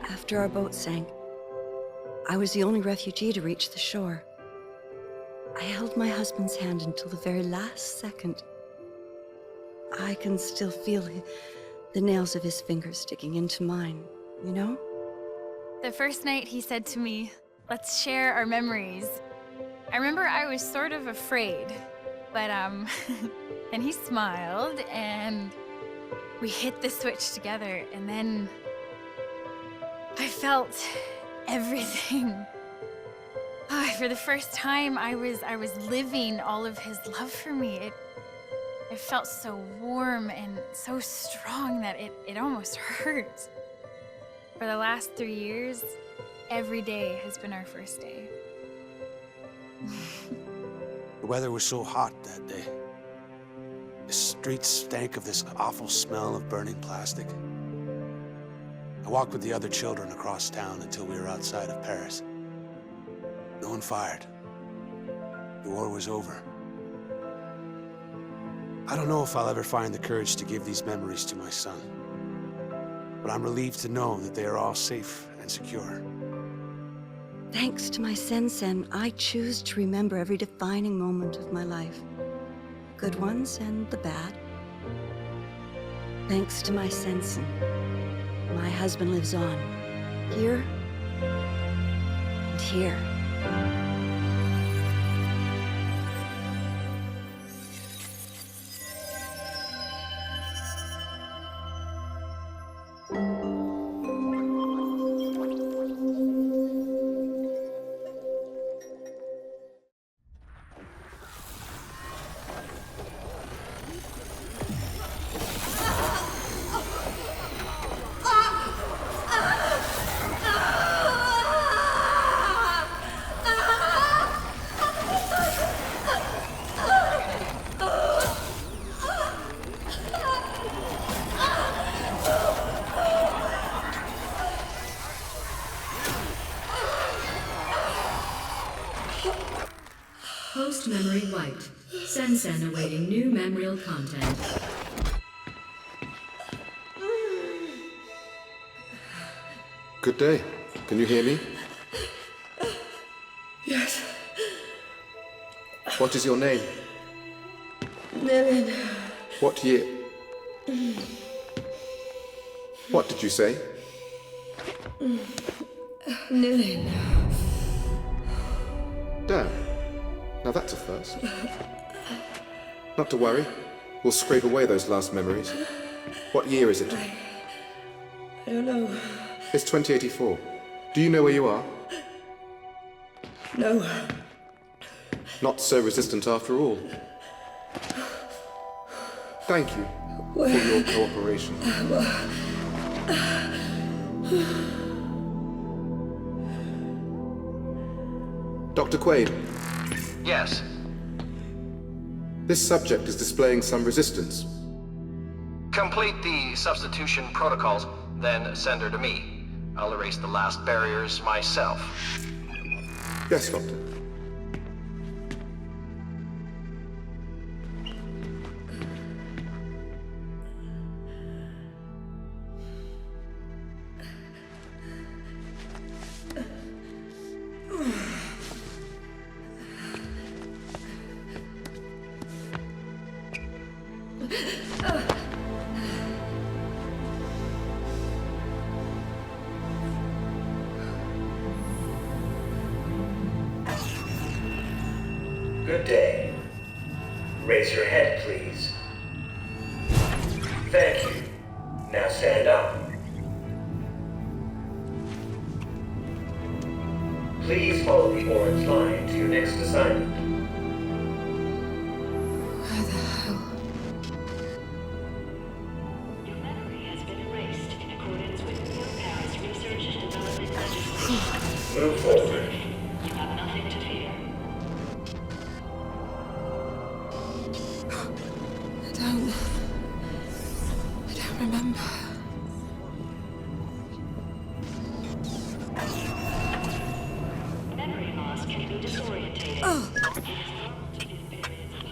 After our boat sank, I was the only refugee to reach the shore. I held my husband's hand until the very last second. I can still feel the nails of his fingers sticking into mine, you know? The first night he said to me, "Let's share our memories." I remember I was sort of afraid, but and he smiled and we hit the switch together, and then I felt everything. For the first time, I was living all of his love for me. It felt so warm and so strong that it almost hurt. For the last 3 years, every day has been our first day. The weather was so hot that day. The streets stank of this awful smell of burning plastic. I walked with the other children across town until we were outside of Paris. No one fired. The war was over. I don't know if I'll ever find the courage to give these memories to my son, but I'm relieved to know that they are all safe and secure. Thanks to my Sen-Sen, I choose to remember every defining moment of my life. Good ones and the bad. Thanks to my Sen-Sen, my husband lives on. Here and here. Post-memory wiped. Sen-Sen awaiting new memorial content. Good day. Can you hear me? Yes. What is your name? Nilin. What year? What did you say? Nilin. Damn. Now that's a first. Not to worry. We'll scrape away those last memories. What year is it? I don't know. It's 2084. Do you know where you are? No. Not so resistant after all. Thank you for your cooperation. Dr. Quaid. Yes. This subject is displaying some resistance. Complete the substitution protocols, then send her to me. I'll erase the last barriers myself. Yes, Doctor. Good day. Raise your head, please. Thank you. Now stand up. Please follow the orange line to your next assignment. Where the hell? Your memory has been erased in accordance with New Paris Research and Development legislation. Move forward. You have nothing to fear. I don't remember. Memory loss can be disorientating. It is normal to be in periods of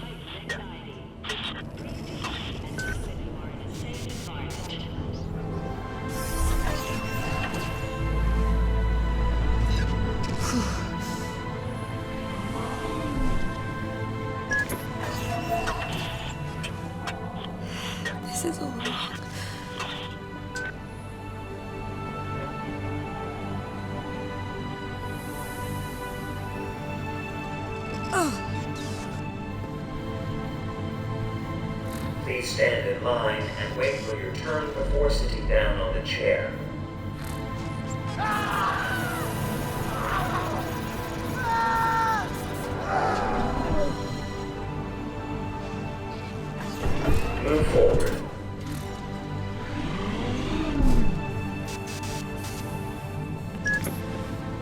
Please stand in line and wait for your turn before sitting down on the chair. Move forward.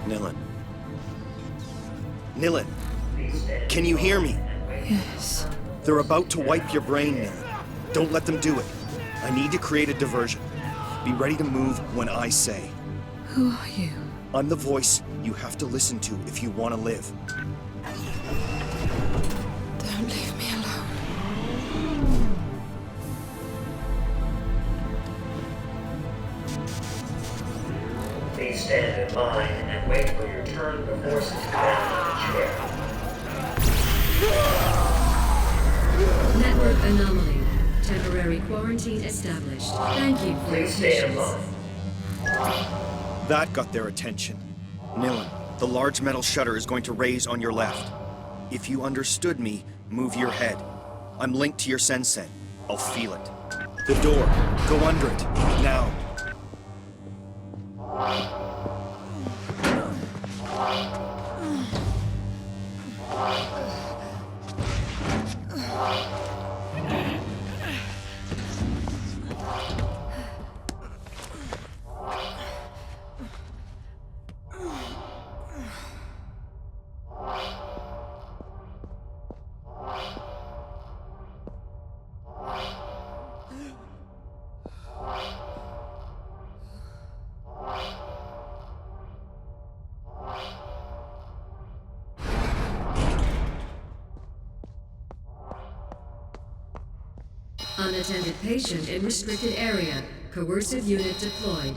Nilin. Nilin, Please stand can you hear me? and wait. Yes. They're about to wipe your brain, Nilin. Don't let them do it. I need to create a diversion. Be ready to move when I say. Who are you? I'm the voice you have to listen to if you want to live. Don't leave me alone. Please stand in line and wait for your turn before sitting down on the chair. Network anomaly. Temporary quarantine established. Thank you for your Please stay in patience. line. That got their attention. Nilin, the large metal shutter is going to raise on your left. If you understood me, move your head. I'm linked to your sensen. I'll feel it. The door. Go under it. Now. Unattended patient in restricted area. Coercive unit deployed.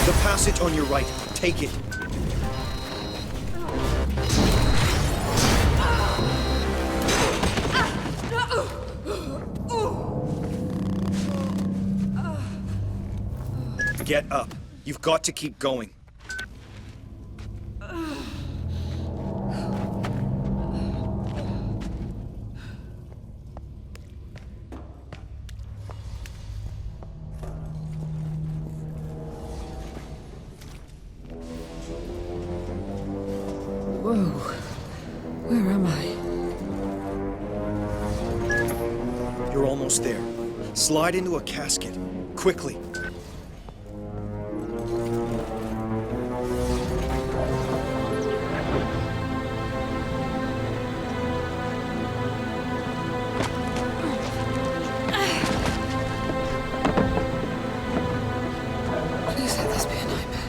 The passage on your right. Take it. Get up. You've got to keep going. Whoa. Where am I? You're almost there. Slide into a casket. Quickly. Please let this be a nightmare.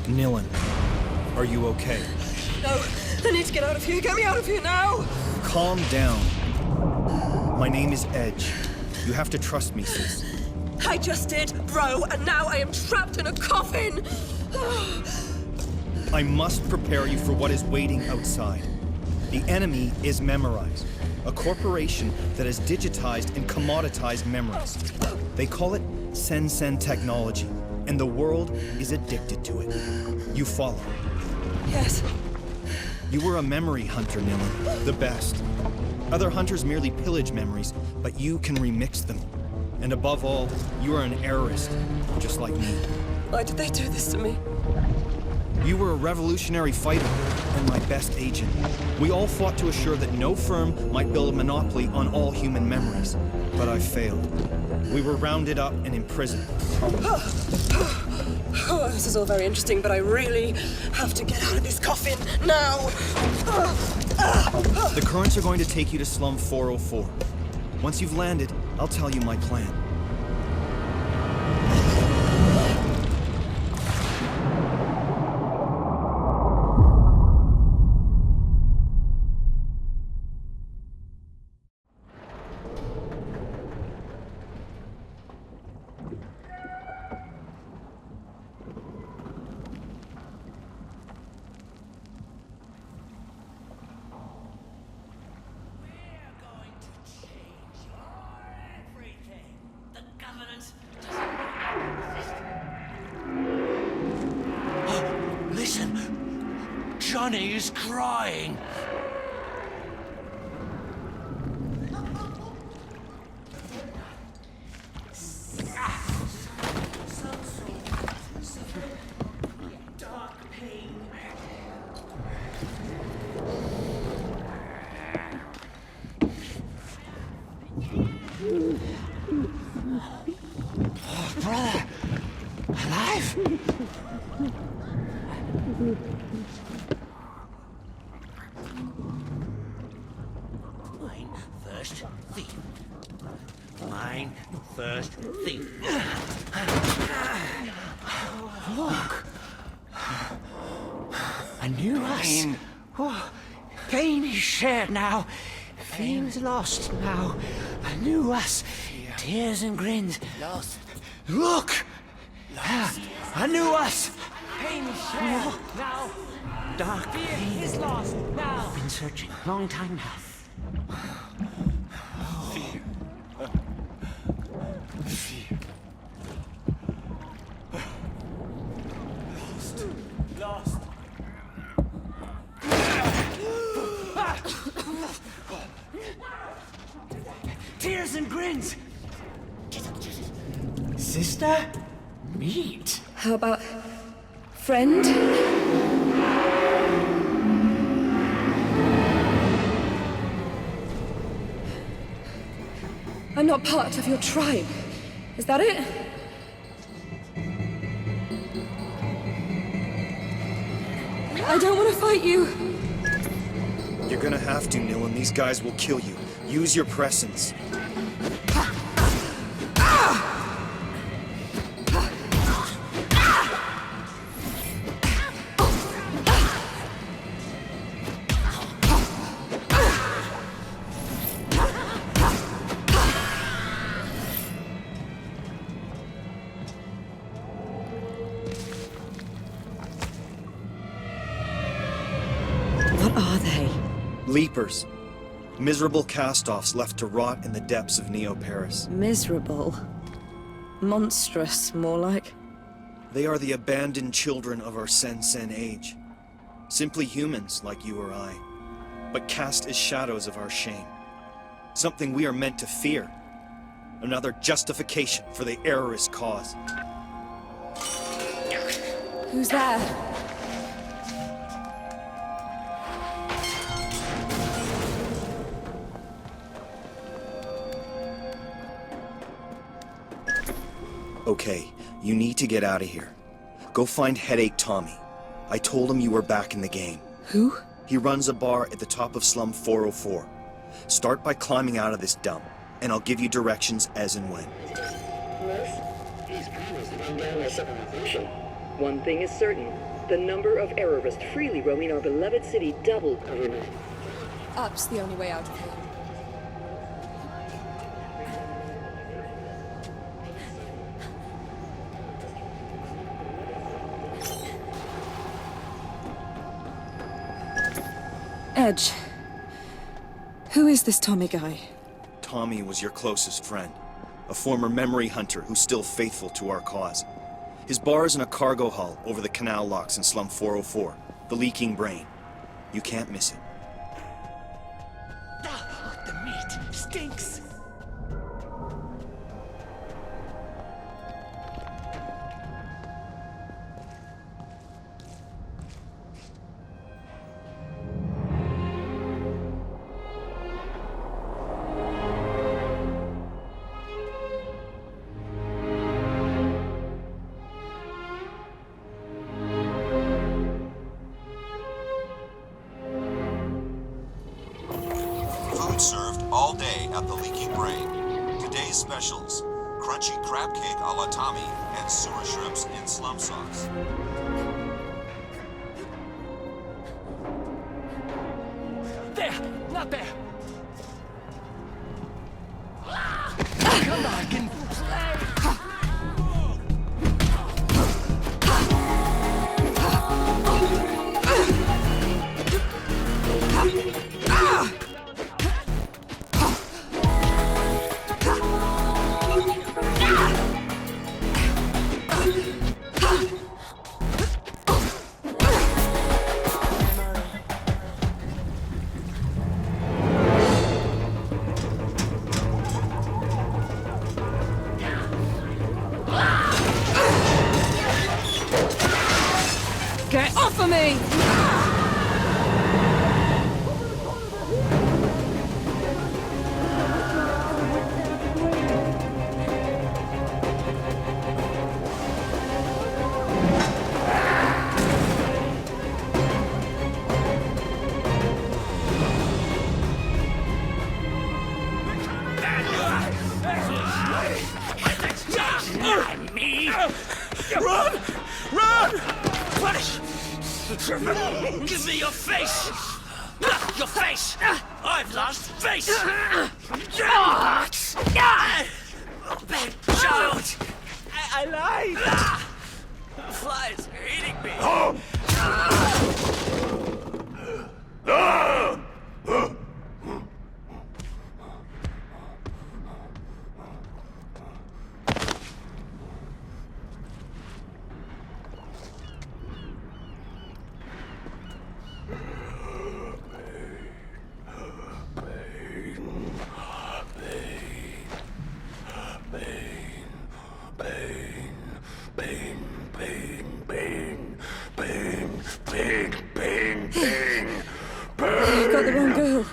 Nilin, are you okay? No, I need to get out of here. Get me out of here now. Calm down. My name is Edge. You have to trust me, sis. I just did, bro, and now I am trapped in a coffin. I must prepare you for what is waiting outside. The enemy is Memorize, a corporation that has digitized and commoditized memories. They call it Sensen technology, and the world is addicted to it. You follow. Yes. You were a memory hunter, Nilin, the best. Other hunters merely pillage memories, but you can remix them. And above all, you are an errorist, just like me. Why did they do this to me? You were a revolutionary fighter, and my best agent. We all fought to assure that no firm might build a monopoly on all human memories. But I failed. We were rounded up and imprisoned. Oh, this is all very interesting, but I really have to get out of this coffin now! The currents are going to take you to Slum 404. Once you've landed, I'll tell you my plan. Listen! Johnny is crying! Oh, brother! Alive? Mine first thief. Mine first thief. Look! I knew us. Oh, pain is shared now. Fame is lost now. I knew us. Tears and grins. Lost. Look! Lost. I knew us. Pain is shared now. Dark pain is lost now. Been searching a long time now. Fear. Fear. Lost. Tears and grins. Sister? Meet. How about... friend? I'm not part of your tribe. Is that it? I don't want to fight you. You're gonna have to, Nilin. These guys will kill you. Use your presence. What are they? Leapers. Miserable cast-offs left to rot in the depths of Neo-Paris. Miserable. Monstrous, more like. They are the abandoned children of our Sen-Sen age. Simply humans like you or I, but cast as shadows of our shame. Something we are meant to fear. Another justification for the errorist cause. Who's there? Okay, you need to get out of here. Go find Headache Tommy. I told him you were back in the game. Who? He runs a bar at the top of Slum 404. Start by climbing out of this dump, and I'll give you directions as and when. He's promised to bring down our civilization. One thing is certain. The number of errorists freely roaming our beloved city doubled overnight. Up's the only way out of here. Edge. Who is this Tommy guy? Tommy was your closest friend. A former memory hunter who's still faithful to our cause. His bar is in a cargo hull over the canal locks in Slum 404. The Leaking Brain. You can't miss it. The meat stinks. leaking brain. Today's specials: crunchy crab cake a la Tommy and sewer shrimps in slum sauce. There! Not there! Come back and play! Get off of me! Me? Run! Run! Punish! Give me your face! Your face! I've lost face! Bad child! I lied! The flies are eating me! You got the wrong girl.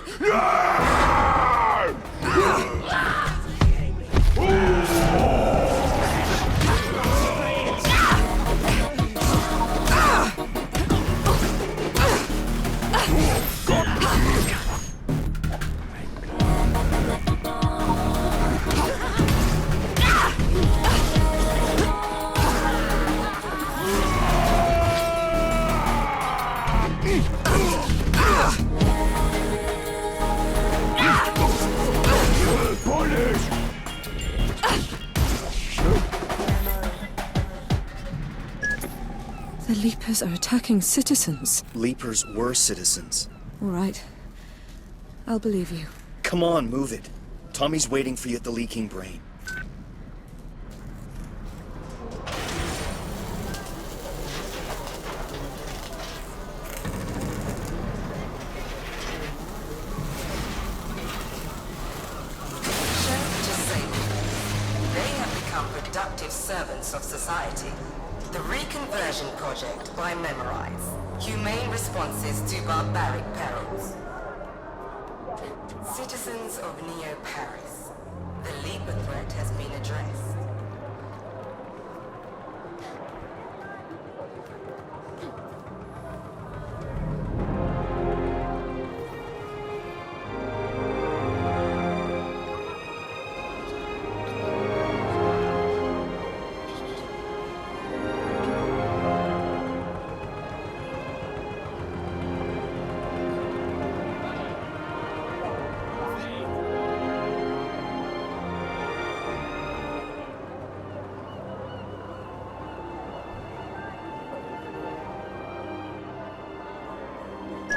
The Leapers are attacking citizens. Leapers were citizens. All right. I'll believe you. Come on, move it. Tommy's waiting for you at the leaking brain. They have become productive servants of society. The Reconversion Project by Memorize. Humane responses to barbaric perils. Citizens of Neo Paris. The Leaper threat has been addressed.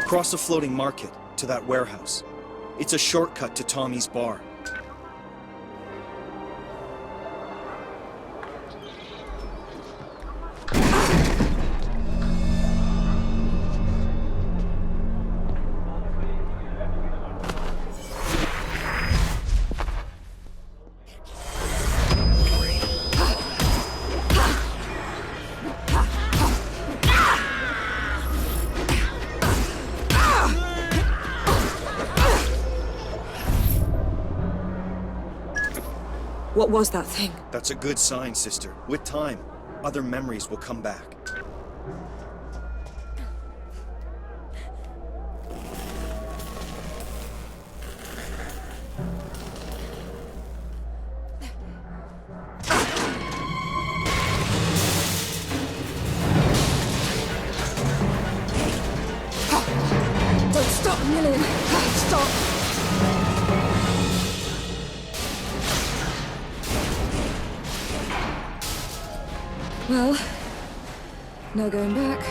Cross a floating market to that warehouse. It's a shortcut to Tommy's bar. What was that thing? That's a good sign, sister. With time, other memories will come back. Nilin, stop! Well, no going back.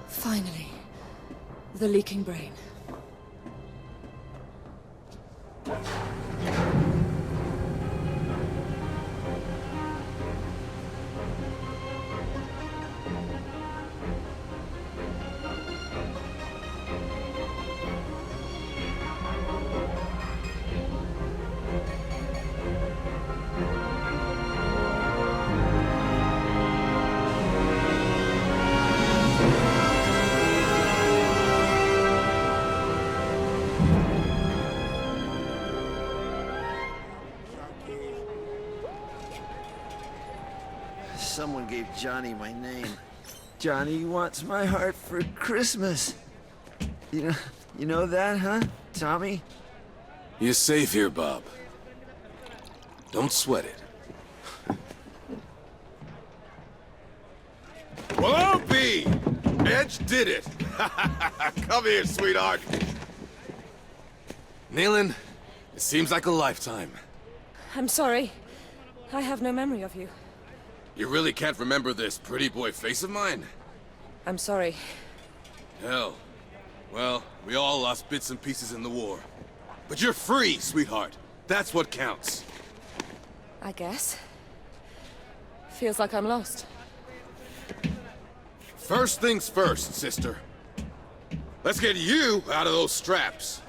Finally, the leaking brain. Someone gave Johnny my name. Johnny wants my heart for Christmas. You know that, huh, Tommy? You're safe here, Bob. Don't sweat it. Well, I'll be! Edge did it! Come here, sweetheart. Nilin, it seems like a lifetime. I'm sorry. I have no memory of you. You really can't remember this pretty boy face of mine? I'm sorry. Hell. Well, we all lost bits and pieces in the war. But you're free, sweetheart. That's what counts. I guess. Feels like I'm lost. First things first, sister. Let's get you out of those straps.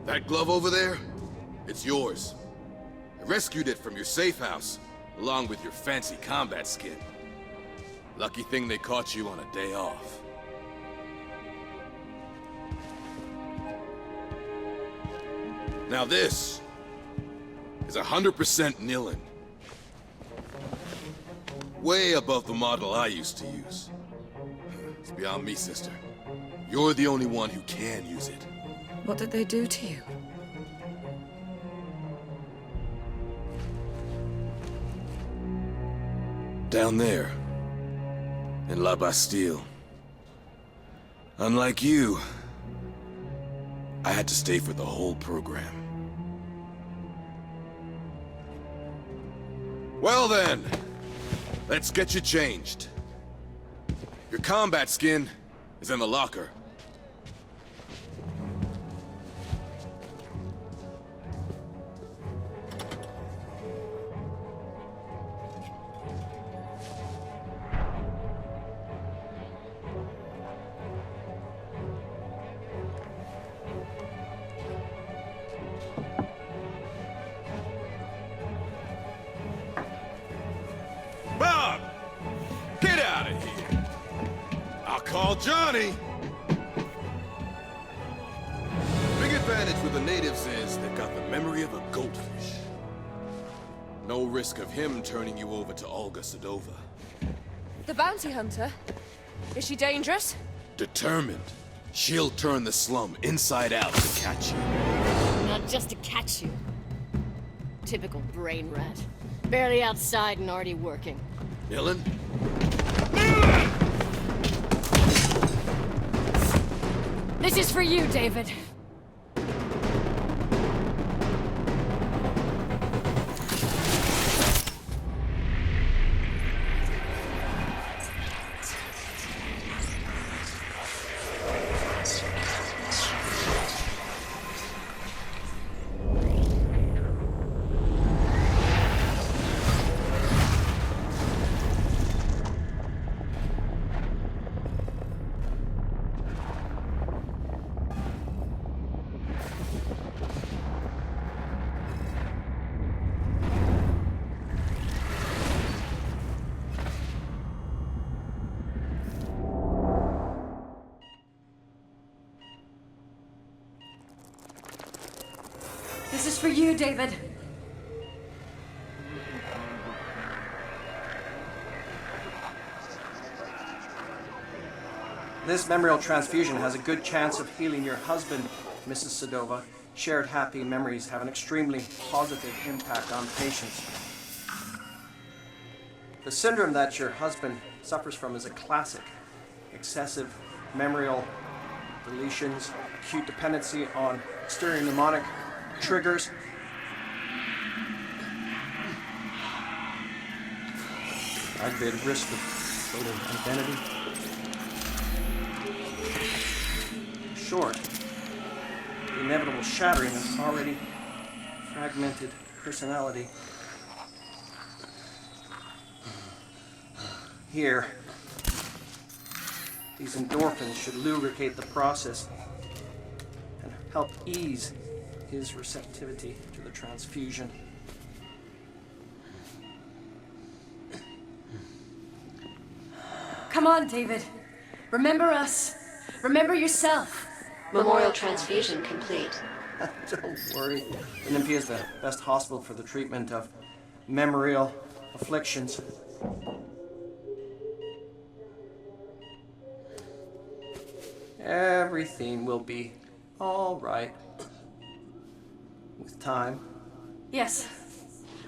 That glove over there, it's yours. I rescued it from your safe house, along with your fancy combat skin. Lucky thing they caught you on a day off. Now this is 100% Nilin. Way above the model I used to use. It's beyond me, sister. You're the only one who can use it. What did they do to you? Down there, in La Bastille. Unlike you, I had to stay for the whole program. Well then, let's get you changed. Your combat skin is in the locker. Bob! Get out of here! I'll call Johnny! Big advantage with the natives is they've got the memory of a goldfish. No risk of him turning you over to Olga Sedova. The bounty hunter? Is she dangerous? Determined. She'll turn the slum inside out to catch you. Not just to catch you. Typical brain rat. Barely outside and already working. Nilin? This is for you, David. This is for you, David. This memorial transfusion has a good chance of healing your husband, Mrs. Sedova. Shared happy memories have an extremely positive impact on patients. The syndrome that your husband suffers from is a classic. Excessive memorial deletions, acute dependency on exterior mnemonic triggers. Aggravated risk of floating identity. Short. The inevitable shattering of already fragmented personality. Here, these endorphins should lubricate the process and help ease his receptivity to the transfusion. Come on, David. Remember us. Remember yourself. Memorial transfusion complete. Don't worry. Olympia is the best hospital for the treatment of memorial afflictions. Everything will be all right with time. Yes,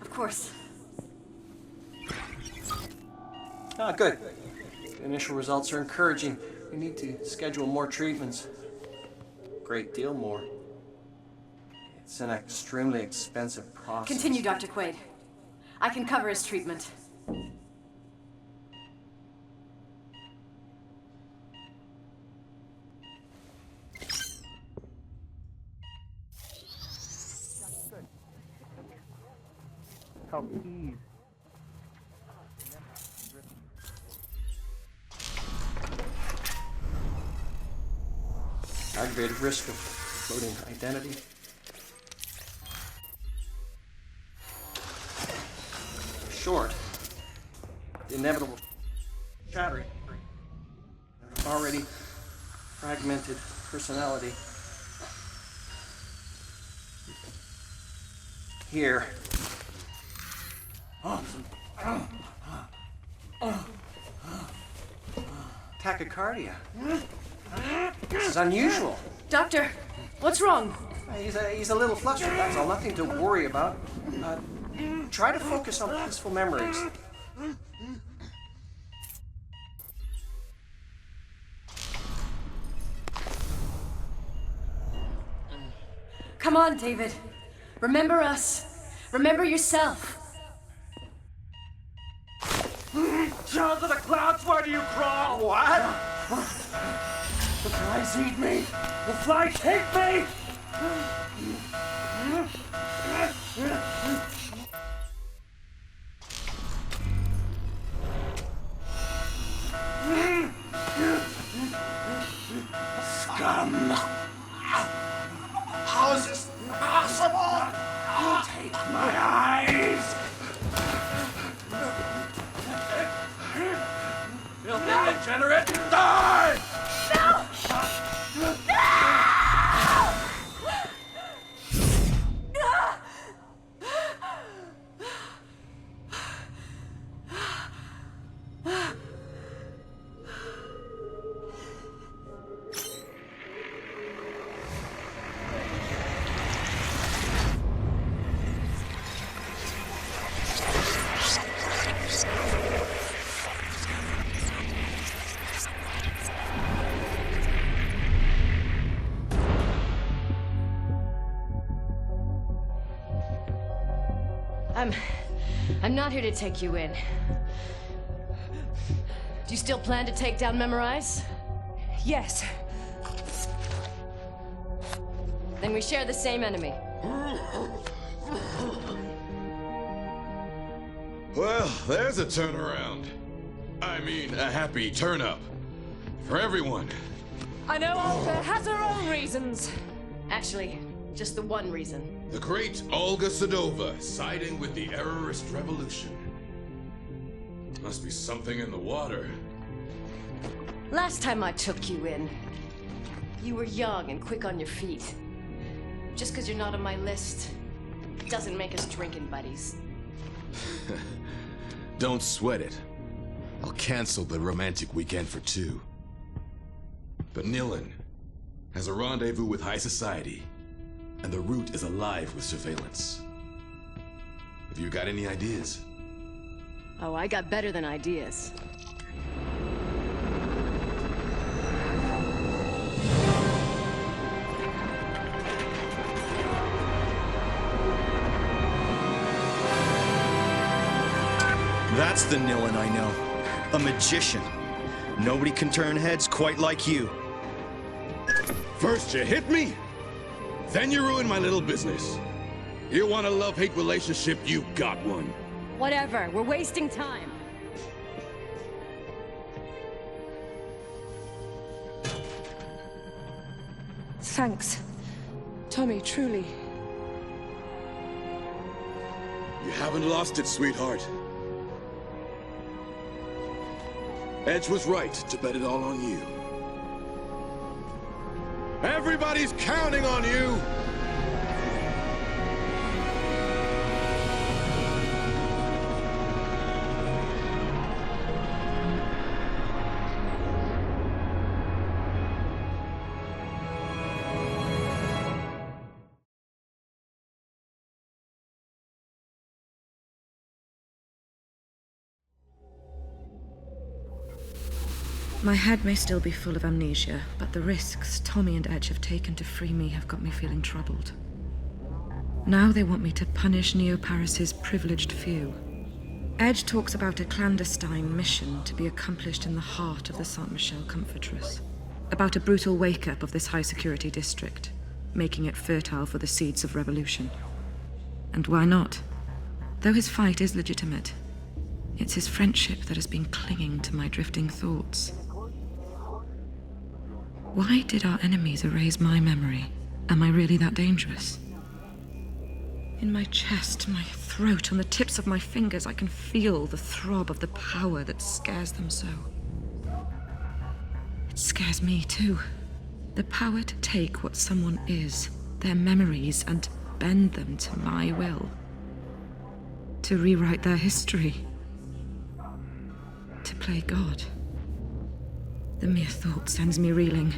of course. Ah, good. The initial results are encouraging. We need to schedule more treatments. A great deal more. It's an extremely expensive process. Continue, Dr. Quaid. I can cover his treatment. Help ease. Aggravated risk of floating identity. Short. The inevitable shattering of already fragmented personality. Here. Tachycardia. This is unusual. Doctor, what's wrong? He's a little flustered, that's all. Nothing to worry about. Try to focus on peaceful memories. Come on, David. Remember us. Remember yourself. Down to the clouds, why do you crawl? What? The flies eat me! The flies hate me! Scum! How is this possible? Take my eyes! Filthy degenerate! Die! No! I'm not here to take you in. Do you still plan to take down Memorize? Yes. Then we share the same enemy. Well, there's a turnaround. I mean, a happy turn-up. For everyone. I know Olga has her own reasons. Actually, just the one reason. The great Olga Sedova siding with the errorist revolution. Must be something in the water. Last time I took you in, you were young and quick on your feet. Just because you're not on my list Doesn't make us drinking buddies. Don't sweat it. I'll cancel the romantic weekend for two. But Nilin has a rendezvous with high society, and the route is alive with surveillance. Have you got any ideas? Oh, I got better than ideas. That's the Nilin I know. A magician. Nobody can turn heads quite like you. First you hit me, then you ruin my little business. You want a love-hate relationship, you got one. Whatever, we're wasting time. Thanks. Tommy, truly. You haven't lost it, sweetheart. Edge was right to bet it all on you. Everybody's counting on you! My head may still be full of amnesia, but the risks Tommy and Edge have taken to free me have got me feeling troubled. Now they want me to punish Neo-Paris's privileged few. Edge talks about a clandestine mission to be accomplished in the heart of the Saint-Michel Comfortress. About a brutal wake-up of this high-security district, making it fertile for the seeds of revolution. And why not? Though his fight is legitimate, it's his friendship that has been clinging to my drifting thoughts. Why did our enemies erase my memory? Am I really that dangerous? In my chest, my throat, on the tips of my fingers, I can feel the throb of the power that scares them so. It scares me too. The power to take what someone is, their memories, and bend them to my will. To rewrite their history. To play God. The mere thought sends me reeling.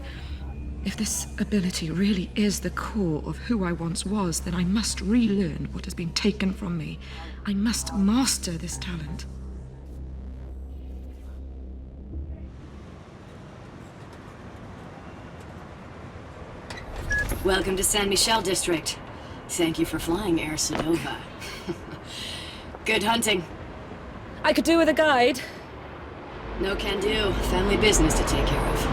If this ability really is the core of who I once was, then I must relearn what has been taken from me. I must master this talent. Welcome to San Michel District. Thank you for flying Air Sedova. Good hunting. I could do with a guide. No can do. Family business to take care of.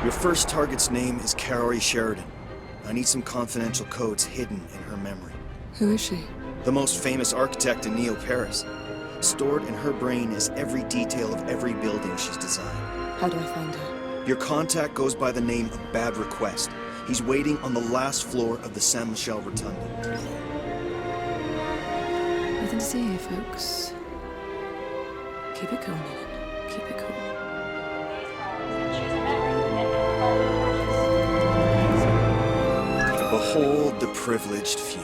Your first target's name is Carrie Sheridan. I need some confidential codes hidden in her memory. Who is she? The most famous architect in Neo-Paris. Stored in her brain is every detail of every building she's designed. How do I find her? Your contact goes by the name of Bad Request. He's waiting on the last floor of the San Michel Rotunda. Nothing to see here, folks. Keep it cool, Nilin. Keep it cool. Behold the privileged few,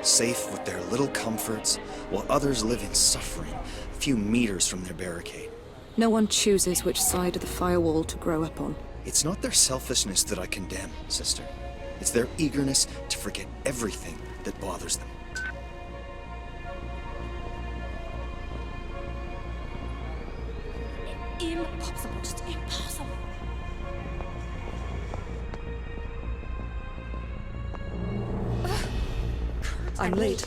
safe with their little comforts, while others live in suffering a few meters from their barricade. No one chooses which side of the firewall to grow up on. It's not their selfishness that I condemn, sister. It's their eagerness to forget everything that bothers them. Impossible, just impossible. I'm late.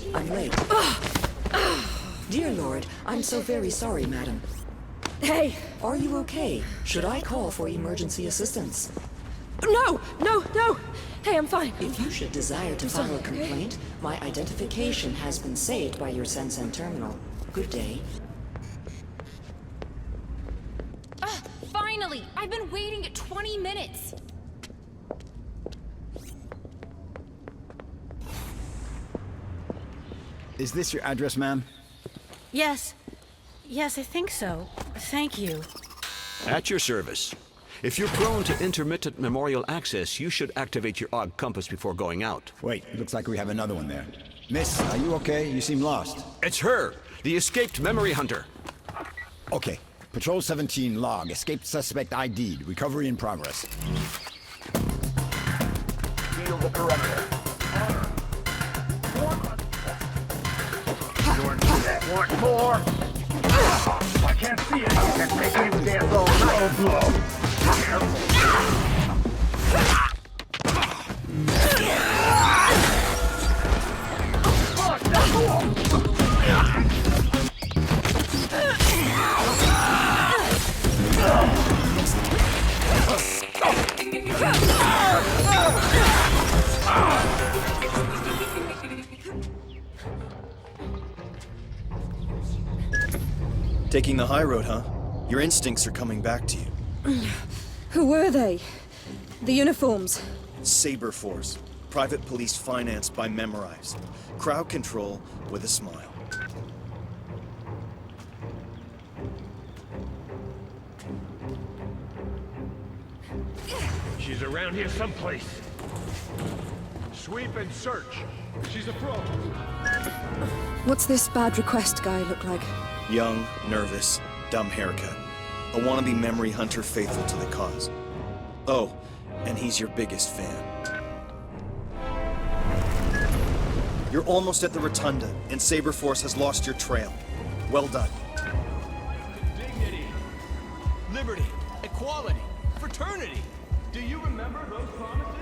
Dear Lord, I'm so very sorry, madam. Hey! Are you okay? Should I call for emergency assistance? No! Hey, I'm fine. If you should desire to file a complaint, my identification has been saved by your Sensen terminal. Good day. Finally! I've been waiting 20 minutes! Is this your address, ma'am? Yes, I think so. Thank you. At your service. If you're prone to intermittent memorial access, you should activate your odd compass before going out. Wait, looks like we have another one there. Miss, are you okay? You seem lost. It's her, the escaped memory hunter. Okay. Patrol 17 log. Escaped suspect ID'd. Recovery in progress. Seal the perimeter. Want more? I can't see it. I can't make any dance all night. Blow. Taking the high road, huh? Your instincts are coming back to you. Who were they? The uniforms. Saber Force. Private police financed by Memorize. Crowd control with a smile. She's around here someplace. Sweep and search. She's a pro. What's this bad request guy look like? Young, nervous, dumb haircut. A wannabe memory hunter faithful to the cause. Oh, and he's your biggest fan. You're almost at the Rotunda, and Saber Force has lost your trail. Well done. Dignity, liberty, equality, fraternity. Do you remember those promises?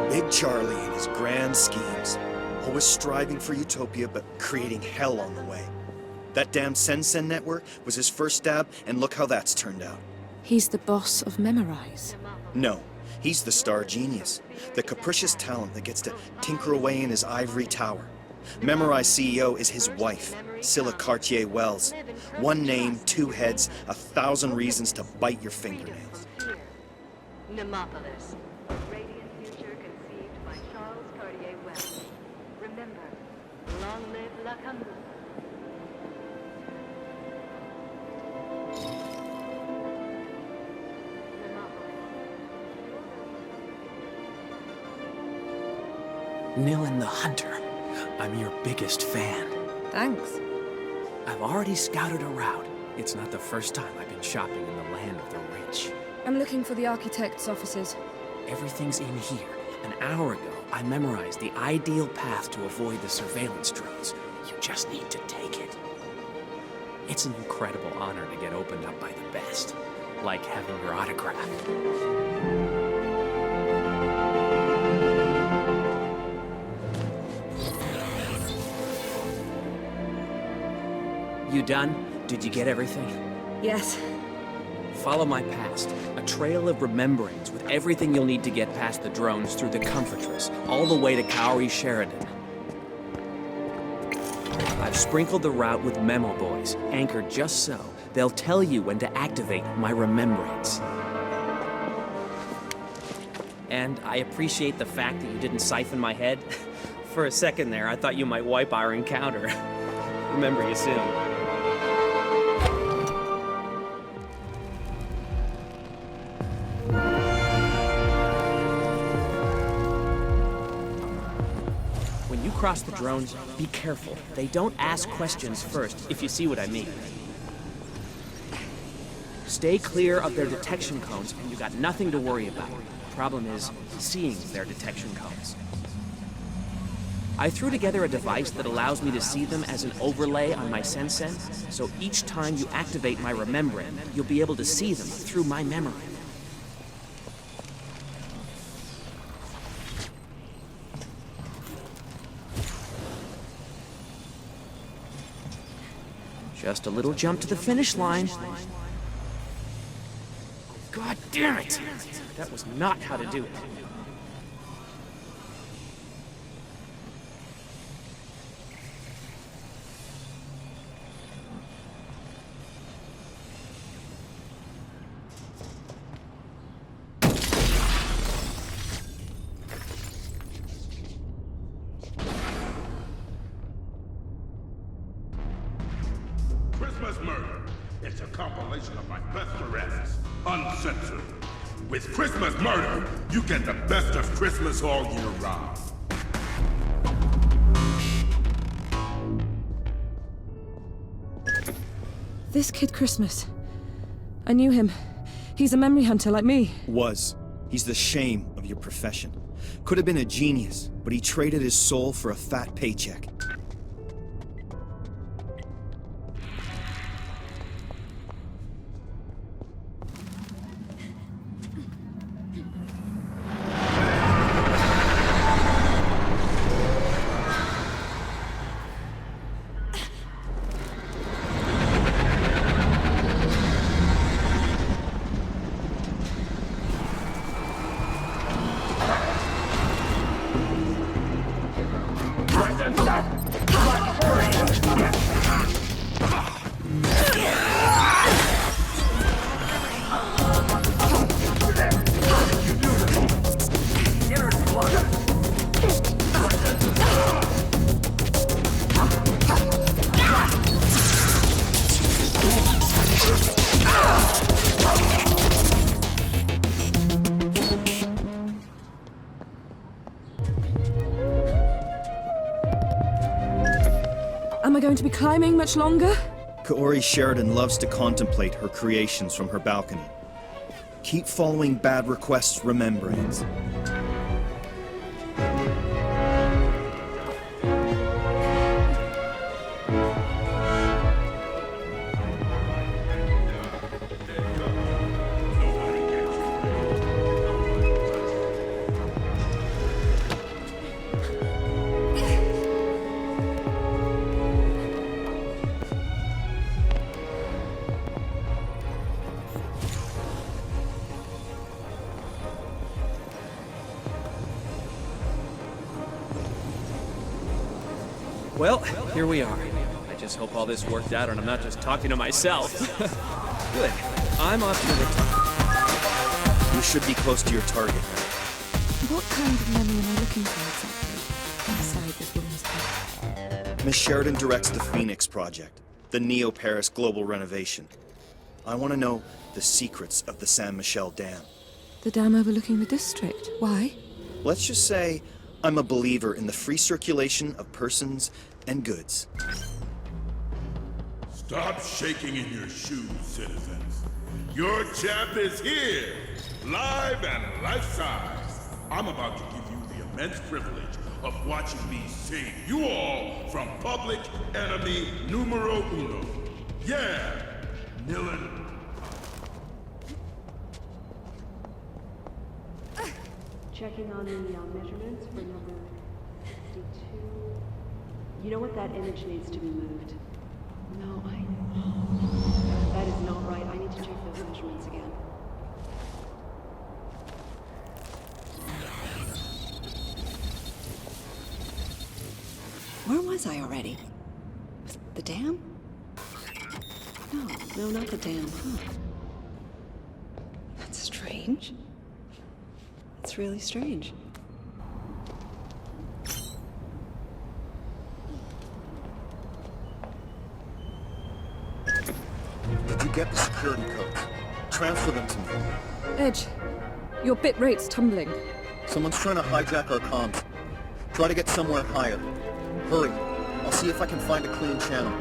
Big Charlie and his grand schemes. Always striving for utopia, but creating hell on the way. That damn Sen network was his first stab, and look how that's turned out. He's the boss of Memorize. No, he's the star genius. The capricious talent that gets to tinker away in his ivory tower. Memorize CEO is his wife, Scylla Cartier-Wells. One name, two heads, 1,000 reasons to bite your fingernails. Nemopolis. A radiant future conceived by Charles Cartier-Wells. Remember, long live La Camboula. Nilin the Hunter. I'm your biggest fan. Thanks. I've already scouted a route. It's not the first time I've been shopping in the land of the rich. I'm looking for the architect's offices. Everything's in here. An hour ago, I memorized the ideal path to avoid the surveillance drones. You just need to take it. It's an incredible honor to get opened up by the best. Like having your autograph. You done? Did you get everything? Yes. Follow my past. A trail of remembrance with everything you'll need to get past the drones through the Comfortress, all the way to Cowrie Sheridan. I've sprinkled the route with memo boys, anchored just so they'll tell you when to activate my remembrance. And I appreciate the fact that you didn't siphon my head. For a second there, I thought you might wipe our encounter. Remember you soon. When you cross the drones, be careful. They don't ask questions first, if you see what I mean. Stay clear of their detection cones, and you got nothing to worry about. Problem is, seeing their detection cones. I threw together a device that allows me to see them as an overlay on my Sen, so each time you activate my remembering, you'll be able to see them through my memory. Just a little jump to the finish line. God damn it! That was not how to do it. It's a compilation of my best arrests, uncensored. With Christmas Murder, you get the best of Christmas all year round. This Kid Christmas. I knew him. He's a memory hunter like me. Was. He's the shame of your profession. Could have been a genius, but he traded his soul for a fat paycheck. Am I going to be climbing much longer? Kaori Sheridan loves to contemplate her creations from her balcony. Keep following bad requests, remembrance. Well, here we are. I just hope all this worked out and I'm not just talking to myself. Good. I'm off to the top. You should be close to your target now. What kind of memory am I looking for exactly? Inside this woman's head. Miss Sheridan directs the Phoenix Project, the Neo-Paris global renovation. I want to know the secrets of the Saint Michel Dam. The dam overlooking the district. Why? Let's just say I'm a believer in the free circulation of persons and goods. Stop shaking in your shoes, citizens. Your champ is here, live and life-size. I'm about to give you the immense privilege of watching me save you all from public enemy numero uno. Yeah, Nilin. Checking on the measurements for number 62. You know what? That image needs to be moved. No, that is not right. I need to check those measurements again. Where was I already? Was it the dam? No, not the dam. Huh. That's strange. It's really strange. Did you get the security codes? Transfer them to me. Edge, your bit rate's tumbling. Someone's trying to hijack our comms. Try to get somewhere higher. Hurry. I'll see if I can find a clean channel.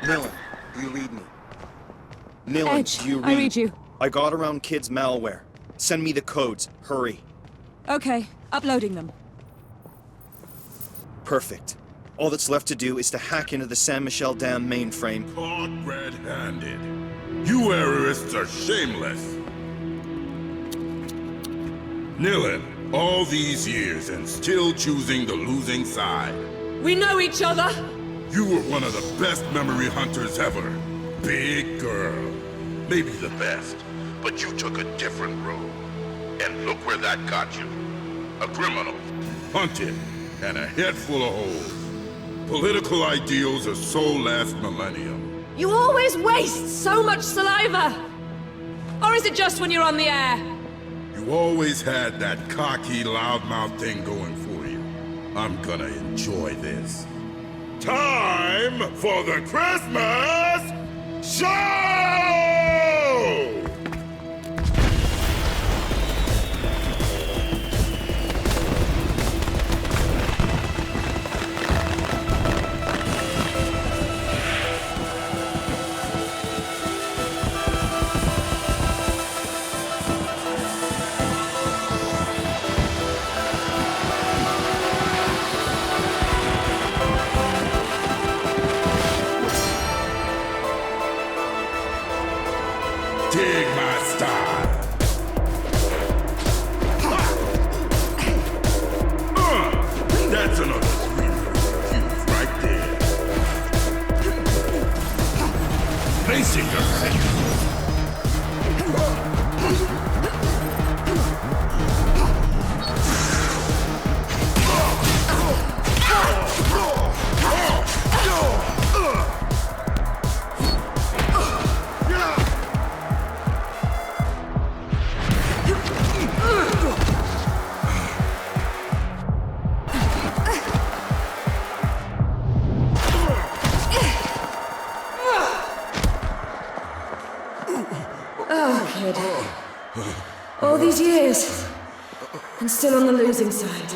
Nilin, do you read me? Nilin, Edge, do you read? I read you. I got around kids' malware. Send me the codes. Hurry. Okay, uploading them. Perfect. All that's left to do is to hack into the Saint Michel Dam mainframe. Caught red-handed. You errorists are shameless. Nilin, all these years and still choosing the losing side. We know each other! You were one of the best memory hunters ever. Big girl. Maybe the best, but you took a different road. And look where that got you. A criminal, hunted, and a head full of holes. Political ideals are so last millennium. You always waste so much saliva! Or is it just when you're on the air? You always had that cocky, loudmouth thing going for you. I'm gonna enjoy this. Time for the Christmas show! Dig my style. That's another 3 views right there. Facing your fate. Oh, kid. All these years, and still on the losing side.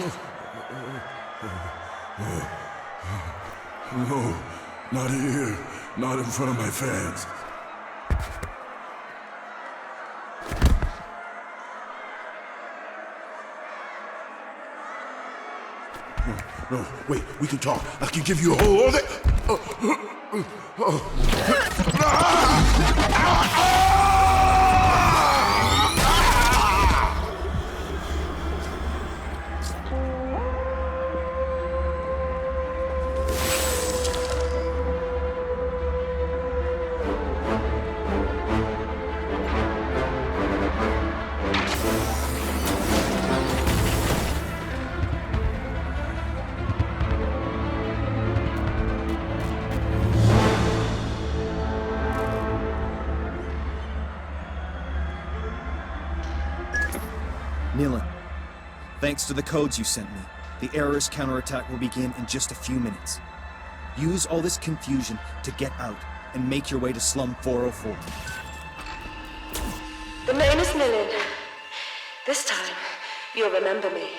No, not here. Not in front of my fans. No, wait, we can talk. I can give you a whole other... Nilin, thanks to the codes you sent me, the errorist counterattack will begin in just a few minutes. Use all this confusion to get out and make your way to Slum 404. The name is Nilin. This time, you'll remember me.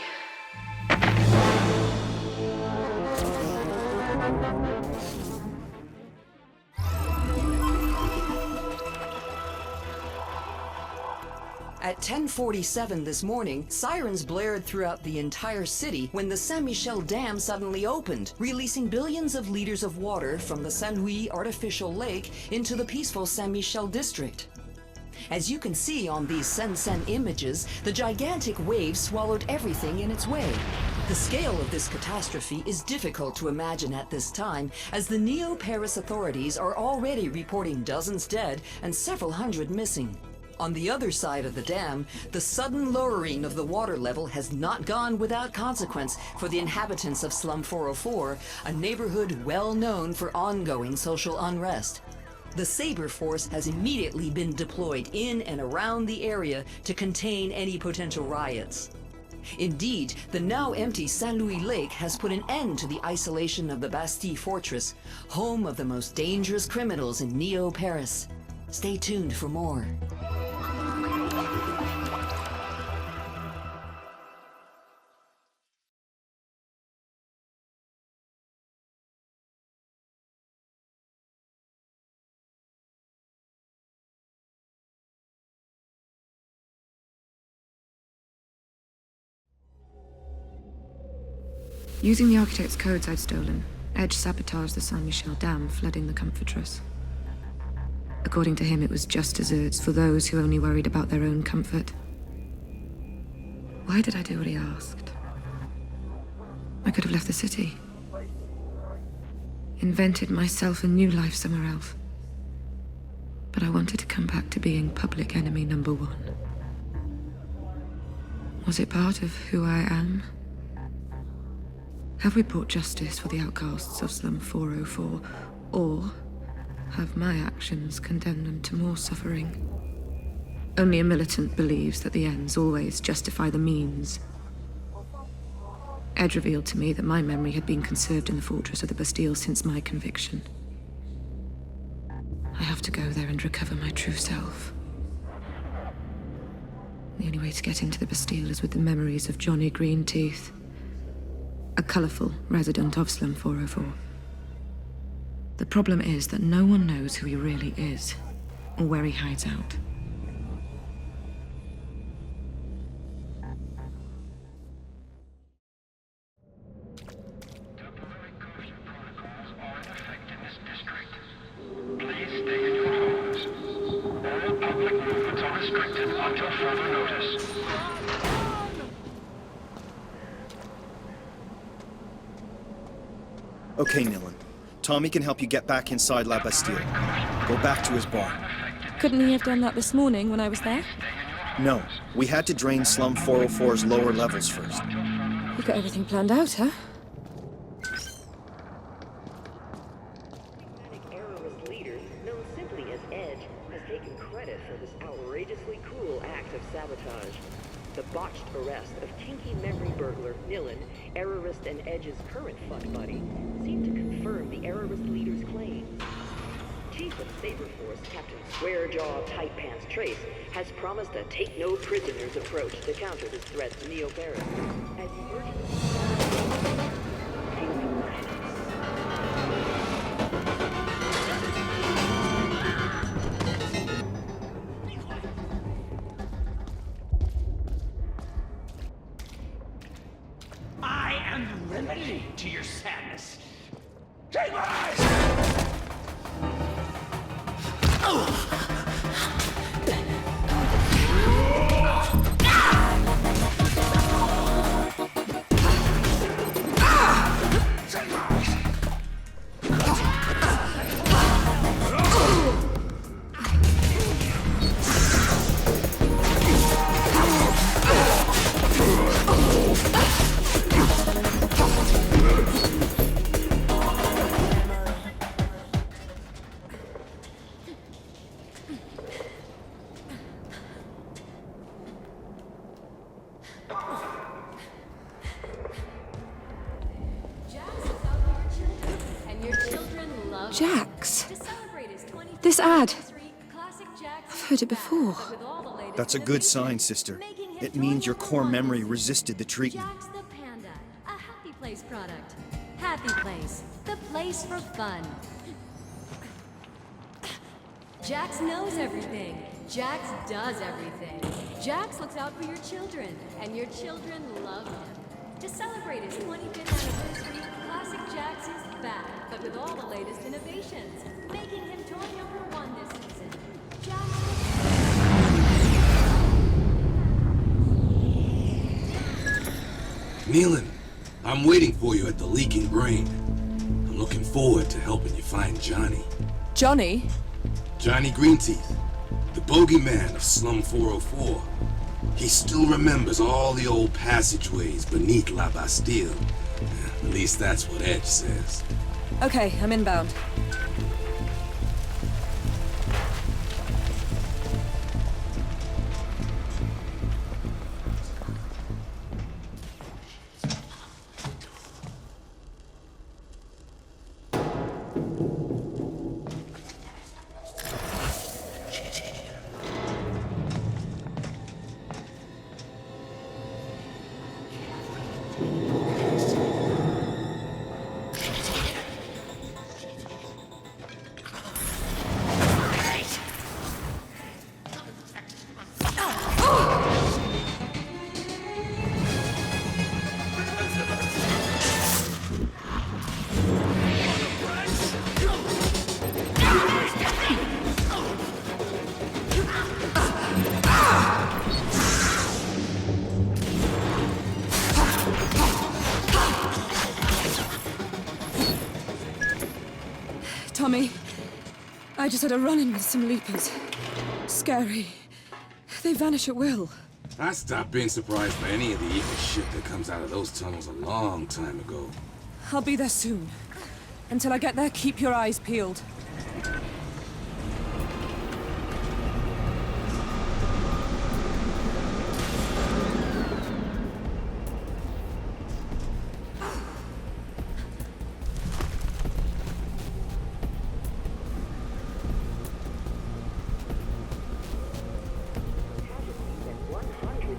At 10:47 this morning, sirens blared throughout the entire city when the Saint-Michel Dam suddenly opened, releasing billions of liters of water from the Saint-Louis artificial lake into the peaceful Saint-Michel district. As you can see on these Sen-Sen images, the gigantic wave swallowed everything in its way. The scale of this catastrophe is difficult to imagine at this time, as the Neo-Paris authorities are already reporting dozens dead and several hundred missing. On the other side of the dam, the sudden lowering of the water level has not gone without consequence for the inhabitants of Slum 404, a neighborhood well known for ongoing social unrest. The Saber Force has immediately been deployed in and around the area to contain any potential riots. Indeed, the now empty Saint-Louis Lake has put an end to the isolation of the Bastille Fortress, home of the most dangerous criminals in Neo-Paris. Stay tuned for more. Using the architect's codes I'd stolen, Edge sabotaged the Saint-Michel Dam, flooding the Comfortress. According to him, it was just desserts for those who only worried about their own comfort. Why did I do what he asked? I could have left the city. Invented myself a new life somewhere else. But I wanted to come back to being public enemy number one. Was it part of who I am? Have we brought justice for the outcasts of Slum 404, or have my actions condemned them to more suffering? Only a militant believes that the ends always justify the means. Ed revealed to me that my memory had been conserved in the fortress of the Bastille since my conviction. I have to go there and recover my true self. The only way to get into the Bastille is with the memories of Johnny Greenteeth, a colourful resident of Slum 404. The problem is that no one knows who he really is, or where he hides out. Okay, Nilin. Tommy can help you get back inside La Bastille. Go back to his barn. Couldn't he have done that this morning when I was there? No, we had to drain Slum 404's lower levels first. You got everything planned out, huh? Errorist leader, known simply as Edge, has taken credit for this outrageously cruel act of sabotage. The botched arrest of kinky memory burglar Nilin, Errorist and Edge's current fuck buddy, seemed to confirm the Errorist leader's claims. Chief of Saber Force Captain Squarejaw Tight Pants Trace has promised a take-no-prisoners approach to counter this threat to Neo-Paris. As I am the remedy to your sadness. Take my eyes! Jax. This ad. I've heard it before. That's a good sign, sister. It means your core memory resisted the treatment. Jax the Panda, a Happy Place product. Happy Place, the place for fun. Jax knows everything. Jax does everything. Jax looks out for your children, and your children love him. To celebrate his 25th anniversary, Classic Jax is back, but with all the latest innovations, making him toy #1 this season. Nilin, I'm waiting for you at the Leaking Brain. I'm looking forward to helping you find Johnny. Johnny? Johnny Greenteeth, the bogeyman of Slum 404. He still remembers all the old passageways beneath La Bastille. At least that's what Edge says. Okay, I'm inbound. I just had a run-in with some leapers. Scary. They vanish at will. I stopped being surprised by any of the evil shit that comes out of those tunnels a long time ago. I'll be there soon. Until I get there, keep your eyes peeled.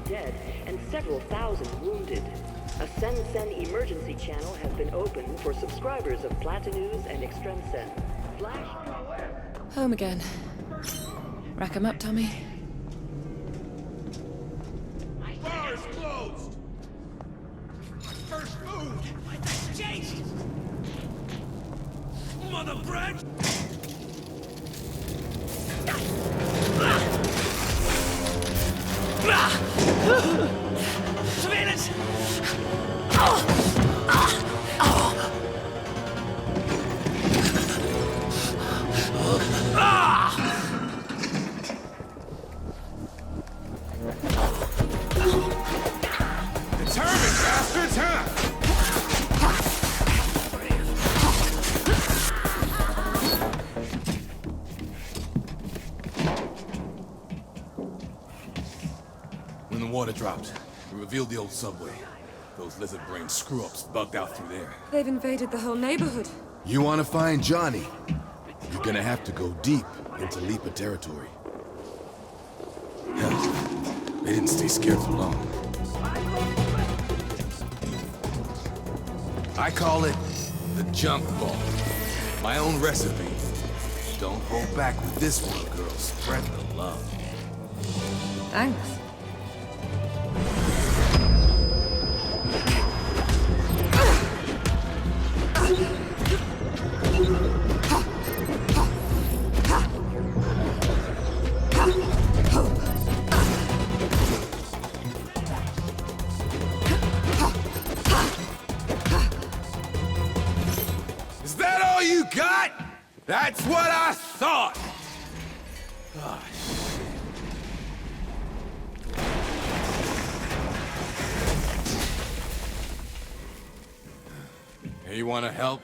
Dead and several thousand wounded. A Sen emergency channel has been opened for subscribers of Platanews and Extreme Sen. Flash. Home again. Rack 'em up, Tommy. Bar is closed! First food! That's changed! Mother bread! Surveillance! Determined bastards, huh? When the water dropped, it revealed the old subway. Those lizard-brained screw-ups bugged out through there. They've invaded the whole neighborhood. You want to find Johnny? You're gonna have to go deep into Leaper territory. Hell, they didn't stay scared for long. I call it the junk vault. My own recipe. Don't hold back with this one, girl. Spread the love. Thanks. Is that all you got? That's what I thought! Oh, shit. Hey, you wanna help?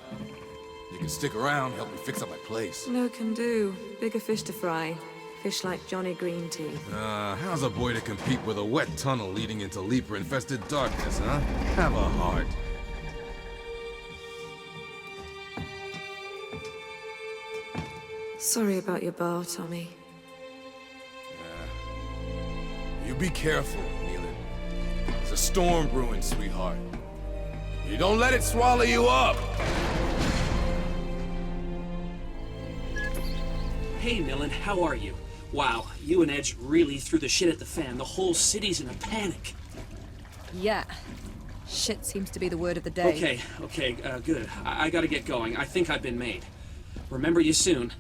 You can stick around, help me fix up my place. No can do. Bigger fish to fry. Fish like Johnny Green Tea. How's a boy to compete with a wet tunnel leading into Leaper-infested darkness, huh? Have a heart. Sorry about your bar, Tommy. You be careful, Nilin. There's a storm brewing, sweetheart. You don't let it swallow you up! Hey, Nilin, how are you? Wow, you and Edge really threw the shit at the fan. The whole city's in a panic. Yeah. Shit seems to be the word of the day. Okay, good. I gotta get going. I think I've been made. Remember you soon.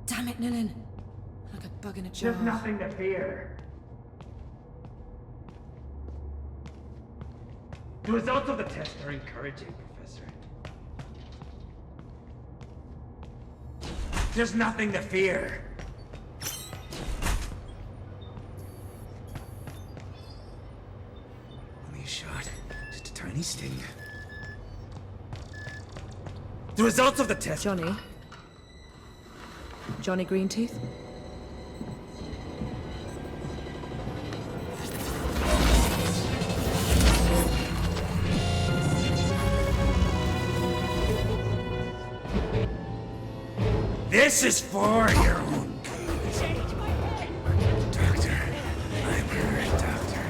Damn it, Nilin. Like a bug in a jar. There's nothing to fear. The results of the test are encouraging, Professor. There's nothing to fear. Only a shot. Just a tiny sting. The results of the test... Johnny? Johnny Greenteeth? This is for your own good. Doctor, I'm hurt, Doctor.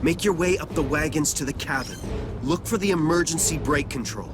Make your way up the wagons to the cabin. Look for the emergency brake control.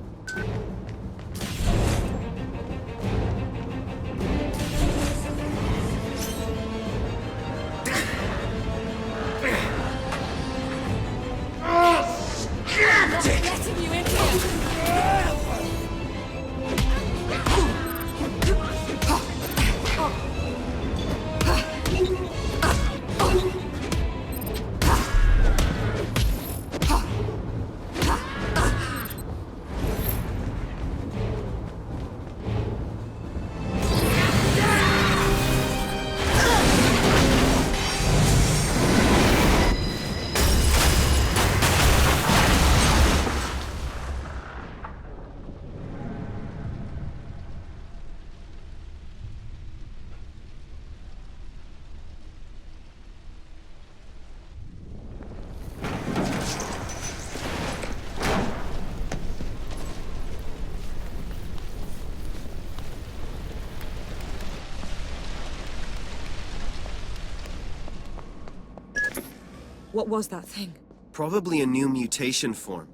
What was that thing? Probably a new mutation form.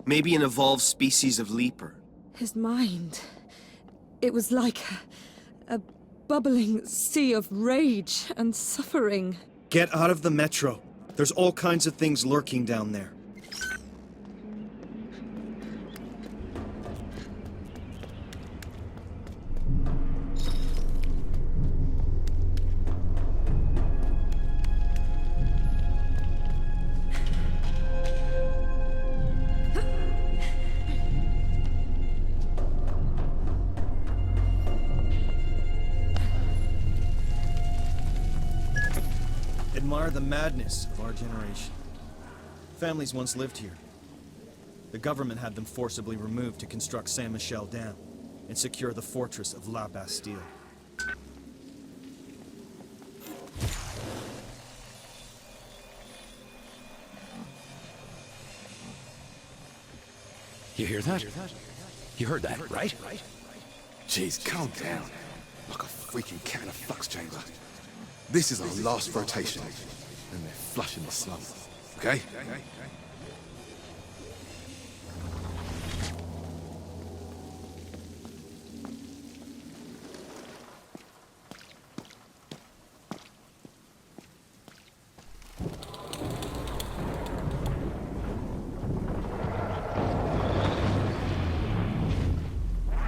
Maybe an evolved species of leaper. His mind. It was like a bubbling sea of rage and suffering. Get out of the metro. There's all kinds of things lurking down there. Admire the madness of our generation. Families once lived here. The government had them forcibly removed to construct Saint-Michel Dam and secure the fortress of La Bastille. You hear that? You heard that, right? Jeez, calm down. Like a freaking cat in a flux chamber. This is our last rotation, and they're flushing the slums, okay?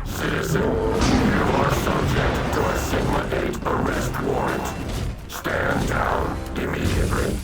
Citizen, you are subject to a Sigma-8 arrest warrant. Stand down immediately.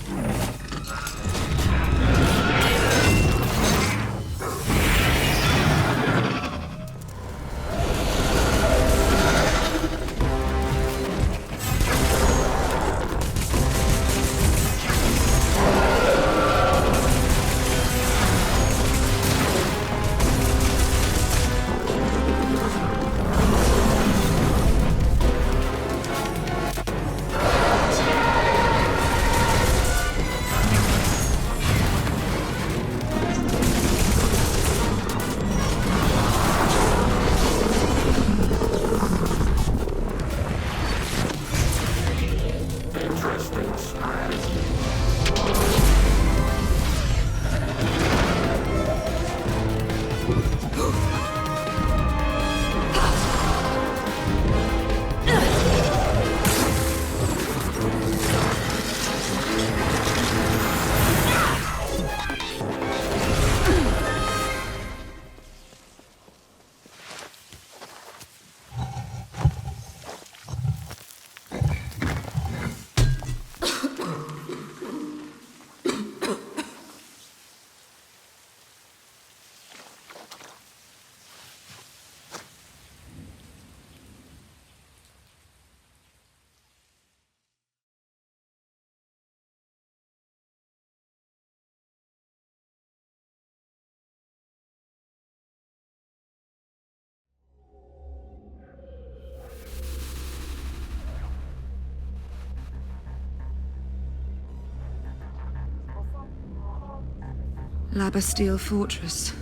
La Bastille Fortress.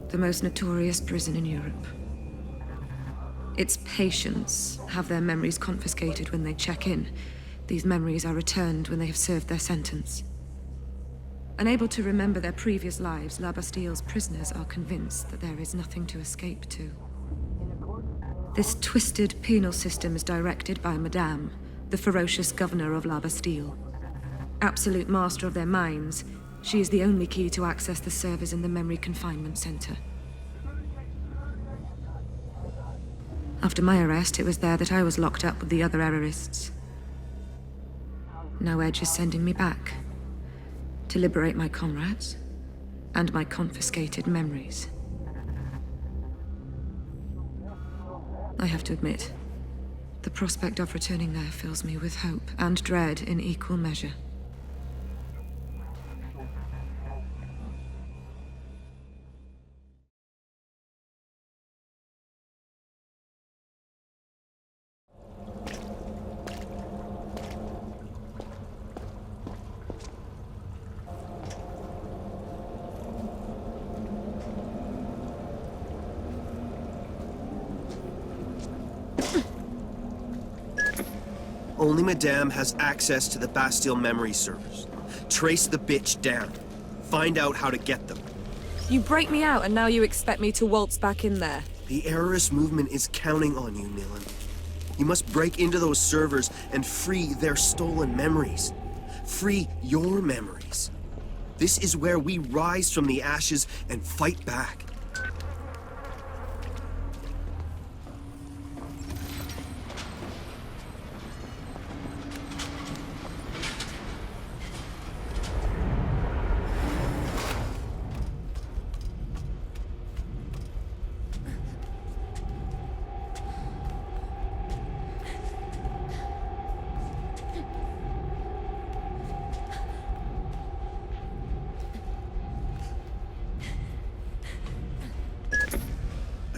The most notorious prison in Europe. Its patients have their memories confiscated when they check in. These memories are returned when they have served their sentence. Unable to remember their previous lives, La Bastille's prisoners are convinced that there is nothing to escape to. This twisted penal system is directed by Madame, the ferocious governor of La Bastille. Absolute master of their minds, she is the only key to access the servers in the memory confinement center. After my arrest, it was there that I was locked up with the other errorists. Now Edge is sending me back to liberate my comrades and my confiscated memories. I have to admit, the prospect of returning there fills me with hope and dread in equal measure. Only Madame has access to the Bastille memory servers. Trace the bitch down. Find out how to get them. You break me out and now you expect me to waltz back in there. The Errorist movement is counting on you, Nilin. You must break into those servers and free their stolen memories. Free your memories. This is where we rise from the ashes and fight back.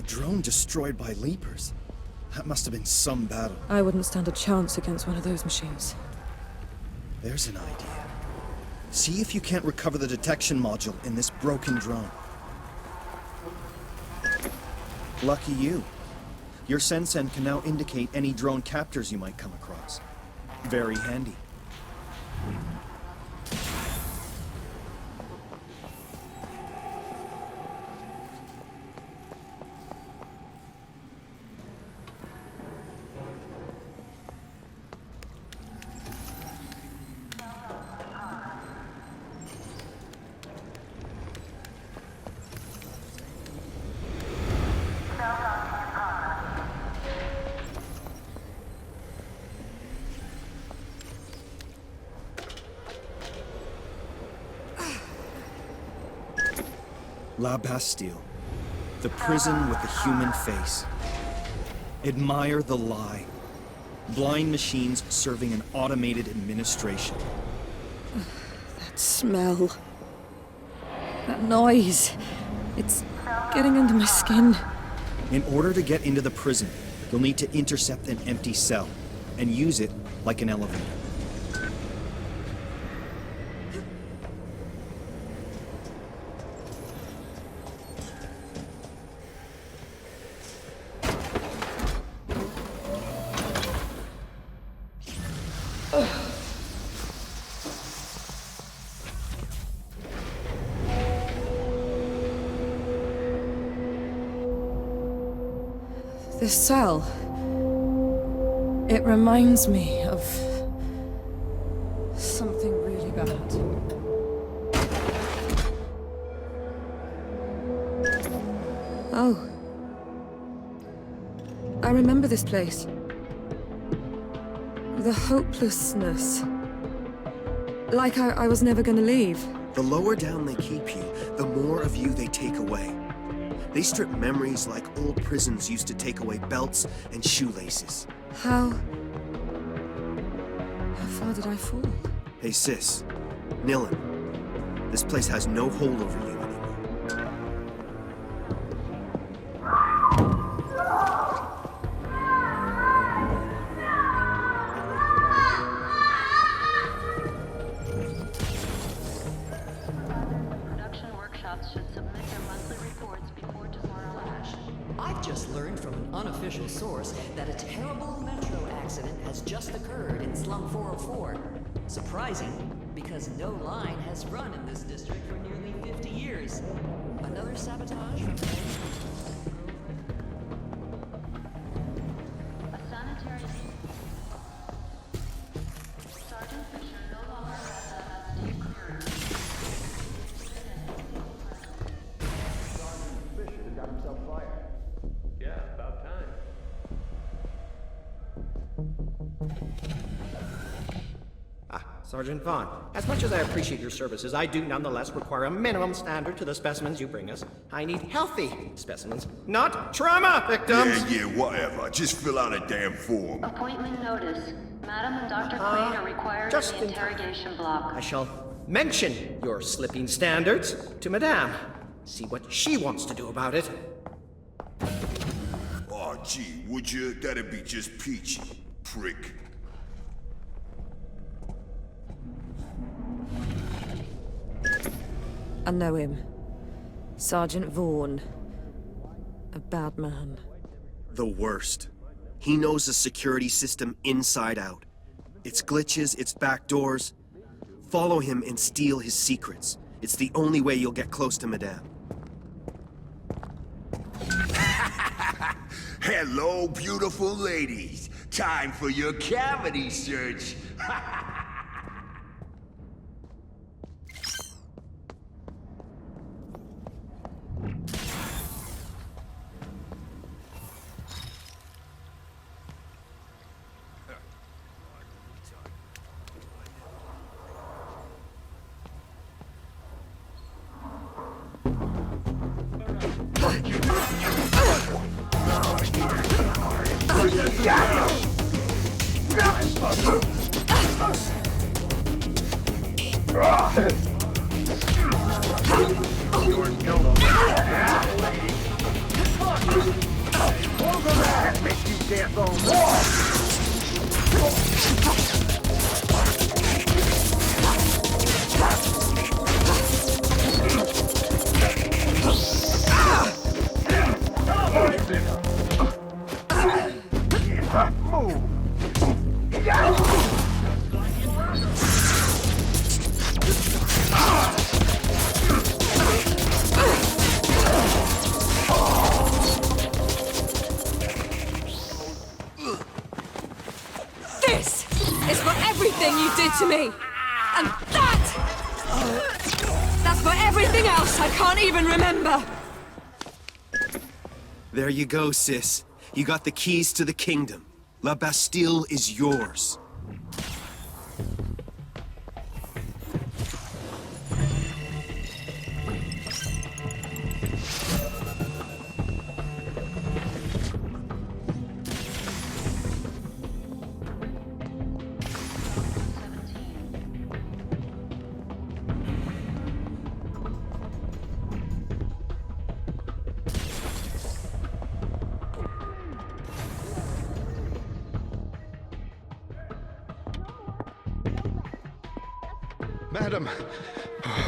Drone destroyed by Leapers. That must have been some battle. I wouldn't stand a chance against one of those machines. There's an idea. See if you can't recover the detection module in this broken drone. Lucky you. Your Sensen can now indicate any drone captors you might come across. Very handy. La Bastille, the prison with the human face. Admire the lie. Blind machines serving an automated administration. That smell. That noise. It's getting under my skin. In order to get into the prison, you'll need to intercept an empty cell and use it like an elevator. This cell, it reminds me of something really bad. Oh. I remember this place. The hopelessness. Like I was never gonna leave. The lower down they keep you, the more of you they take away. They strip memories like old prisons used to take away belts and shoelaces. How far did I fall? Hey sis, Nilin, this place has no hold over you anymore. Production workshops should submit their monthly reports before tomorrow ash. I've just learned from an unofficial source that a terrible metro accident has just occurred in Slum 404. Surprising, because no line has run in this district for nearly 50 years. Another sabotage from A sanitary... Sergeant Fisher no longer has a state clearance. Sergeant Fisher got himself fired. Yeah, about time. Sergeant Vaughn, as much as I appreciate your services, I do nonetheless require a minimum standard to the specimens you bring us. I need healthy specimens, not trauma victims! Yeah, whatever. Just fill out a damn form. Appointment notice. Madam and Dr. Quaid are required in just the interrogation block. I shall mention your slipping standards to Madame. See what she wants to do about it. Oh, gee, would you? That'd be just peachy, prick. I know him. Sergeant Vaughn. A bad man. The worst. He knows the security system inside out. Its glitches, its backdoors. Follow him and steal his secrets. It's the only way you'll get close to Madame. Hello, beautiful ladies. Time for your cavity search. This is for everything you did to me! And that's for everything else I can't even remember! There you go, sis. You got the keys to the kingdom. La Bastille is yours. Madam,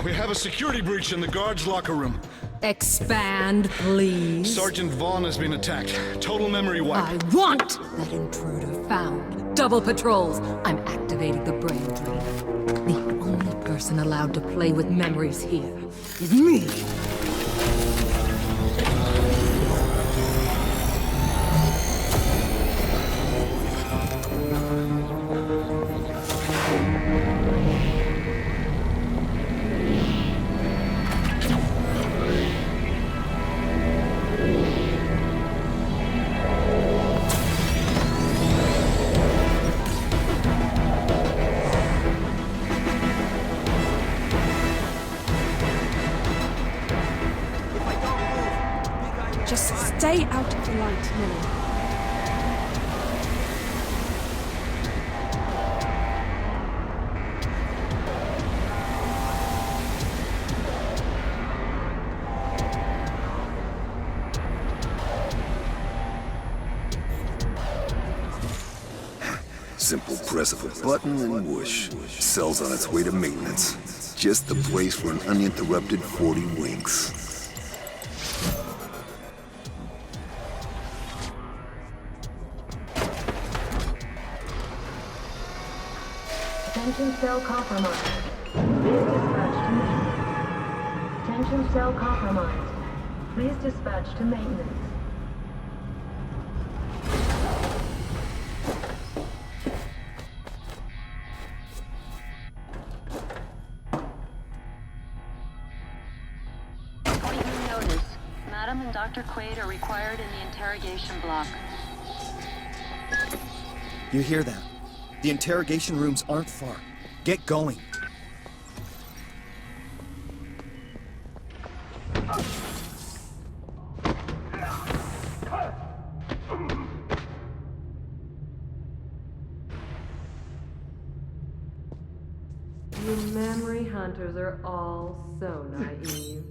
we have a security breach in the guards' locker room. Expand, please. Sergeant Vaughn has been attacked. Total memory wipe. I want that intruder found. Double patrols. I'm activating the brain drain. The only person allowed to play with memories here is me. Just stay out of the light, Nilin. Simple press of a button and whoosh. Cell's on its way to maintenance. Just the place for an uninterrupted 40 winks. Attention cell compromised. Please dispatch to maintenance. Tension cell compromised. Please dispatch to maintenance. Appointment notice. Madam and Dr. Quaid are required in the interrogation block. You hear that? The interrogation rooms aren't far. Get going. You memory hunters are all so naive.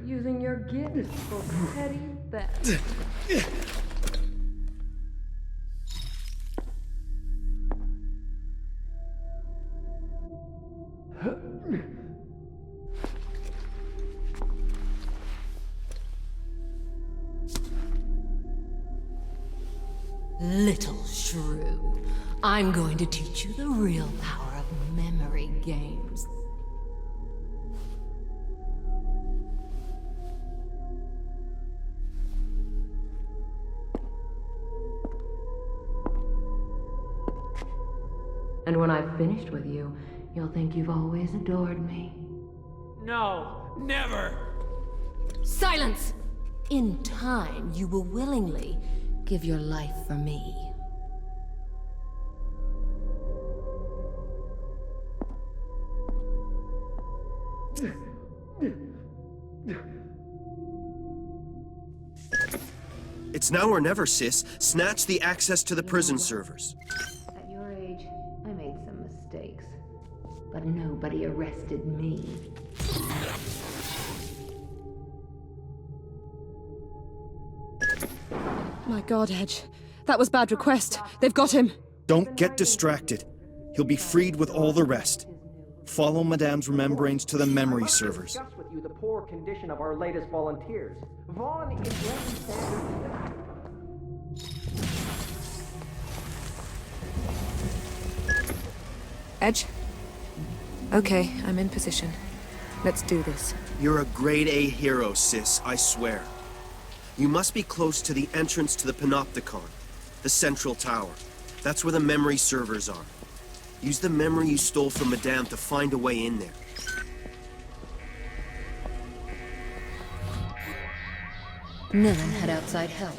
Using your gifts for petty theft. Little shrew, I'm going to teach you the real power of memory games. And when I've finished with you, you'll think you've always adored me. No, never! Silence! In time, you will willingly give your life for me. It's now or never, sis. Snatch the access to the prison servers. At your age, I made some mistakes. But nobody arrested me. My god, Edge. That was bad request. They've got him. Don't get distracted. He'll be freed with all the rest. Follow Madame's remembrance to the memory servers. Discuss with you the poor condition of our latest volunteers. Vaughn is laying standards. Edge? Okay, I'm in position. Let's do this. You're a grade A hero, sis, I swear. You must be close to the entrance to the Panopticon, the central tower. That's where the memory servers are. Use the memory you stole from Madame to find a way in there. Nilin had outside help.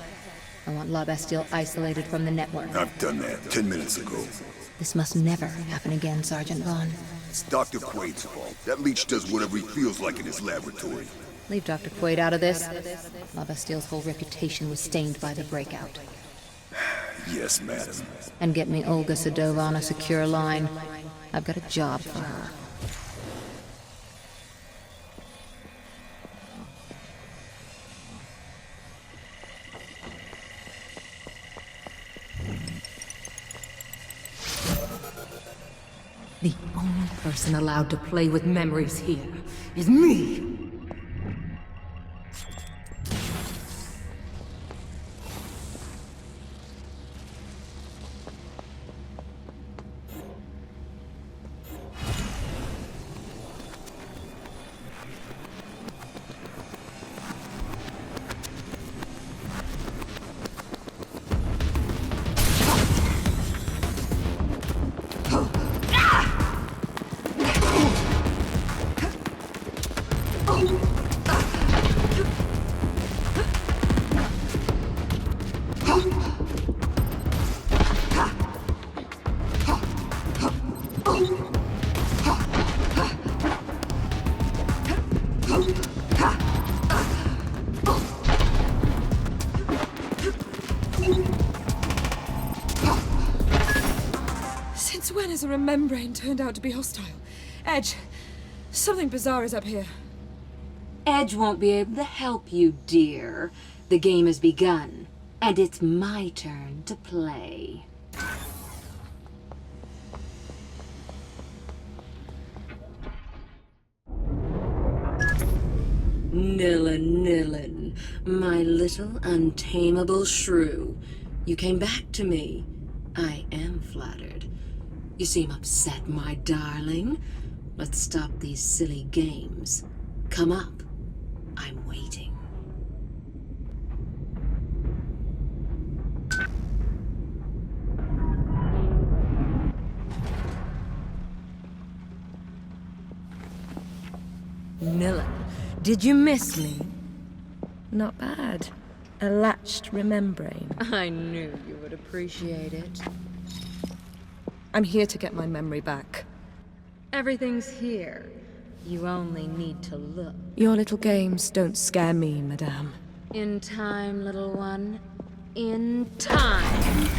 I want La Bastille isolated from the network. I've done that 10 minutes ago. This must never happen again, Sergeant Vaughn. It's Dr. Quaid's fault. That leech does whatever he feels like in his laboratory. Leave Dr. Quaid out of this. La Bastille's whole reputation was stained by the breakout. Yes, madam. And get me Olga Sedova on a secure line. I've got a job for her. The only person allowed to play with memories here is me! Since when has a remembrane turned out to be hostile? Edge, something bizarre is up here. Edge won't be able to help you, dear. The game has begun, and it's my turn to play. Nilin, my little untamable shrew. You came back to me. I am flattered. You seem upset, my darling. Let's stop these silly games. Come up. I'm waiting. Nilin, did you miss me? Not bad. A latched remembrane. I knew you would appreciate it. I'm here to get my memory back. Everything's here. You only need to look. Your little games don't scare me, madame. In time, little one. In time.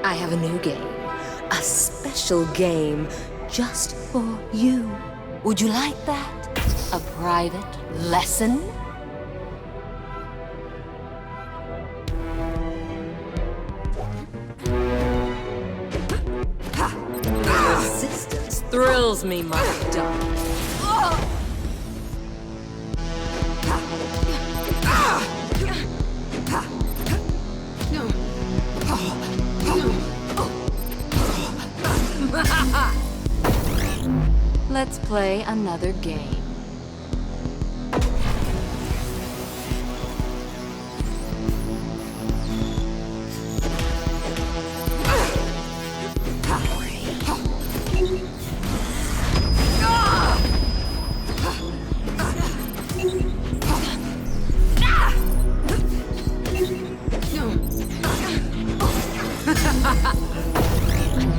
I have a new game. A special game just for you. Would you like that? A private lesson? Resistance thrills me, my darling. Let's play another game.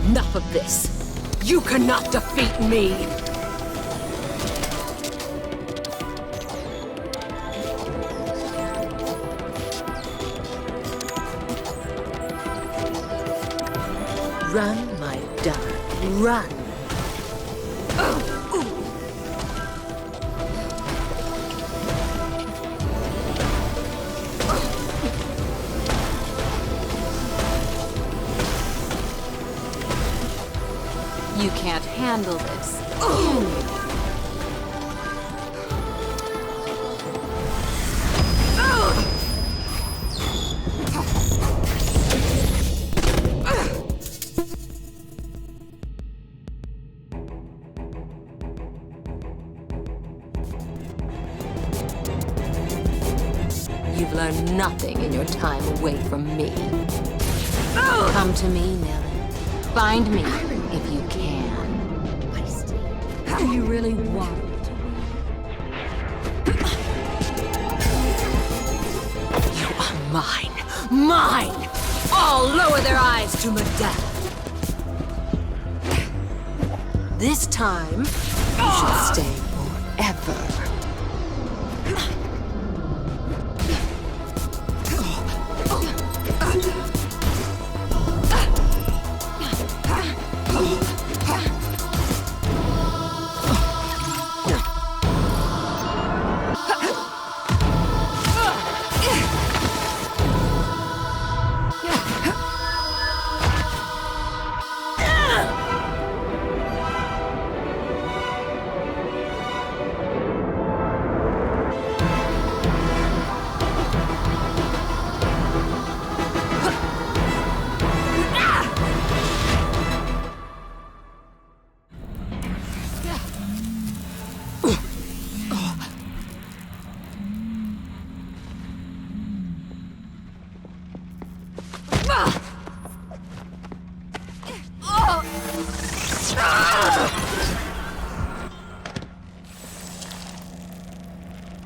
Enough of this. You cannot defeat me! Run, my darling, run! You can't handle this, can you? You've learned nothing in your time away from me. Come to me, Nilin. Find me if you can. Do you really want to win? You are mine. Mine! All lower their eyes to Madame. This time, you should stay forever.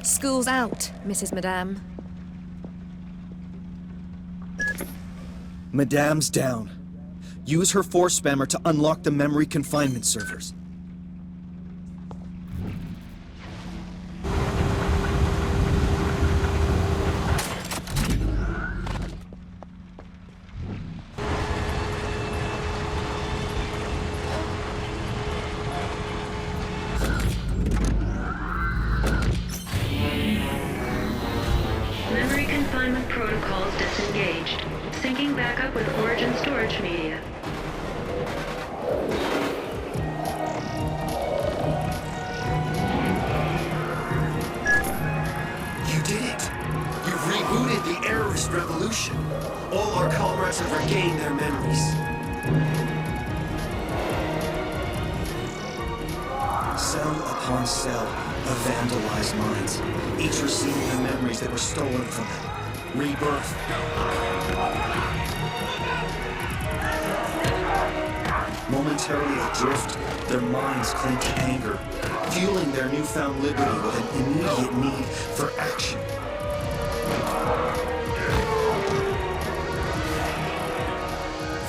School's out, Mrs. Madame. Madame's down. Use her force spammer to unlock the memory confinement servers. Syncing back up with Origin storage media. You did it! You've rebooted the Errorist Revolution. All our comrades have regained their memories. Cell upon cell of vandalized minds, each receiving the memories that were stolen from them. Rebirth. Momentarily adrift, their minds cling to anger, fueling their newfound liberty with an immediate need for action.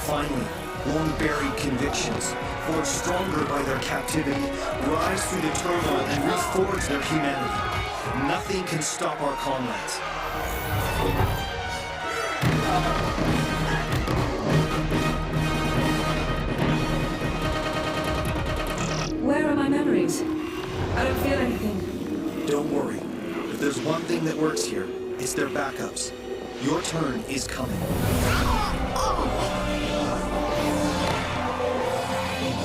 Finally, long-buried convictions, forged stronger by their captivity, rise through the turmoil and reforge their humanity. Nothing can stop our comrades. Where are my memories? I don't feel anything. Don't worry. If there's one thing that works here, it's their backups. Your turn is coming.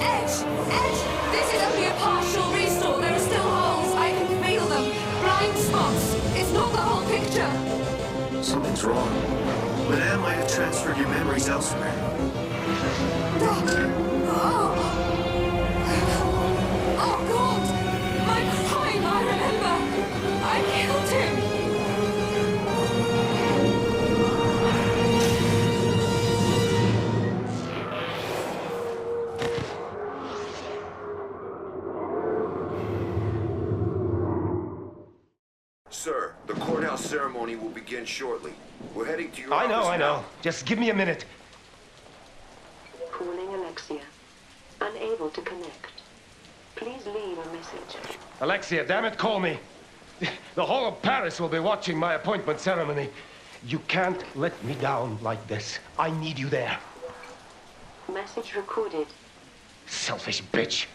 Edge! This is only a partial restore. There are still holes. I can feel them. Blind spots. It's not the whole picture. Something's wrong. Madame might have transferred your memories elsewhere. Oh God! My crime, I remember! I killed him! Sir, the courthouse ceremony will begin shortly. We're heading to your I office know. now. Just give me a minute. Calling Alexia. Unable to connect. Please leave a message. Alexia, damn it, call me. The whole of Paris will be watching my appointment ceremony. You can't let me down like this. I need you there. Message recorded. Selfish bitch.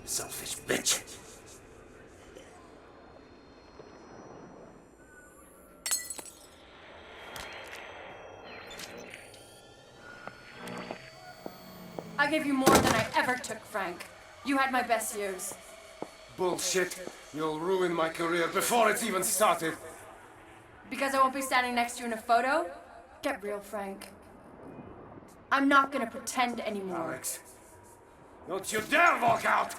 Selfish bitch. I gave you more than I ever took, Frank. You had my best years. Bullshit. You'll ruin my career before it's even started. Because I won't be standing next to you in a photo? Get real, Frank. I'm not gonna pretend anymore. Alex, don't you dare walk out!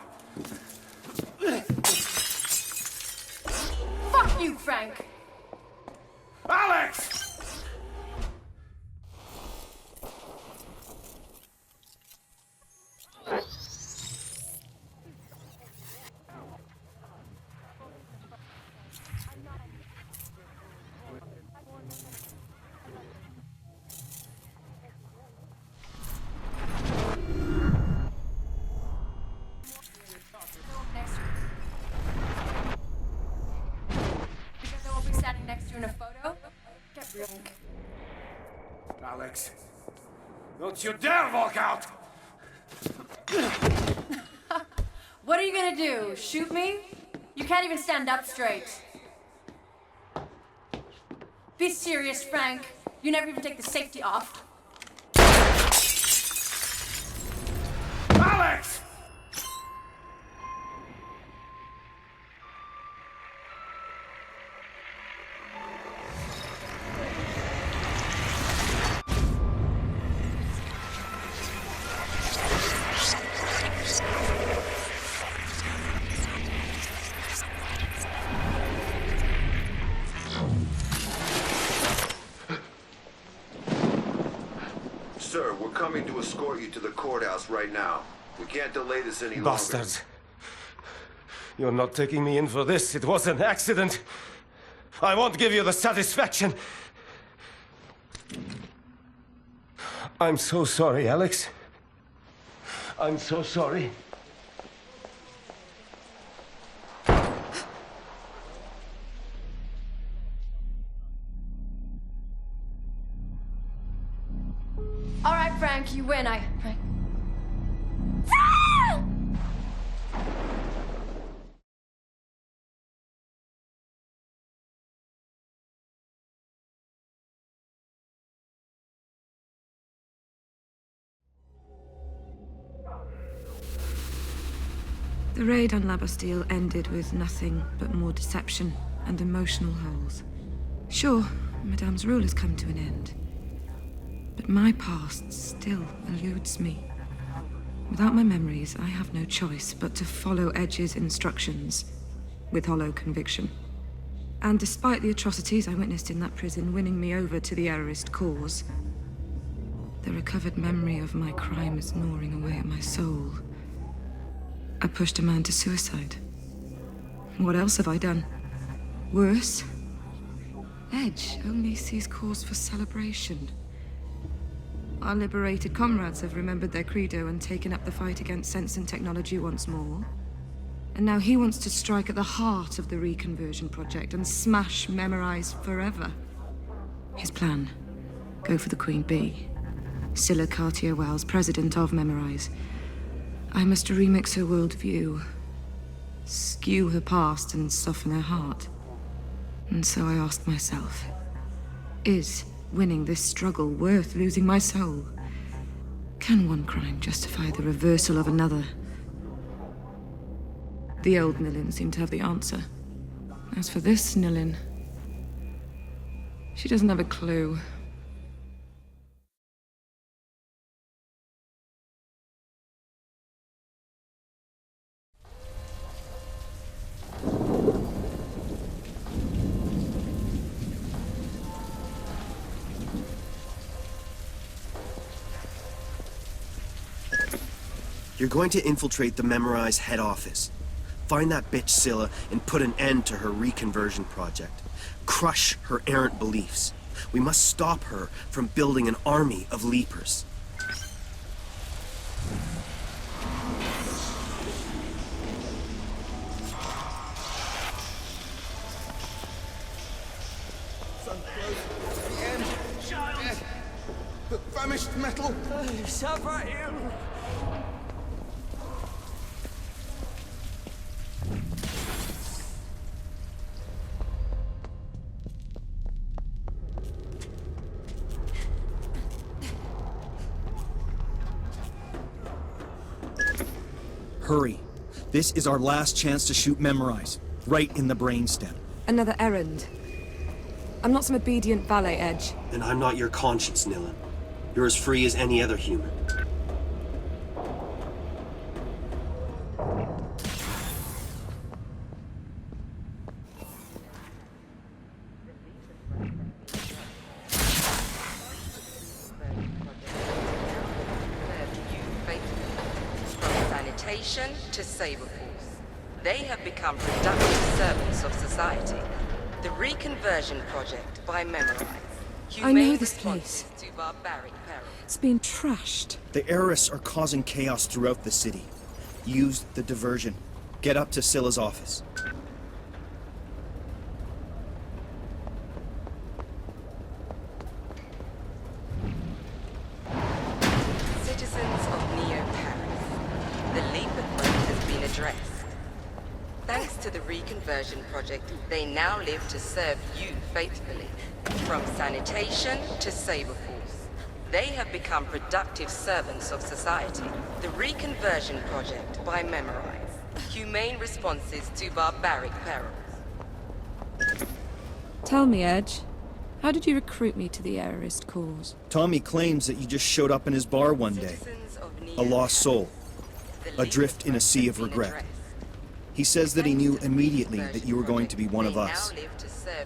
Fuck you, Frank! Alex! Because I won't be standing next to you in a photo? Get real. Alex, don't you dare walk out! What are you gonna do? Shoot me? You can't even stand up straight. Be serious, Frank. You never even take the safety off. Alex! Sir, we're coming to escort you to the courthouse right now. We can't delay this any longer. Bastards. You're not taking me in for this. It was an accident. I won't give you the satisfaction. I'm so sorry, Alex. I'm so sorry. All right, Frank, you win. Frank. The raid on La Bastille ended with nothing but more deception and emotional holes. Sure, Madame's rule has come to an end. But my past still eludes me. Without my memories, I have no choice but to follow Edge's instructions with hollow conviction. And despite the atrocities I witnessed in that prison winning me over to the errorist cause, the recovered memory of my crime is gnawing away at my soul. I pushed a man to suicide. What else have I done? Worse? Edge only sees cause for celebration. Our liberated comrades have remembered their credo and taken up the fight against sense and technology once more. And now he wants to strike at the heart of the reconversion project and smash Memorize forever. His plan: go for the Queen Bee. Scylla Cartier-Wells, president of Memorize. I must remix her worldview, skew her past and soften her heart. And so I asked myself, is winning this struggle worth losing my soul? Can one crime justify the reversal of another? The old Nilin seemed to have the answer. As for this Nilin, she doesn't have a clue. You're going to infiltrate the Memorize head office. Find that bitch Scylla and put an end to her reconversion project. Crush her errant beliefs. We must stop her from building an army of leapers. The famished metal. Suffer ill. Hurry. This is our last chance to shoot Memorize. Right in the brainstem. Another errand. I'm not some obedient valet, Edge. And I'm not your conscience, Nilin. You're as free as any other human. To Saber Force. They have become productive servants of society. The Reconversion Project by Memorize. I know this place. To barbaric peril. It's been trashed. The Errorists are causing chaos throughout the city. Use the diversion. Get up to Scylla's office. Citizens of Neo-Paris, the Leaper threat has been addressed. Thanks to the Reconversion Project, they now live to serve you faithfully. From sanitation to Saber Force, they have become productive servants of society. The Reconversion Project by Memorize. Humane responses to barbaric perils. Tell me, Edge, how did you recruit me to the errorist cause? Tommy claims that you just showed up in his bar one day. A lost soul. Adrift in a sea of regret. He says that he knew immediately that you were going to be one of us.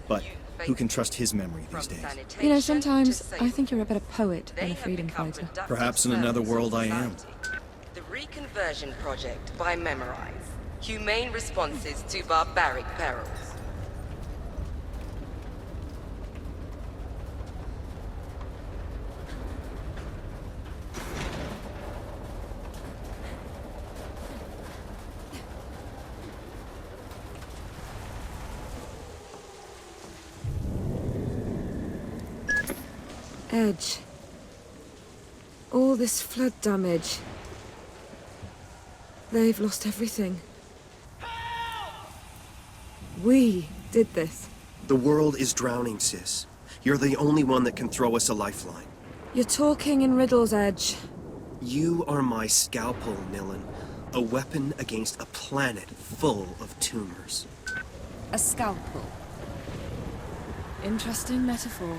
But Who can trust his memory these days? You know, sometimes I think you're a better poet than a freedom fighter. Perhaps in another world I am. The Reconversion Project by Memorize. Humane responses to barbaric perils. Edge. All this flood damage. They've lost everything. We did this. The world is drowning, sis. You're the only one that can throw us a lifeline. You're talking in riddles, Edge. You are my scalpel, Nilin. A weapon against a planet full of tumors. A scalpel. Interesting metaphor.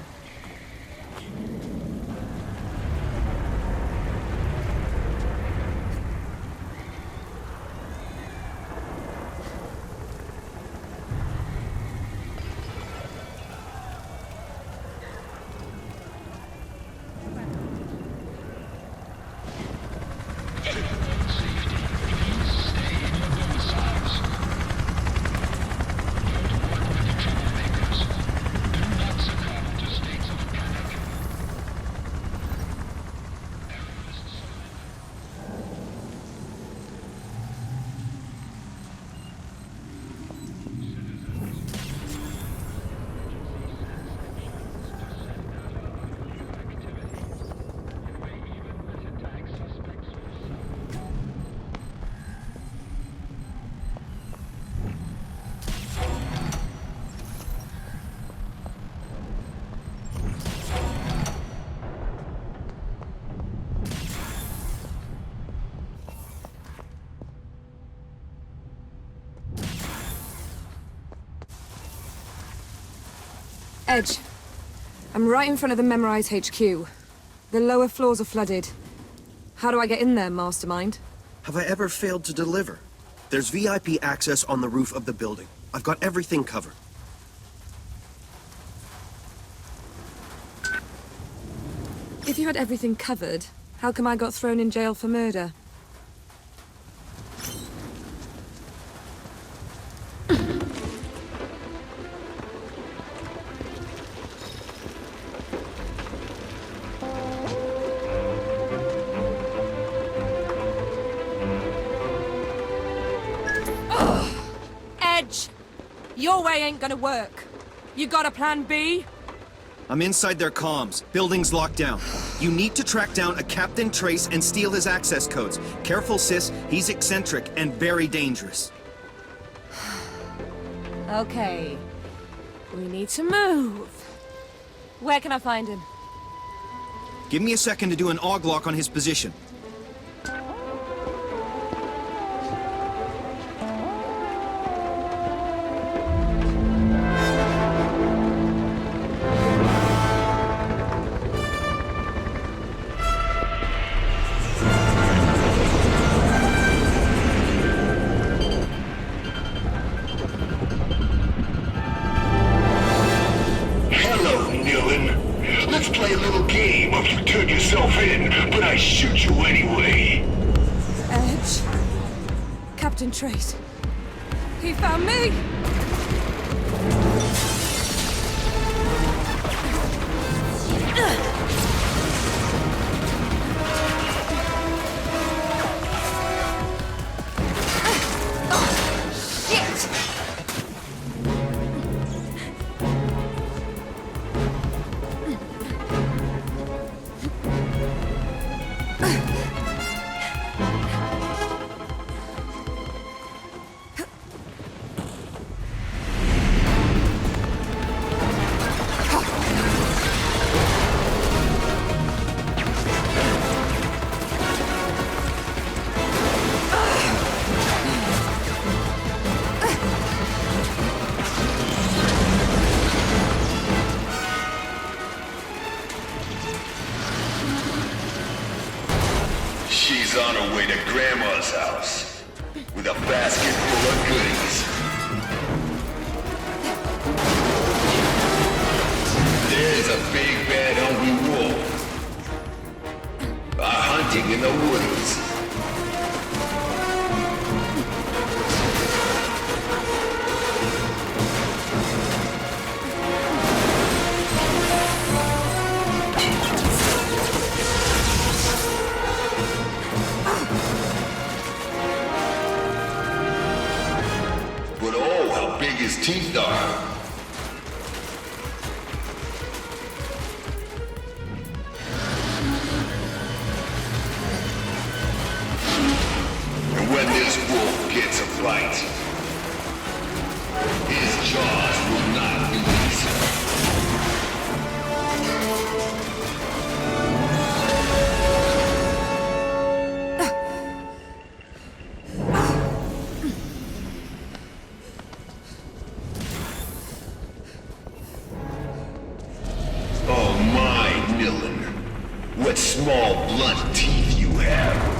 Edge. I'm right in front of the Memorize HQ. The lower floors are flooded. How do I get in there, Mastermind? Have I ever failed to deliver? There's VIP access on the roof of the building. I've got everything covered. If you had everything covered, how come I got thrown in jail for murder? Edge! Your way ain't gonna work. You got a plan B? I'm inside their comms. Building's locked down. You need to track down a Captain Trace and steal his access codes. Careful, sis. He's eccentric and very dangerous. Okay. We need to move. Where can I find him? Give me a second to do an AUG lock on his position. Captain Trace. He found me! She's on her way to Grandma's house with a basket full of goodies. There's a big bad hungry wolf. Hunting in the woods. But oh, how big his teeth are. And when this wolf gets a bite, his jaws will not release. Oh my, Nilin. What small, blunt teeth you have.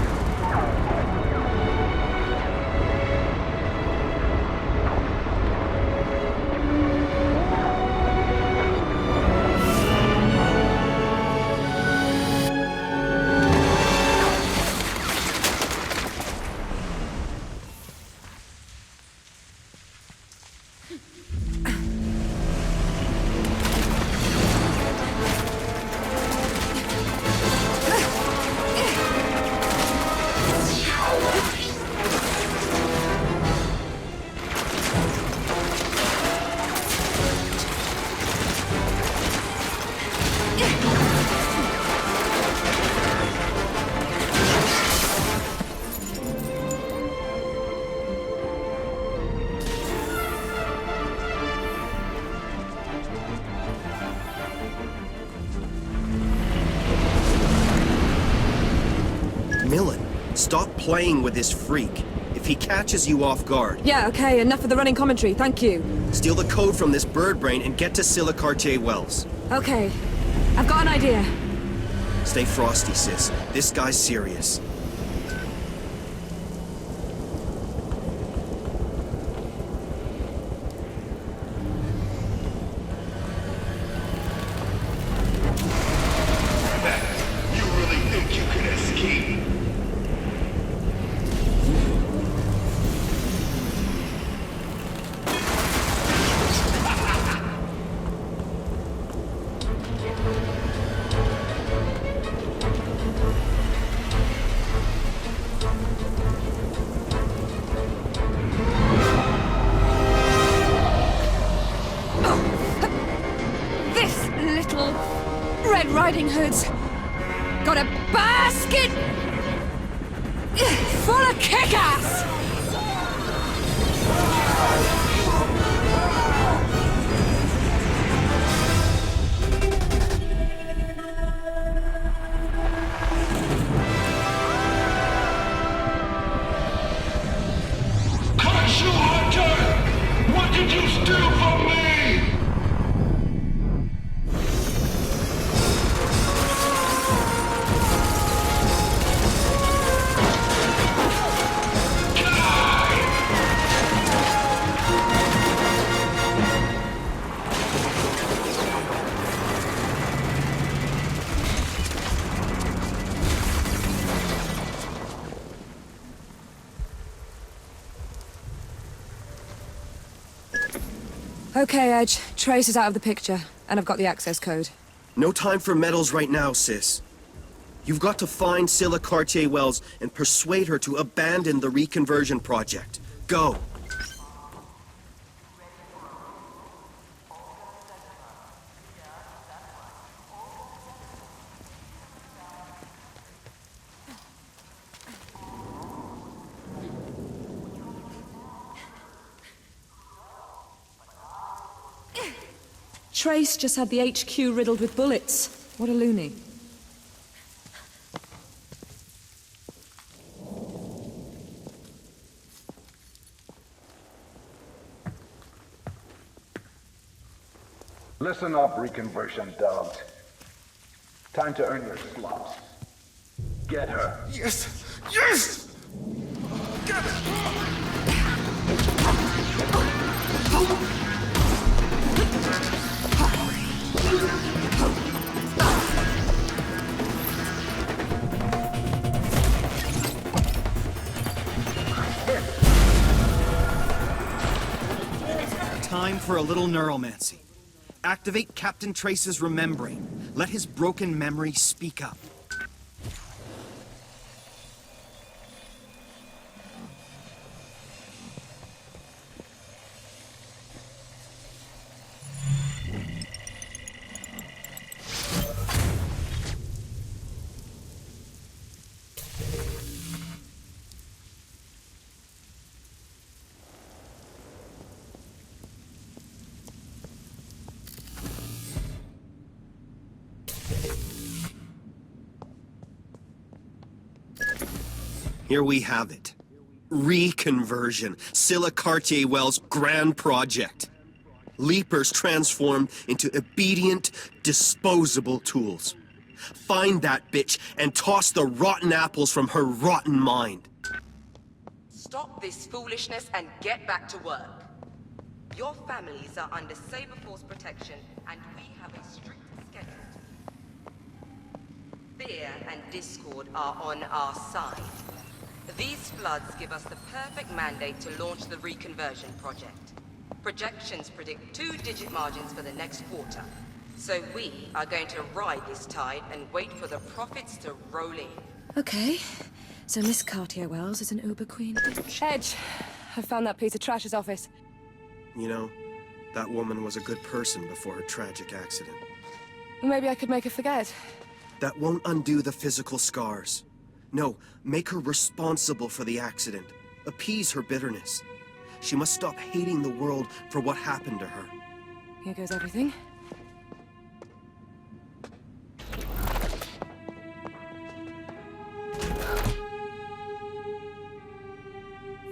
Nilin, stop playing with this freak. If he catches you off guard, Yeah, okay, enough of the running commentary, thank you. steal the code from this bird brain and get to Silicartier Wells. Okay, I've got an idea. Stay frosty, sis. This guy's serious. You really think you can escape? This little Red Riding Hood's got a basket full of kick-ass! Curse you, Hunter! What did you steal from me? Okay, Edge. Trace is out of the picture, and I've got the access code. No time for medals right now, sis. You've got to find Silicartier Wells and persuade her to abandon the reconversion project. Go! Trace just had the HQ riddled with bullets. What a loony. Listen up, reconversion dogs. Time to earn your slops. Get her. Yes! Yes! Get it! Time for a little neuromancy. Activate Captain Trace's remembrane. Let his broken memory speak up. Here we have it. Reconversion, Scylla Cartier-Wells' grand project. Leapers transformed into obedient, disposable tools. Find that bitch and toss the rotten apples from her rotten mind. Stop this foolishness and get back to work. Your families are under Saber Force protection, and we have a strict schedule. Fear and discord are on our side. These floods give us the perfect mandate to launch the reconversion project. Projections predict 2-digit margins for the next quarter. So we are going to ride this tide and wait for the profits to roll in. Okay, so Miss Cartier-Wells is an Uber queen. Edge, I found that piece of trash's office. You know, that woman was a good person before her tragic accident. Maybe I could make her forget. That won't undo the physical scars. No, make her responsible for the accident. Appease her bitterness. She must stop hating the world for what happened to her. Here goes everything.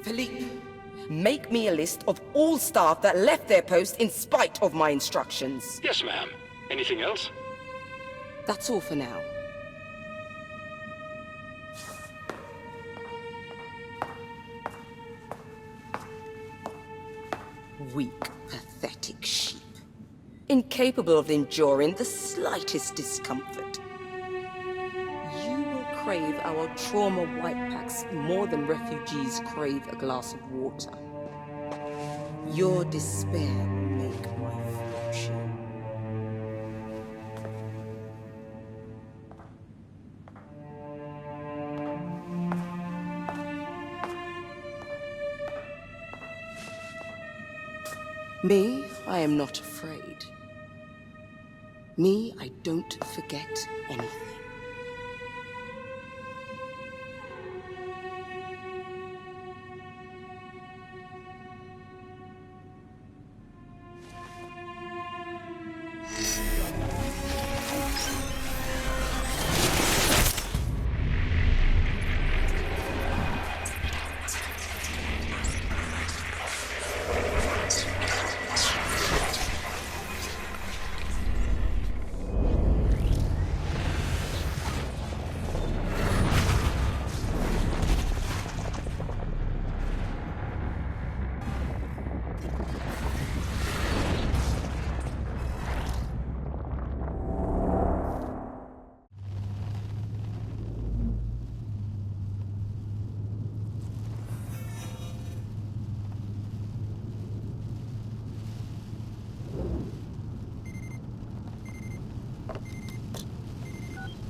Philippe, make me a list of all staff that left their post in spite of my instructions. Yes, ma'am. Anything else? That's all for now. Weak, pathetic sheep. Incapable of enduring the slightest discomfort. You will crave our trauma white packs more than refugees crave a glass of water. Your despair will make my fortune. Me, I am not afraid. Me, I don't forget anything.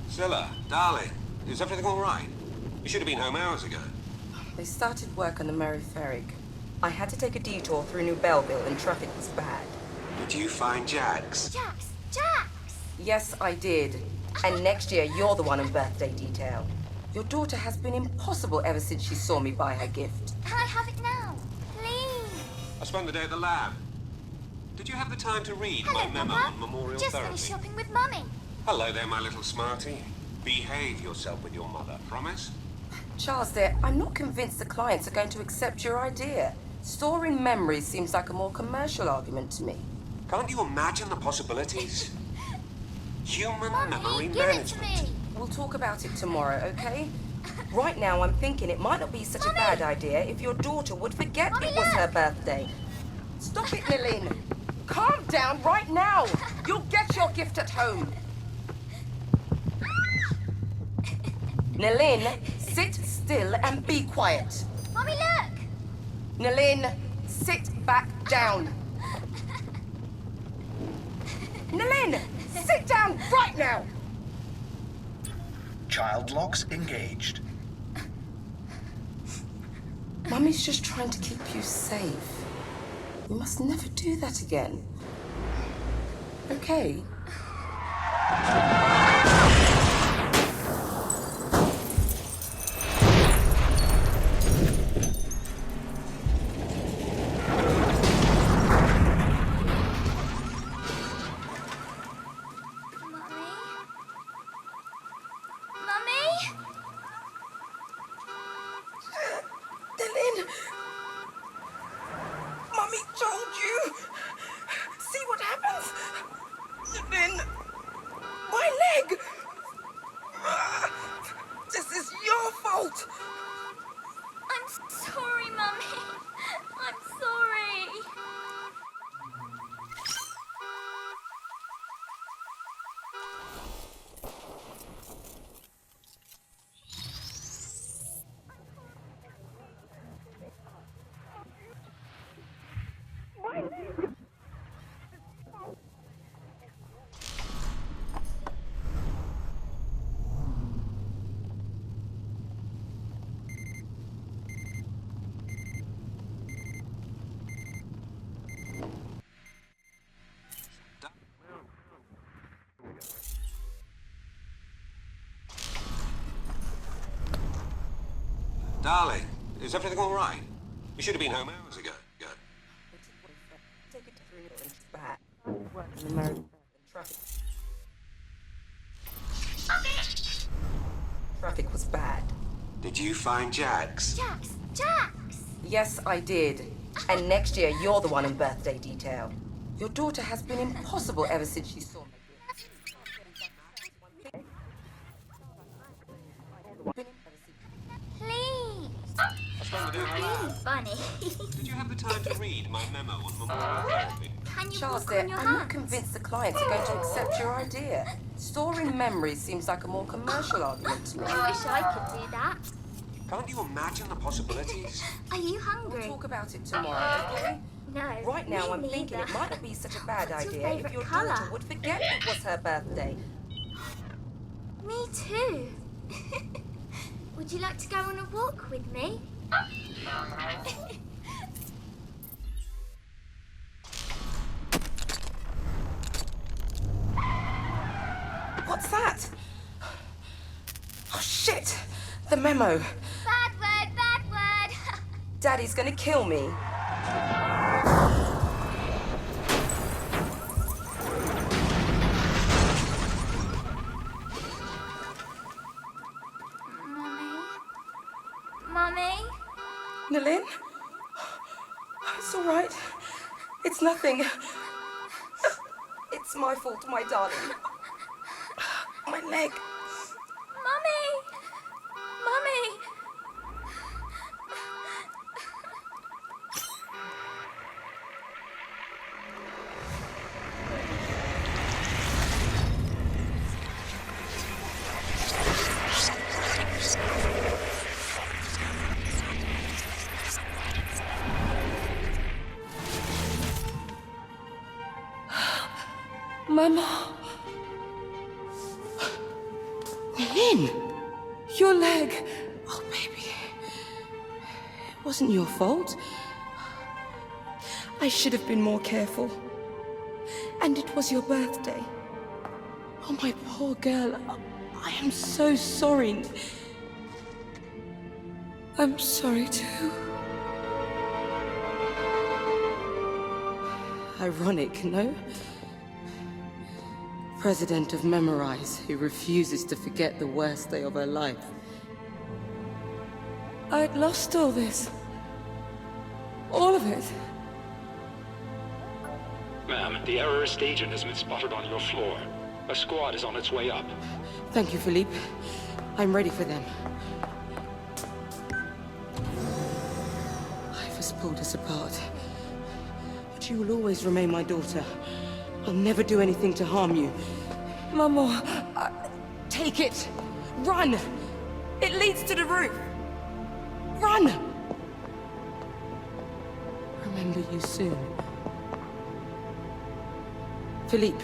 Scylla, darling, is everything all right? You should have been home hours ago. They started work on the Mary Ferrig. I had to take a detour through New Belleville and traffic was bad. Did you find Jax? Jax! Jax! Yes, I did. And next year, you're the one on birthday detail. Your daughter has been impossible ever since she saw me buy her gift. Can I have it now? Please! I spent the day at the lab. Did you have the time to read my memo on memorial Just therapy? finished shopping with Mummy. Hello there, my little smarty. Behave yourself with your mother, promise? Charles, dear, I'm not convinced the clients are going to accept your idea. Storing memories seems like a more commercial argument to me. Can't you imagine the possibilities? Human memory give management. it to me. We'll talk about it tomorrow, okay? Right now, I'm thinking it might not be such a bad idea if your daughter would forget it was her birthday. Stop it, Nilin. Calm down right now. You'll get your gift at home. Nilin, sit still and be quiet. Mummy, look! Nilin, sit back down. Nilin, sit down right now! Child locks engaged. Mummy's just trying to keep you safe. You must never do that again. Okay? Darling, is everything all right? You should have been home hours ago. Take it to 3 minutes back. Works in America. Traffic was bad. Did you find Jax? Jax! Yes, I did. And next year, you're the one in birthday detail. Your daughter has been impossible ever since she saw me. Please! What's wrong with Really funny. Did you have the time to read my memo on memorial therapy? Can you Charles, walk dear, on your I'm not hands? convinced the clients are going to accept your idea. Storing memories seems like a more commercial argument to me. I wish I could do that. Can't you imagine the possibilities? Are you hungry? We'll talk about it tomorrow, okay? No. Right now, me I'm thinking it neither. might not be such a bad What's your idea if favourite your colour? daughter would forget it was her birthday. Me too. Would you like to go on a walk with me? What's that? Oh, shit! The memo. Bad word, bad word. Daddy's gonna kill me. Mummy? Nilin? It's all right. It's nothing. It's my fault, my darling. My leg. Mummy! Mummy! Mama. Nilin! Your leg. Oh, baby. It wasn't your fault. I should have been more careful. And it was your birthday. Oh, my poor girl. I am so sorry. I'm sorry, too. Ironic, no? President of Memorize, who refuses to forget the worst day of her life. I'd lost all this. All of it. Ma'am, the terrorist agent has been spotted on your floor. A squad is on its way up. Thank you, Philippe. I'm ready for them. Ivor's pulled us apart. But you will always remain my daughter. I'll never do anything to harm you. Mama, take it! Run! It leads to the roof! Run! Remember you soon. Philippe,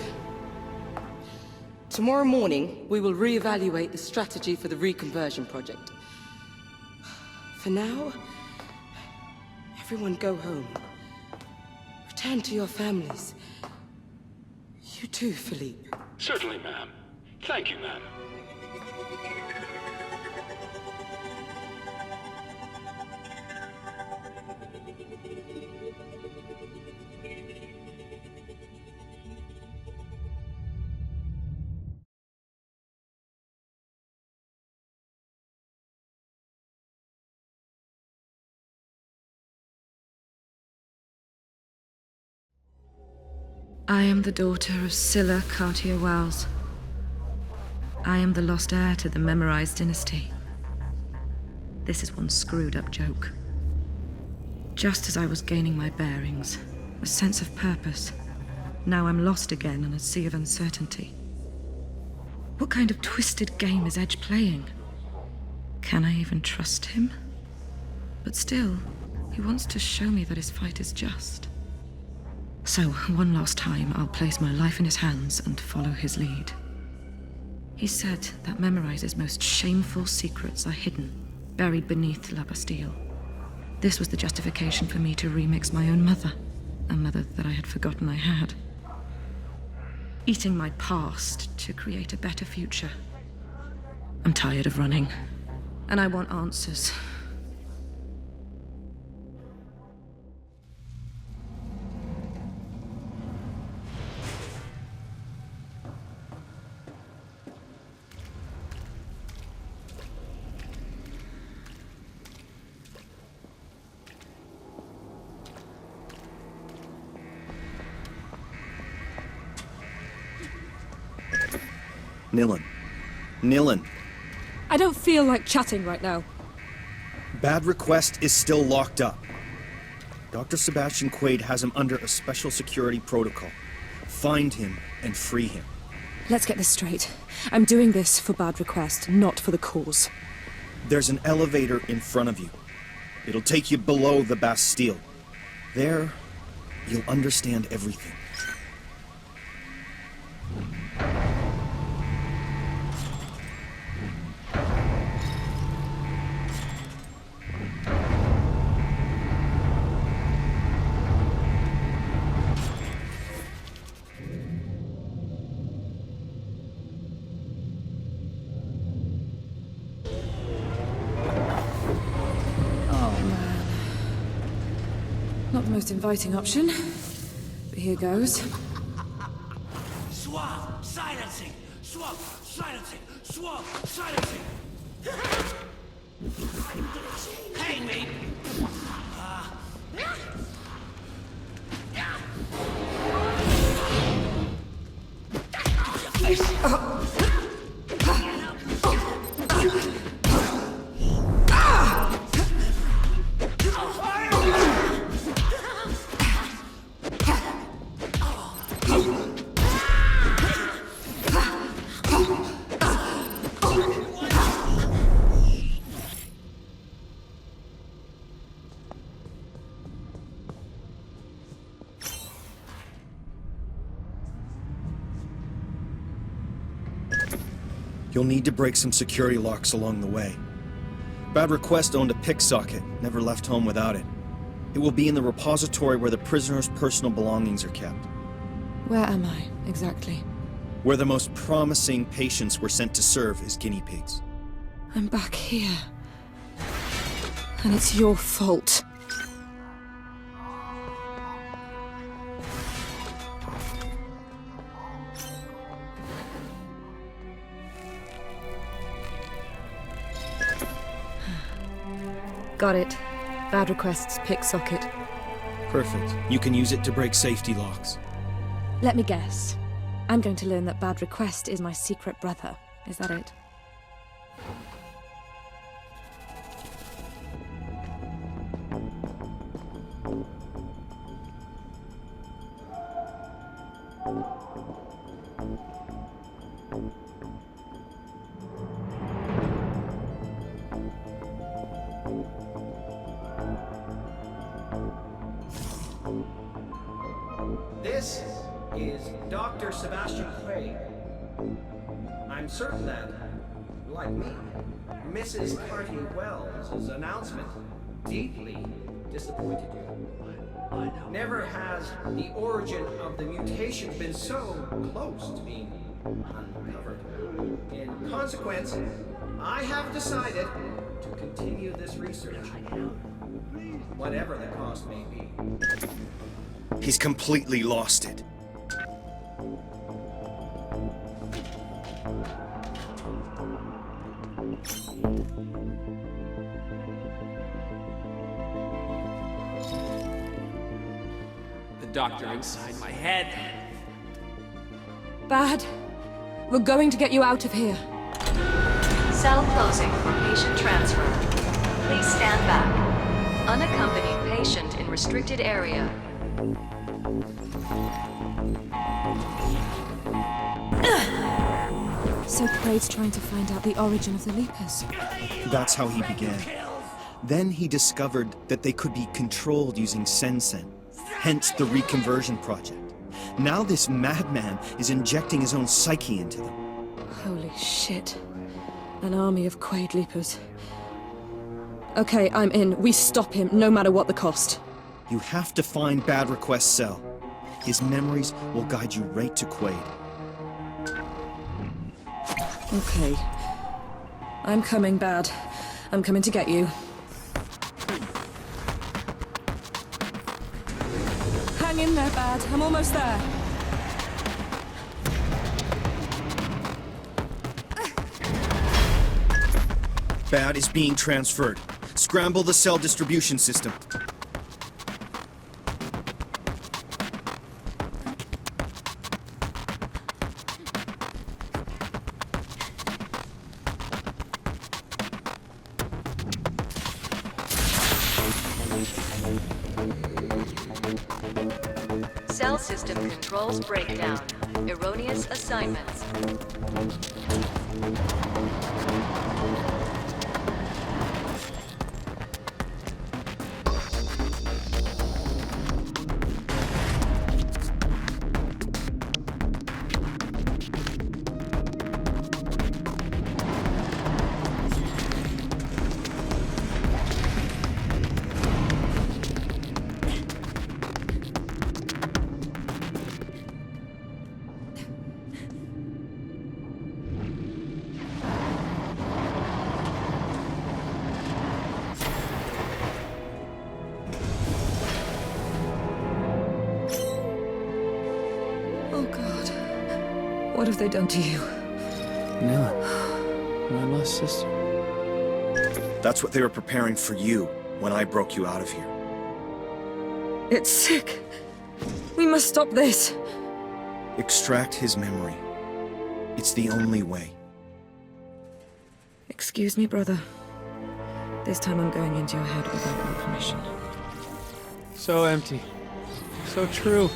Tomorrow morning, we will re-evaluate the strategy for the reconversion project. For now, everyone go home. Return to your families. You too, Philippe. Certainly, ma'am. Thank you, ma'am. I am the daughter of Scylla Cartier-Wells. I am the lost heir to the memorized dynasty. This is one screwed-up joke. Just as I was gaining my bearings, a sense of purpose, now I'm lost again in a sea of uncertainty. What kind of twisted game is Edge playing? Can I even trust him? But still, he wants to show me that his fight is just. So, one last time, I'll place my life in his hands and follow his lead. He said that Memorize's most shameful secrets are hidden, buried beneath La Bastille. This was the justification for me to remix my own mother, a mother that I had forgotten I had. Eating my past to create a better future. I'm tired of running, and I want answers. Nilin. Nilin. I don't feel like chatting right now. Bad Request is still locked up. Dr. Sebastian Quaid has him under a special security protocol. Find him and free him. Let's get this straight. I'm doing this for Bad Request, not for the cause. There's an elevator in front of you. It'll take you below the Bastille. There, you'll understand everything. Not the most inviting option, but here goes. Swap silencing! Swap silencing! Swap silencing! Hang me! You'll need to break some security locks along the way. Bad Request owned a pick socket, never left home without it. It will be in the repository where the prisoner's personal belongings are kept. Where am I, exactly? Where the most promising patients were sent to serve as guinea pigs. I'm back here. And it's your fault. Got it. Bad Request's pick socket. Perfect. You can use it to break safety locks. Let me guess. I'm going to learn that Bad Request is my secret brother. Is that it? This is Dr. Sebastian Quaid. I'm certain that, like me, Mrs. Carty-Wells' announcement deeply disappointed you. Never has the origin of the mutation been so close to being uncovered. In consequence, I have decided to continue this research, whatever the cost may be. He's completely lost it. The doctor inside my head. Bad. We're going to get you out of here. Cell closing for patient transfer. Please stand back. Unaccompanied patient in restricted area. So Quaid's trying to find out the origin of the Leapers. That's how he began. Then he discovered that they could be controlled using Sensen, hence the reconversion project. Now this madman is injecting his own psyche into them. Holy shit. An army of Quaid Leapers. Okay, I'm in. We stop him, no matter what the cost. You have to find Bad Request's cell. His memories will guide you right to Quaid. Okay. I'm coming, Bad. I'm coming to get you. Hang in there, Bad. I'm almost there. Bad is being transferred. Scramble the cell distribution system. Cell system controls breakdown. Erroneous assignments. What have they done to you? Nilin, my lost sister. That's what they were preparing for you when I broke you out of here. It's sick. We must stop this. Extract his memory. It's the only way. Excuse me, brother. This time I'm going into your head without your permission. So empty. So true.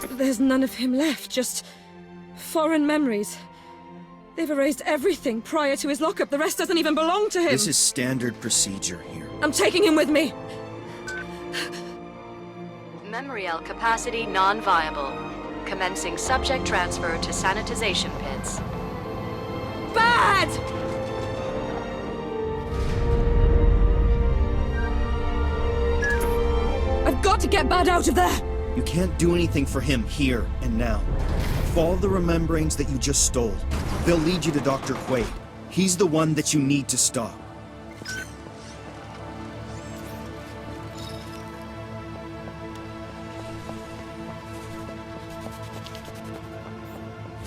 There's none of him left, just foreign memories. They've erased everything prior to his lockup. The rest doesn't even belong to him. This is standard procedure here. I'm taking him with me. Memorial capacity non-viable. Commencing subject transfer to sanitization pits. Bad! I've got to get Bad out of there! You can't do anything for him here and now. Follow the rememberings that you just stole. They'll lead you to Dr. Quaid. He's the one that you need to stop.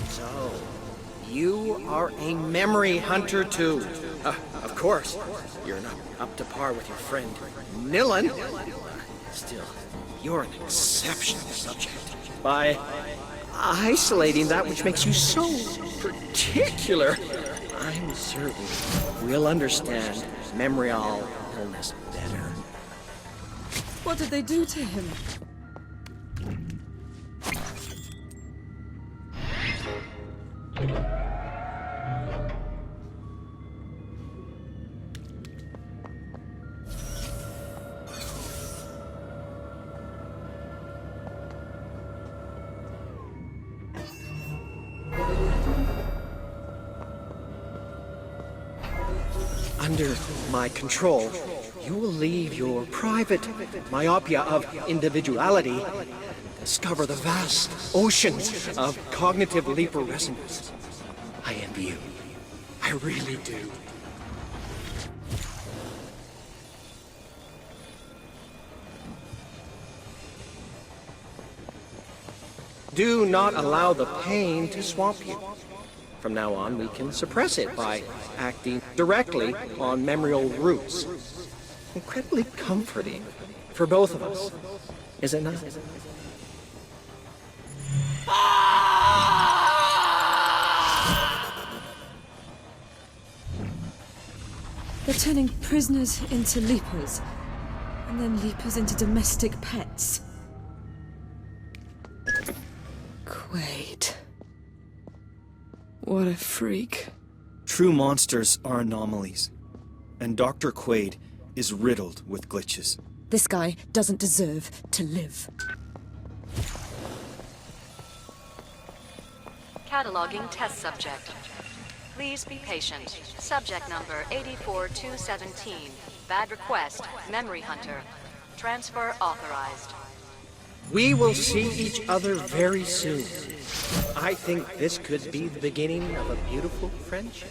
So, you are a memory hunter too. Of course, you're not up to par with your friend Nilin. Still, you're an exceptional subject. By isolating that which makes you so particular, I'm certain we'll understand memorial illness better. What did they do to him? under my control, you will leave your private myopia of individuality, discover the vast oceans of cognitive leaper resonance. I envy you. I really do. Do not allow the pain to swamp you. From now on, we can suppress it by acting directly on memorial roots. Incredibly comforting for both of us, is it not? They're turning prisoners into leapers, and then leapers into domestic pets. Quaid. What a freak. True monsters are anomalies, and Dr. Quaid is riddled with glitches. This guy doesn't deserve to live. Cataloging test subject. Please be patient. Subject number 84217. Bad request. Memory hunter. Transfer authorized. We will see each other very soon. I think this could be the beginning of a beautiful friendship.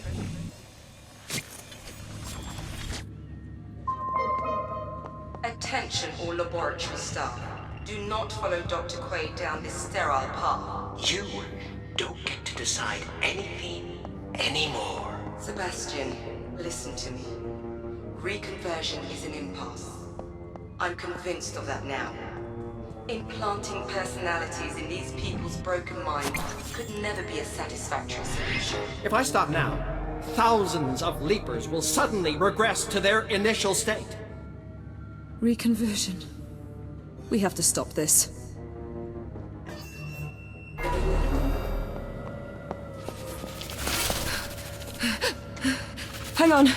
Attention all laboratory staff. Do not follow Dr. Quaid down this sterile path. You don't get to decide anything anymore. Sebastian, listen to me. Reconversion is an impasse. I'm convinced of that now. Implanting personalities in these people's broken minds could never be a satisfactory solution. If I stop now, thousands of leapers will suddenly regress to their initial state. Reconversion. We have to stop this. Hang on.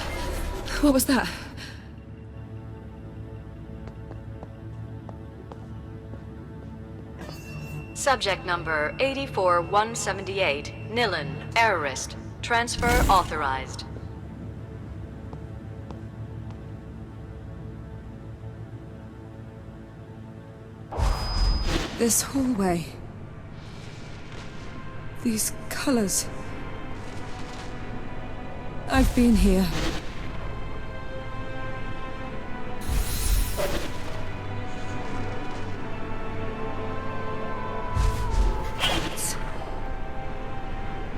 What was that? Subject number 84178. Nilin. Errorist. Transfer authorized. This hallway. These colors. I've been here.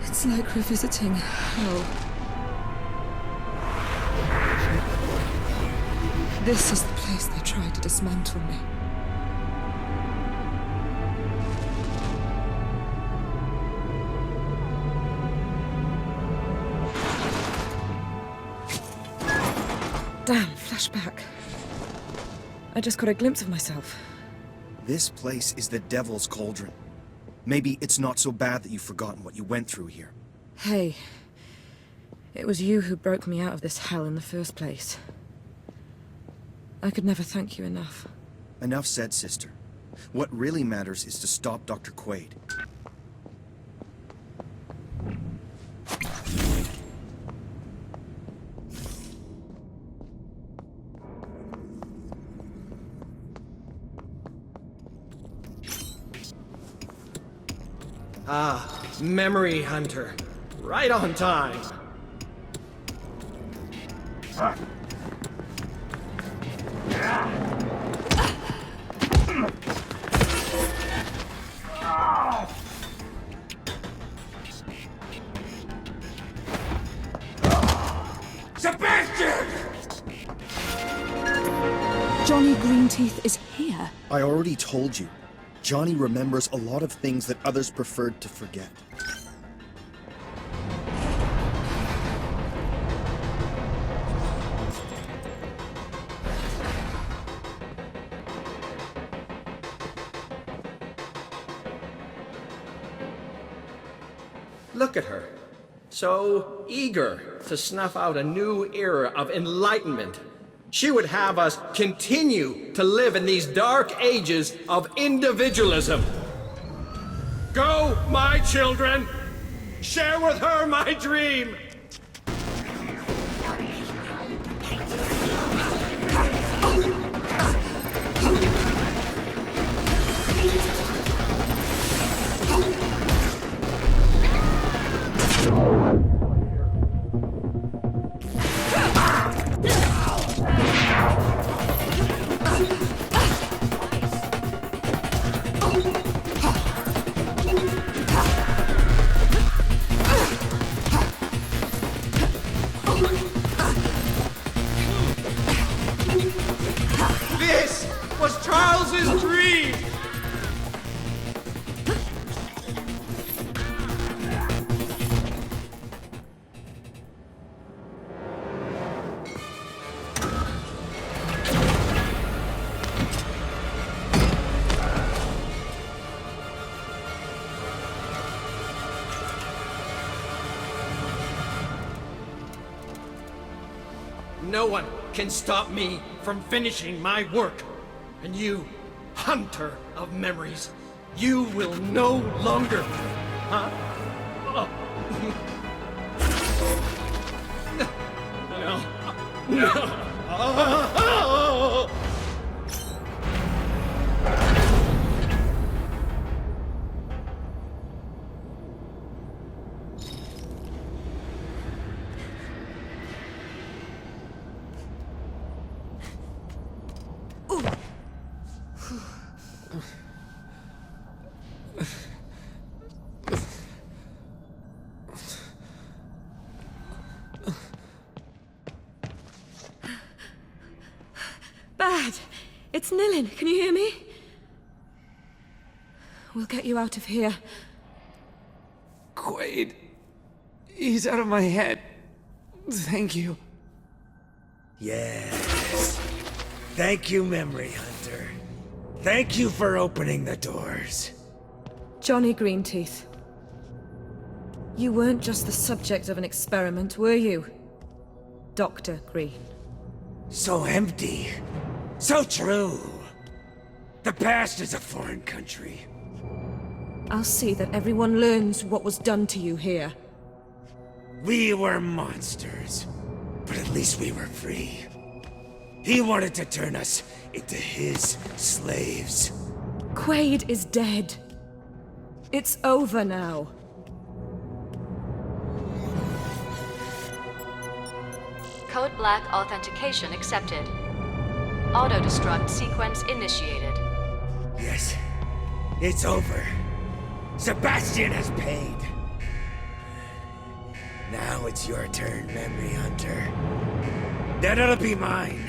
It's like revisiting hell. This is the place they tried to dismantle me. Damn, flashback. I just got a glimpse of myself. This place is the Devil's Cauldron. Maybe it's not so bad that you've forgotten what you went through here. Hey, it was you who broke me out of this hell in the first place. I could never thank you enough. Enough said, sister. What really matters is to stop Dr. Quaid. Ah, Memory Hunter. Right on time. Sebastian! Johnny Greenteeth is here. I already told you. Johnny remembers a lot of things that others preferred to forget. Look at her. So eager to snuff out a new era of enlightenment. She would have us continue to live in these dark ages of individualism. Go, my children! Share with her my dream! No one can stop me from finishing my work. And you, hunter of memories, you will no longer... Huh? Oh. No. No. Oh. Bad! It's Nilin, can you hear me? We'll get you out of here. Quaid. He's out of my head. Thank you. Yes. Thank you, Memory Hunter. Thank you for opening the doors. Johnny Greenteeth. You weren't just the subject of an experiment, were you? Dr. Green. So empty. So true. The past is a foreign country. I'll see that everyone learns what was done to you here. We were monsters, but at least we were free. He wanted to turn us into his slaves. Quaid is dead. It's over now. Code Black authentication accepted. Auto-destruct sequence initiated. Yes, it's over. Sebastian has paid. Now it's your turn, Memory Hunter. Then it'll be mine.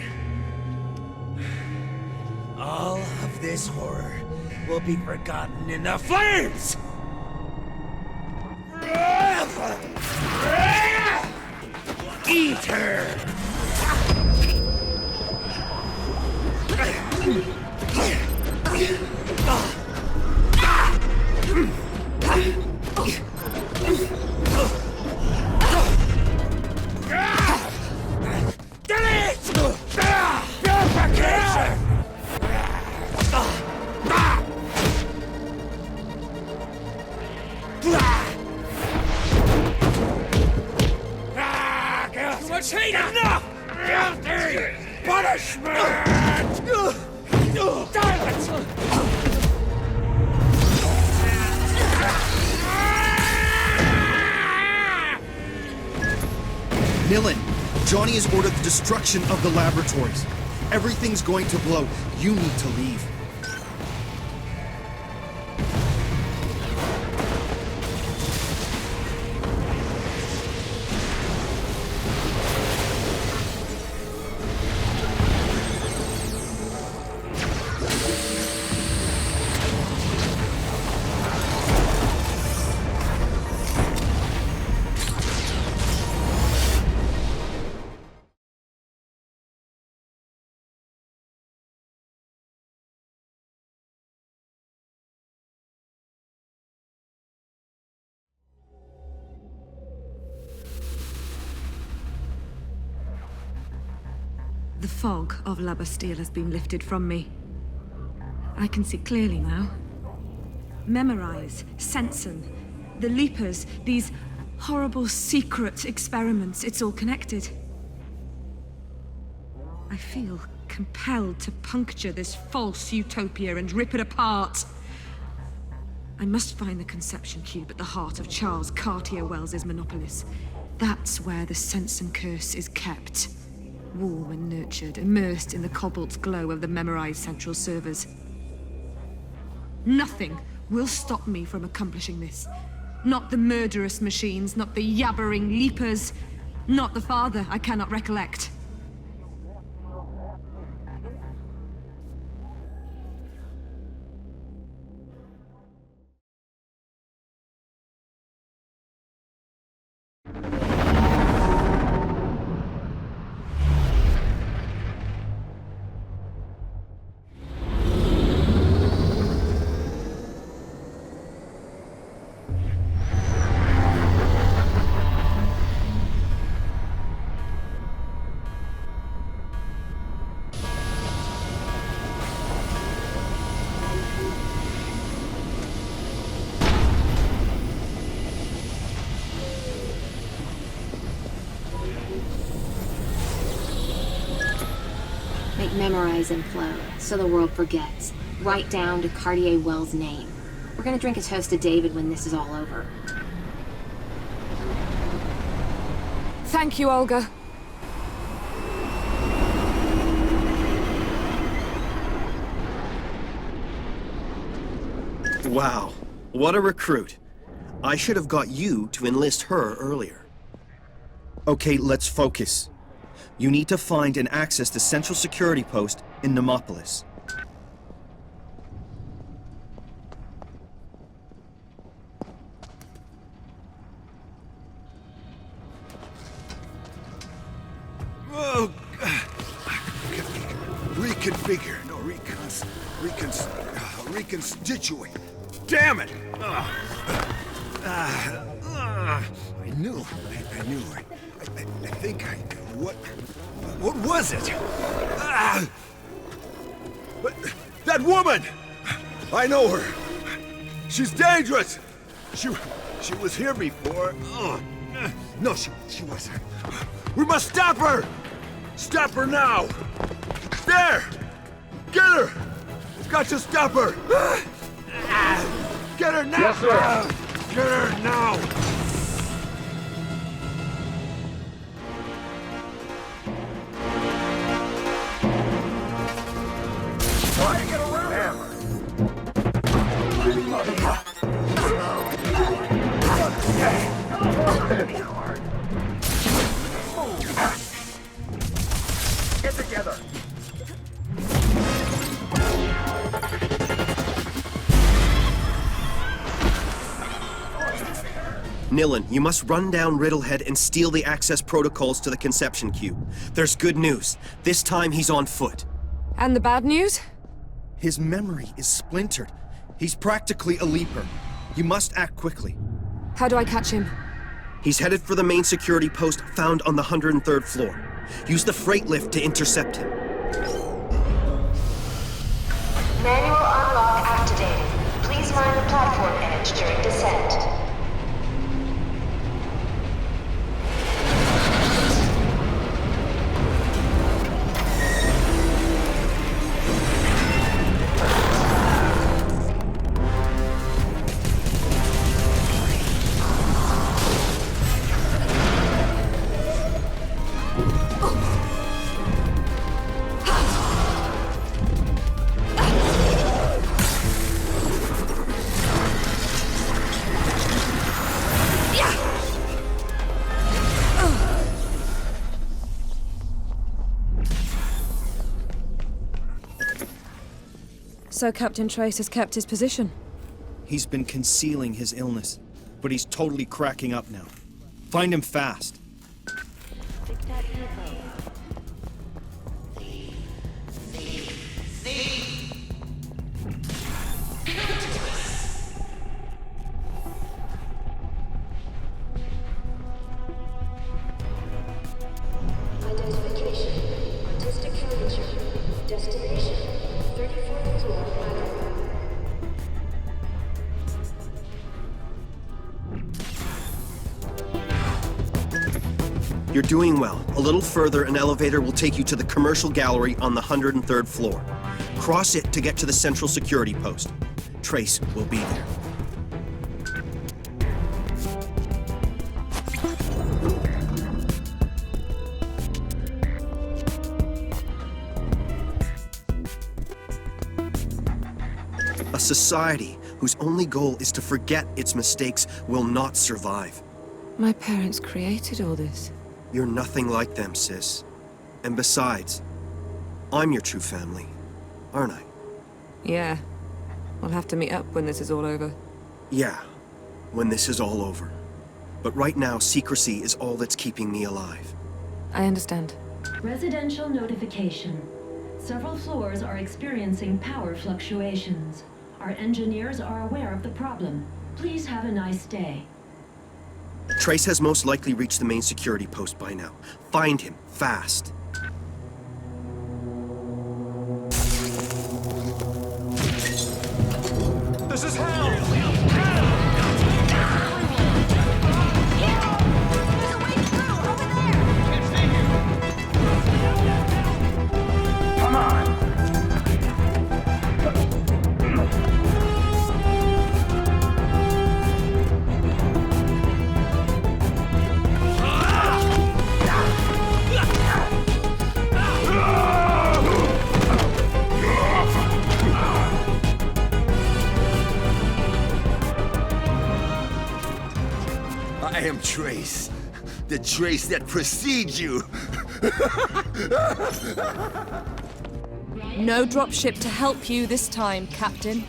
All of this horror will be forgotten in the flames! Eat her! Too much hate! Enough! Guilty! Punishment! Silence! Nilin, Johnny has ordered the destruction of the laboratories. Everything's going to blow. You need to leave. The fog of La Bastille has been lifted from me. I can see clearly now. Memorize, Sensen, the Leapers, these horrible secret experiments, it's all connected. I feel compelled to puncture this false utopia and rip it apart. I must find the conception cube at the heart of Charles Cartier-Wells's Monopolis. That's where the Sensen curse is kept. Warm and nurtured, immersed in the cobalt glow of the memorized central servers. Nothing will stop me from accomplishing this. Not the murderous machines, not the yabbering leapers, not the father I cannot recollect. Memorize info, so the world forgets. Right down to Cartier Wells' name. We're gonna drink a toast to David when this is all over. Thank you, Olga. Wow, what a recruit. I should have got you to enlist her earlier. Okay, let's focus. You need to find and access the Central Security Post in Nemopolis. Oh, reconfigure. No, reconstitute. Damn it! I knew. I think I knew. What was it? But that woman! I know her. She's dangerous. She was here before. No, she wasn't. We must stop her! Stop her now! There! Get her! We've got to stop her! Get her now! Yes, sir. Get her now! Try to get around him. Get together. Nilin, you must run down Riddlehead and steal the access protocols to the conception cube. There's good news. This time he's on foot. And the bad news? His memory is splintered. He's practically a leaper. You must act quickly. How do I catch him? He's headed for the main security post found on the 103rd floor. Use the freight lift to intercept him. Manual unlock activated. Please mind the platform edge during descent. So Captain Trace has kept his position. He's been concealing his illness, but he's totally cracking up now. Find him fast. Identification. Artistic furniture. Destination. 34th floor. You're doing well. A little further, an elevator will take you to the commercial gallery on the 103rd floor. Cross it to get to the central security post. Trace will be there. A society whose only goal is to forget its mistakes will not survive. My parents created all this. You're nothing like them, sis. And besides, I'm your true family, aren't I? Yeah. We'll have to meet up when this is all over. Yeah, when this is all over. But right now, secrecy is all that's keeping me alive. I understand. Residential notification. Several floors are experiencing power fluctuations. Our engineers are aware of the problem. Please have a nice day. Trace has most likely reached the main security post by now. Find him, fast. This is hell! Come on! I am Trace. The Trace that precedes you. No dropship to help you this time, Captain.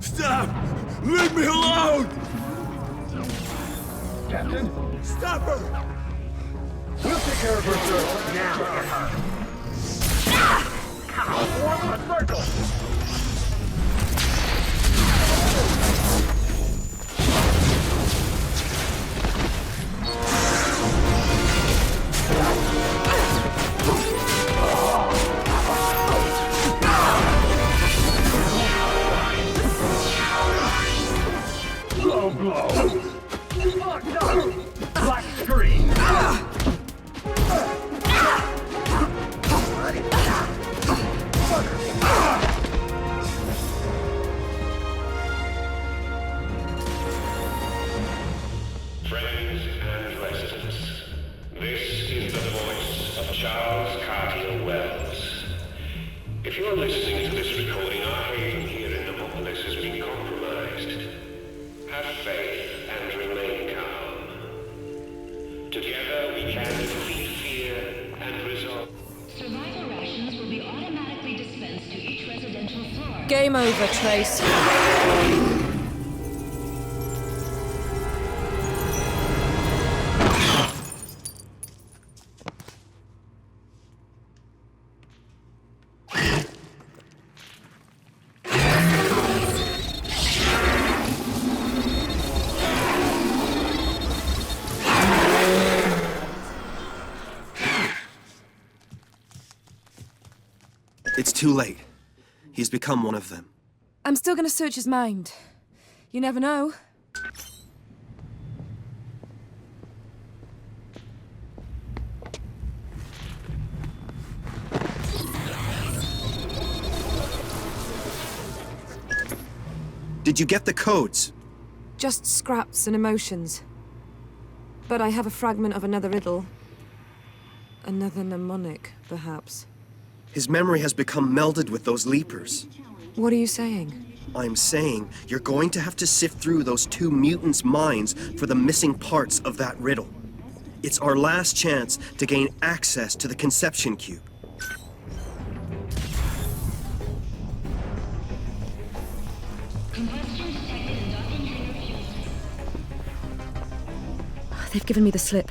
Stop! Leave me alone! Captain? Stop her! We'll take care of her, sir. Now, get her. Form a circle! Low blow. Locked up. Black screen. Friends and residents, this is the voice of Charles Cartier Wells. If you're listening to this recording, our haven here in Nemopolis has been compromised. Have faith and remain calm. Together we can defeat fear and resolve. Survival rations will be automatically dispensed to each residential floor. Game over, Trace. It's too late. He's become one of them. I'm still gonna search his mind. You never know. Did you get the codes? Just scraps and emotions. But I have a fragment of another riddle. Another mnemonic, perhaps. His memory has become melded with those leapers. What are you saying? I'm saying you're going to have to sift through those two mutants' minds for the missing parts of that riddle. It's our last chance to gain access to the conception cube. They've given me the slip.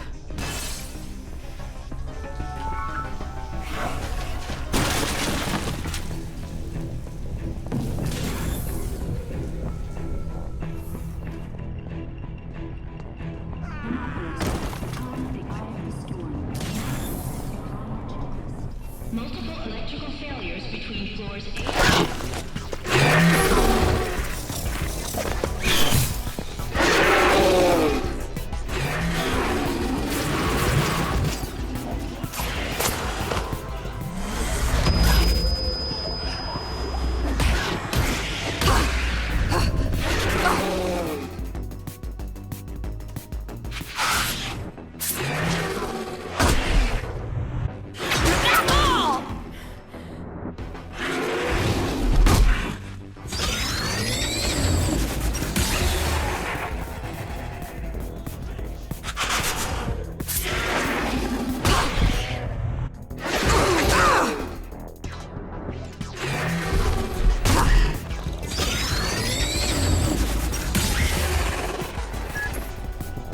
Multiple electrical failures between floors 8.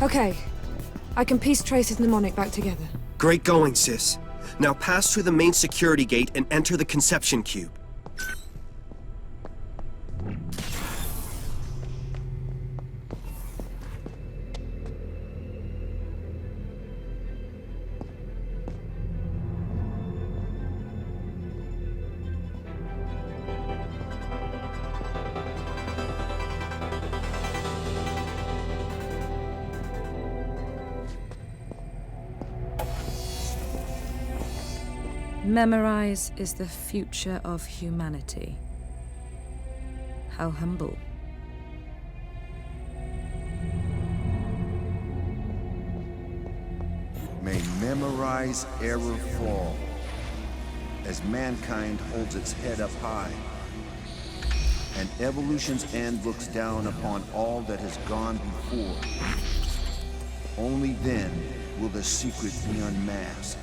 Okay. I can piece Trace's mnemonic back together. Great going, sis. Now pass through the main security gate and enter the conception cube. Memorize is the future of humanity. How humble. May memorize error fall, as mankind holds its head up high and evolution's end looks down upon all that has gone before. Only then will the secret be unmasked.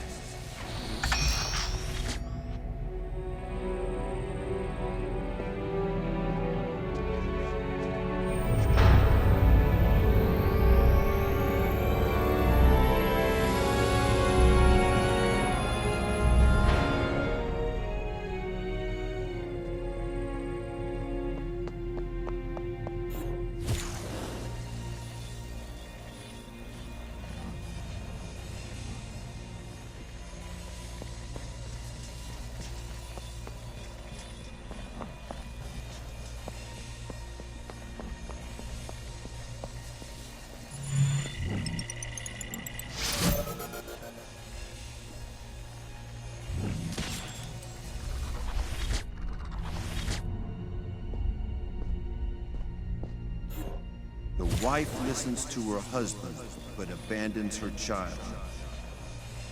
The wife listens to her husband, but abandons her child.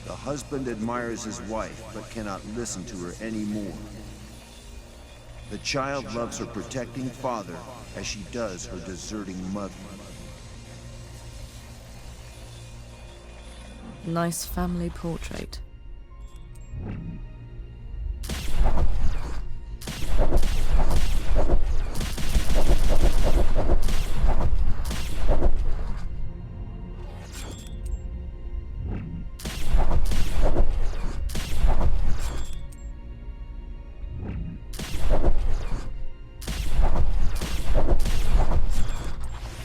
The husband admires his wife, but cannot listen to her anymore. The child loves her protecting father as she does her deserting mother. Nice family portrait.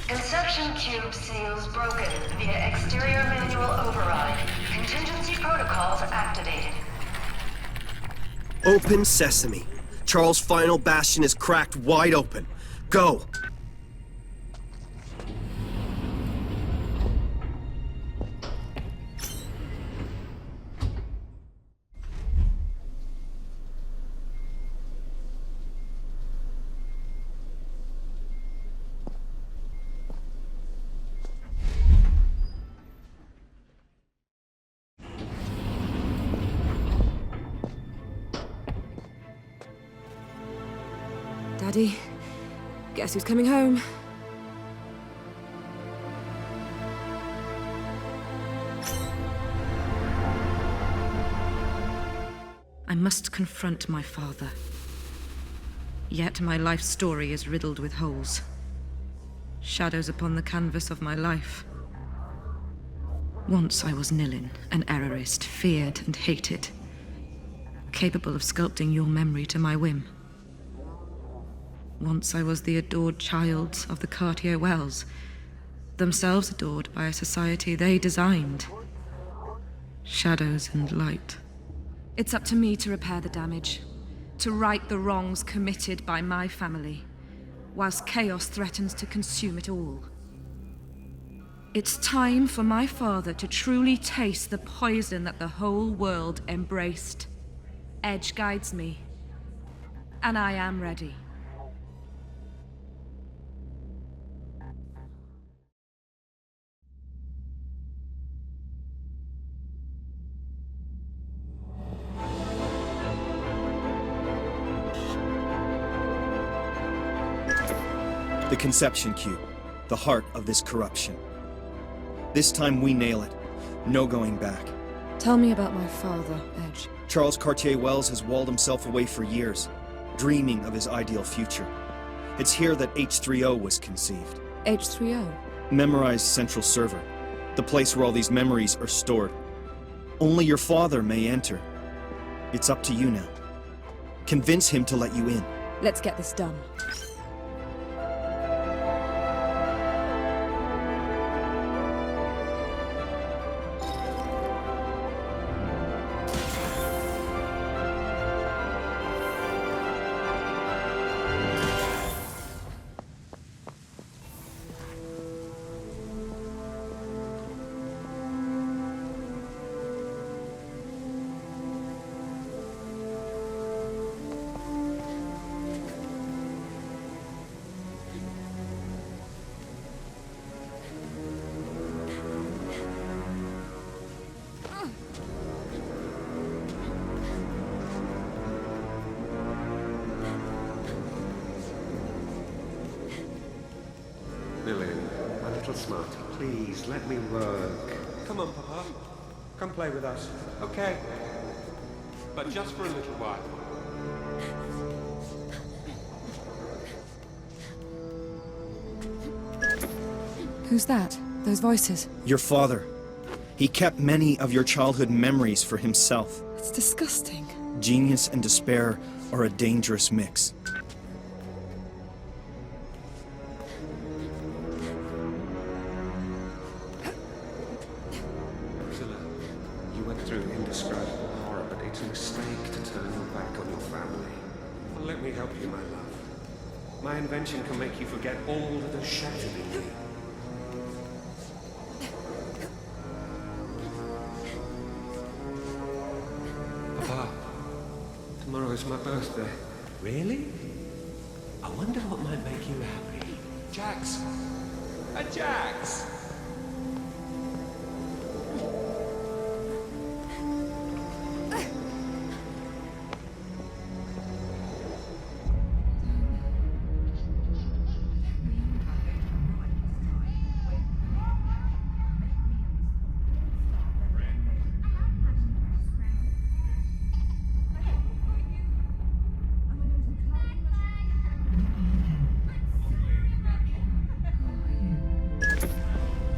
Inception cube seals broken via exterior manual override. Contingency protocols activated. Open sesame. Charles' final bastion is cracked wide open. Go! Daddy, guess who's coming home? I must confront my father. Yet my life story is riddled with holes. Shadows upon the canvas of my life. Once I was Nilin, an errorist, feared and hated. Capable of sculpting your memory to my whim. Once I was the adored child of the Cartier Wells, themselves adored by a society they designed. Shadows and light. It's up to me to repair the damage, to right the wrongs committed by my family, whilst chaos threatens to consume it all. It's time for my father to truly taste the poison that the whole world embraced. Edge guides me, and I am ready. The conception cube, the heart of this corruption. This time we nail it. No going back. Tell me about my father, Edge. Charles Cartier Wells has walled himself away for years, dreaming of his ideal future. It's here that H3O was conceived. H3O? Memorized central server, the place where all these memories are stored. Only your father may enter. It's up to you now. Convince him to let you in. Let's get this done. Nilin, my little smarty, please let me work. Come on, Papa. Come play with us, okay? But just for a little while. Who's that? Those voices? Your father. He kept many of your childhood memories for himself. It's disgusting. Genius and despair are a dangerous mix. Priscilla, you went through indescribable horror, but it's a mistake to turn your back on your family. Well, let me help you, my love. My invention can make you forget all that has shattered in you. Papa, tomorrow is my birthday. Really? I wonder what might make you happy. Jax! Jax!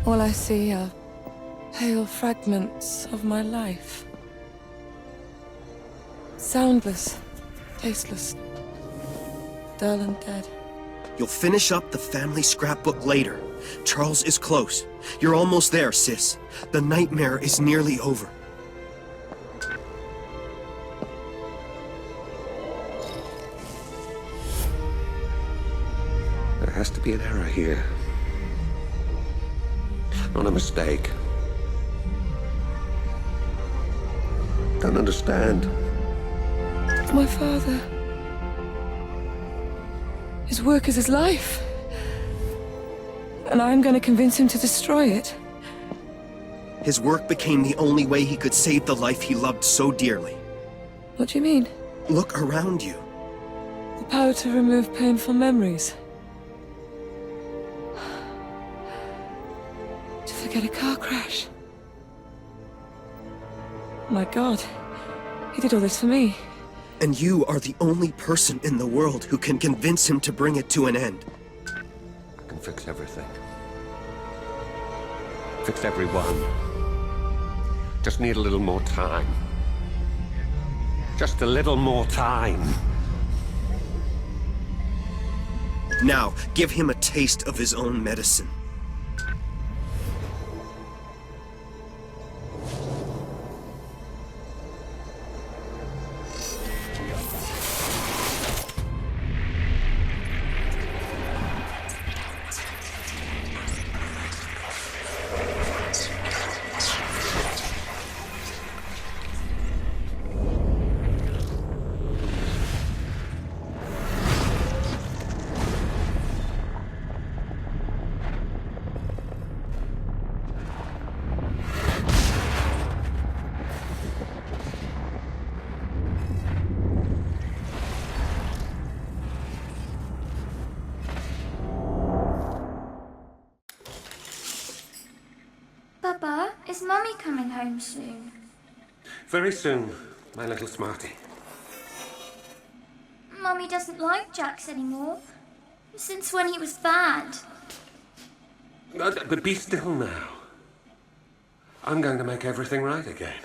All I see are pale fragments of my life. Soundless, tasteless, dull and dead. You'll finish up the family scrapbook later. Charles is close. You're almost there, sis. The nightmare is nearly over. There has to be an error here. Not a mistake. Don't understand. My father. His work is his life. And I'm going to convince him to destroy it. His work became the only way he could save the life he loved so dearly. What do you mean? Look around you. The power to remove painful memories. To forget a car crash. My God. He did all this for me. And you are the only person in the world who can convince him to bring it to an end. I can fix everything. Fix everyone. Just need a little more time. Just a little more time. Now, give him a taste of his own medicine. Papa, is Mummy coming home soon? Very soon, my little smarty. Mummy doesn't like Jax anymore. Since when he was bad. But be still now. I'm going to make everything right again.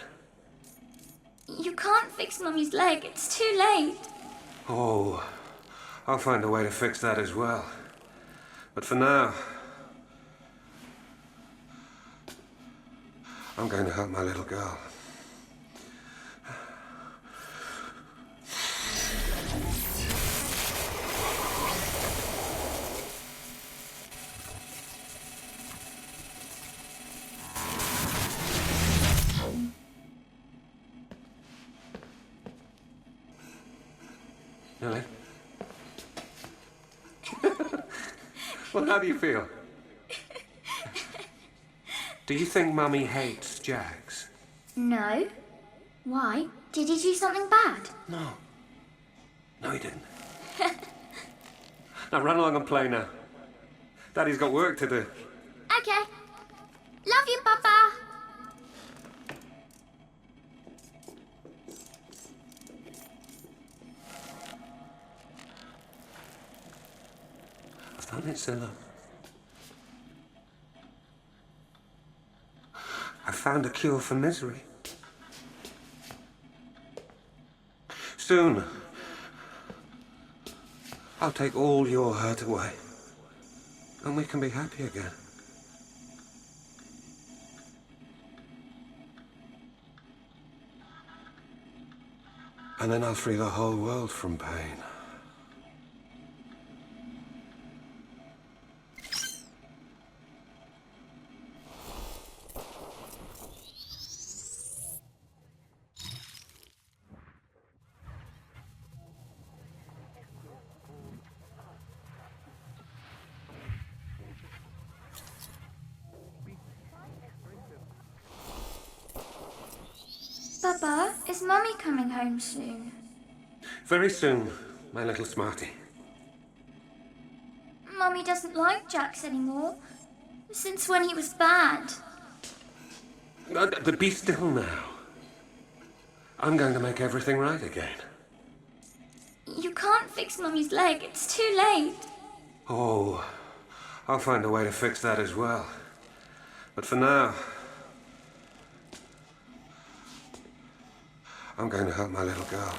You can't fix Mummy's leg. It's too late. Oh, I'll find a way to fix that as well. But for now, I'm going to help my little girl. Nilin? Well, how do you feel? Do you think Mummy hates Jax? No. Why? Did he do something bad? No. No, he didn't. Now run along and play now. Daddy's got work to do. Okay. Love you, Papa. I've done it, Zilla. I found a cure for misery. Soon, I'll take all your hurt away, and we can be happy again. And then I'll free the whole world from pain. Papa, is Mummy coming home soon? Very soon, my little smarty. Mummy doesn't like Jax anymore. Since when he was bad. Be still now. I'm going to make everything right again. You can't fix Mummy's leg. It's too late. Oh, I'll find a way to fix that as well. But for now, I'm going to help my little girl.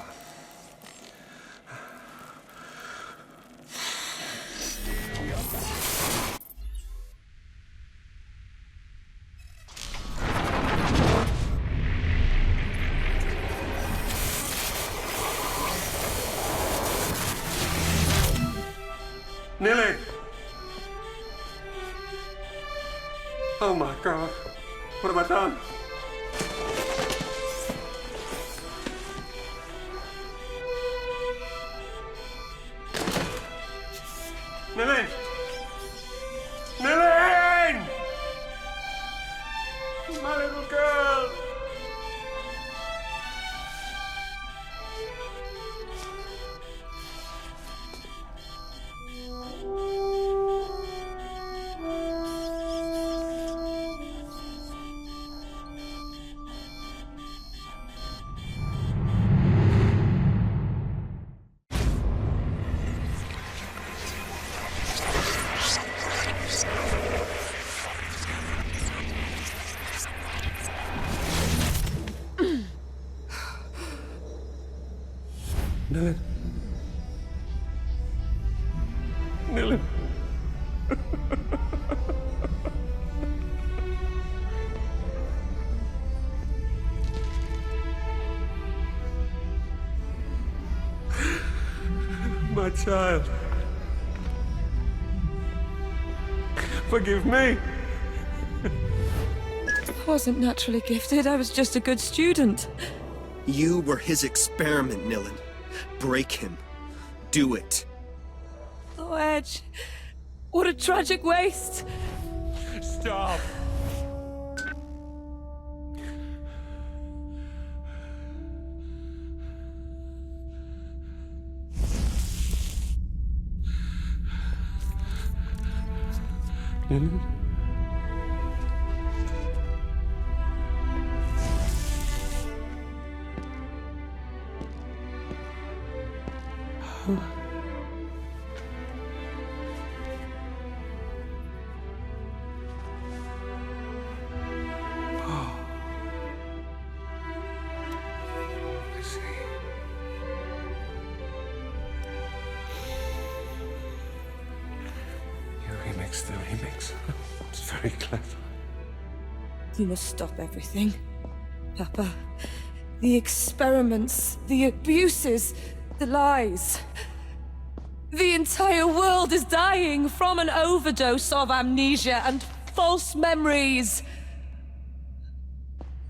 Nilin! Oh my God, what have I done? Nilin! Nilin! My little girl! Nilin. Nilin. My child. Forgive me. I wasn't naturally gifted. I was just a good student. You were his experiment, Nilin. Break him. Do it. Oh, Edge. What a tragic waste. Stop. Nilin? The remix. It's very clever. You must stop everything, Papa. The experiments, the abuses, the lies. The entire world is dying from an overdose of amnesia and false memories.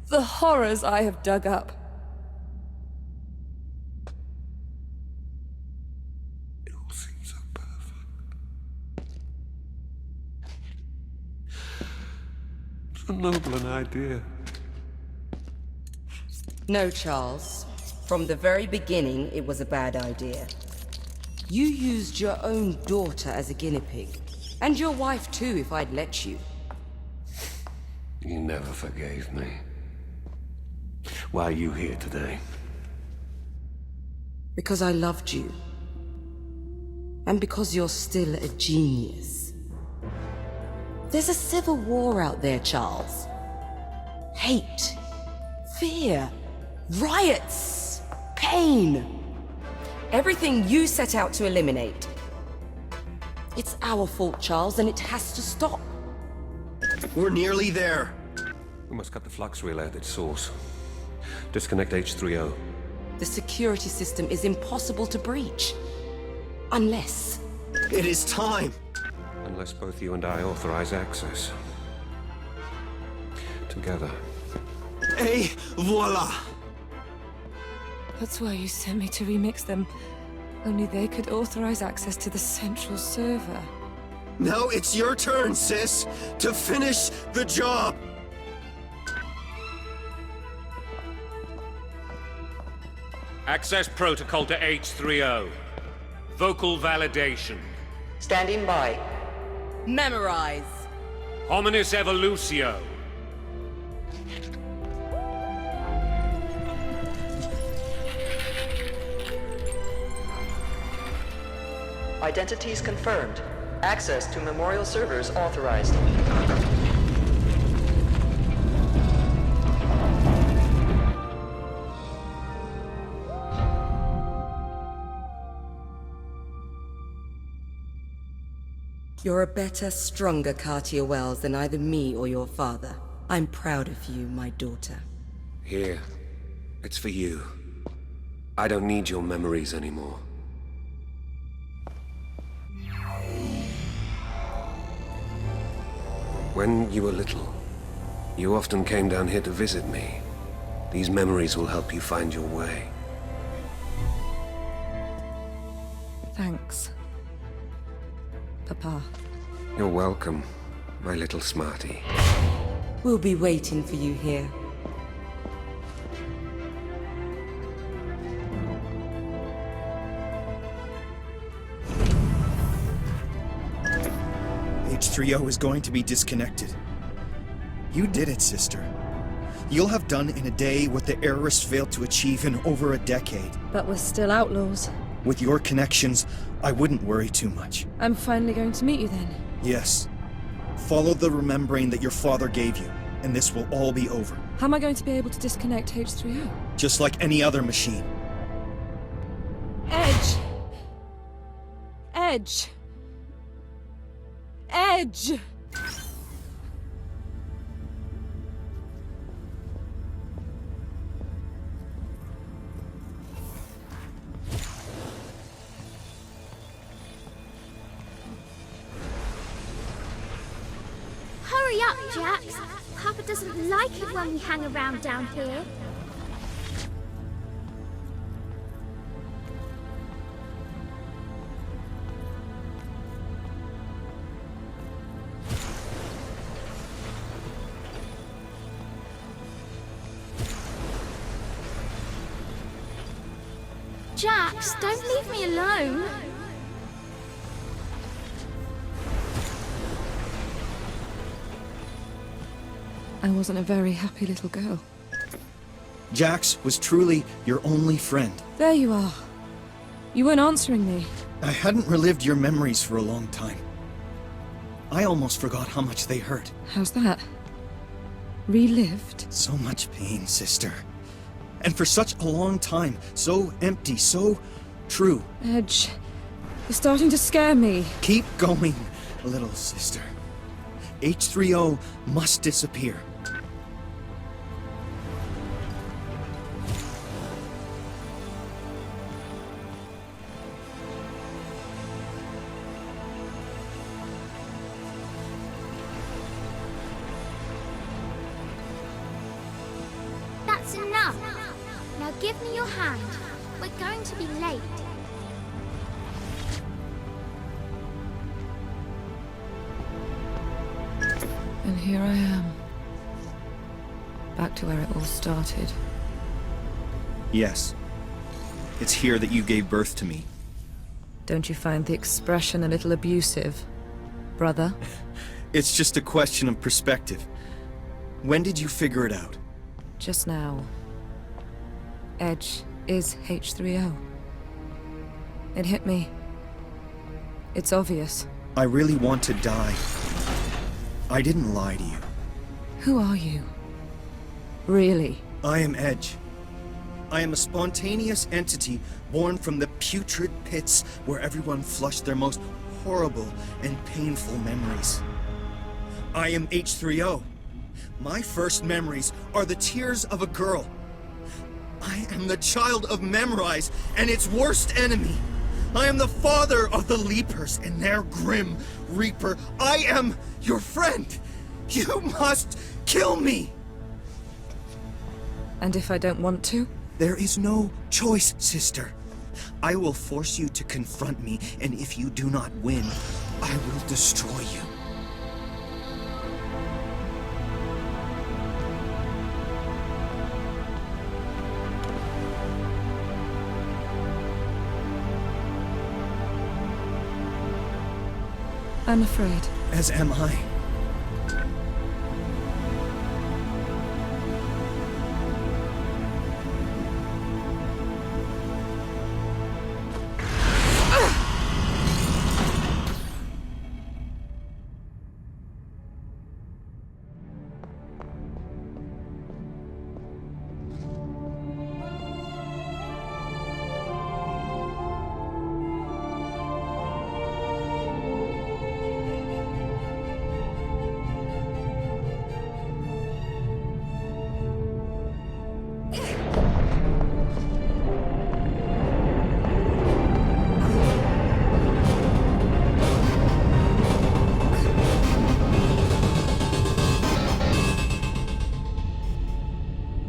The horrors I have dug up. It all seems so perfect. So noble an idea. No, Charles. From the very beginning, it was a bad idea. You used your own daughter as a guinea pig. And your wife too, if I'd let you. You never forgave me. Why are you here today? Because I loved you. And because you're still a genius. There's a civil war out there, Charles. Hate, fear, riots, pain. Everything you set out to eliminate. It's our fault, Charles, and it has to stop. We're nearly there. We must cut the flux relay at its source. Disconnect H3O. The security system is impossible to breach. Unless... It is time! Unless both you and I authorize access. Together. Et voila! That's why you sent me to remix them. Only they could authorize access to the central server. Now it's your turn, sis, to finish the job! Access protocol to H3O. Vocal validation. Standing by. Memorize. Hominis evolutio. Identities confirmed. Access to memorial servers authorized. You're a better, stronger Cartier Wells than either me or your father. I'm proud of you, my daughter. Here. It's for you. I don't need your memories anymore. When you were little, you often came down here to visit me. These memories will help you find your way. Thanks, Papa. You're welcome, my little smarty. We'll be waiting for you here. H3O is going to be disconnected. You did it, sister. You'll have done in a day what the Errorists failed to achieve in over a decade. But we're still outlaws. With your connections, I wouldn't worry too much. I'm finally going to meet you then. Yes. Follow the remembering that your father gave you, and this will all be over. How am I going to be able to disconnect H3O? Just like any other machine. Edge! Edge! Edge! Hurry up, Jax! Papa doesn't like it when we hang around down here. Jax, don't leave me alone. I wasn't a very happy little girl. Jax was truly your only friend. There you are. You weren't answering me. I hadn't relived your memories for a long time. I almost forgot how much they hurt. How's that? Relived? So much pain, sister. And for such a long time, so empty, so true. Edge, you're starting to scare me. Keep going, little sister. H3O must disappear. That's enough. Now give me your hand. We're going to be late. And here I am. Back to where it all started. Yes. It's here that you gave birth to me. Don't you find the expression a little abusive? brother? It's just a question of perspective. When did you figure it out? Just now. Edge is H3O. It hit me. It's obvious. I really want to die. I didn't lie to you. Who are you? Really? I am Edge. I am a spontaneous entity born from the putrid pits where everyone flushed their most horrible and painful memories. I am H3O. My first memories are the tears of a girl. I am the child of Memorize and its worst enemy. I am the father of the Leapers and their grim reaper. I am your friend. You must kill me. And if I don't want to? There is no choice, sister. I will force you to confront me, and if you do not win, I will destroy you. I'm afraid. As am I.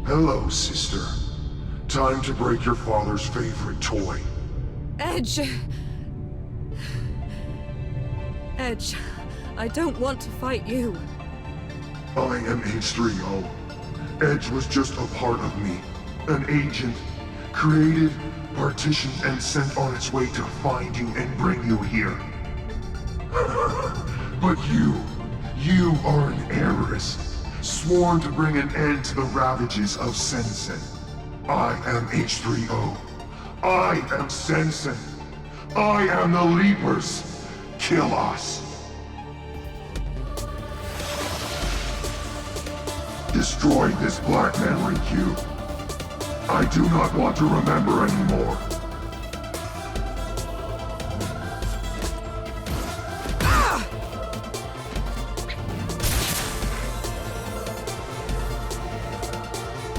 Hello, sister. Time to break your father's favorite toy. Edge! Edge, I don't want to fight you. I am H3O. Edge was just a part of me. An agent. Created, partitioned, and sent on its way to find you and bring you here. But you are an heiress. Sworn to bring an end to the ravages of Sensen. I am H3O. I am Sensen. I am the Leapers. Kill us. Destroy this black memory cube. I do not want to remember anymore.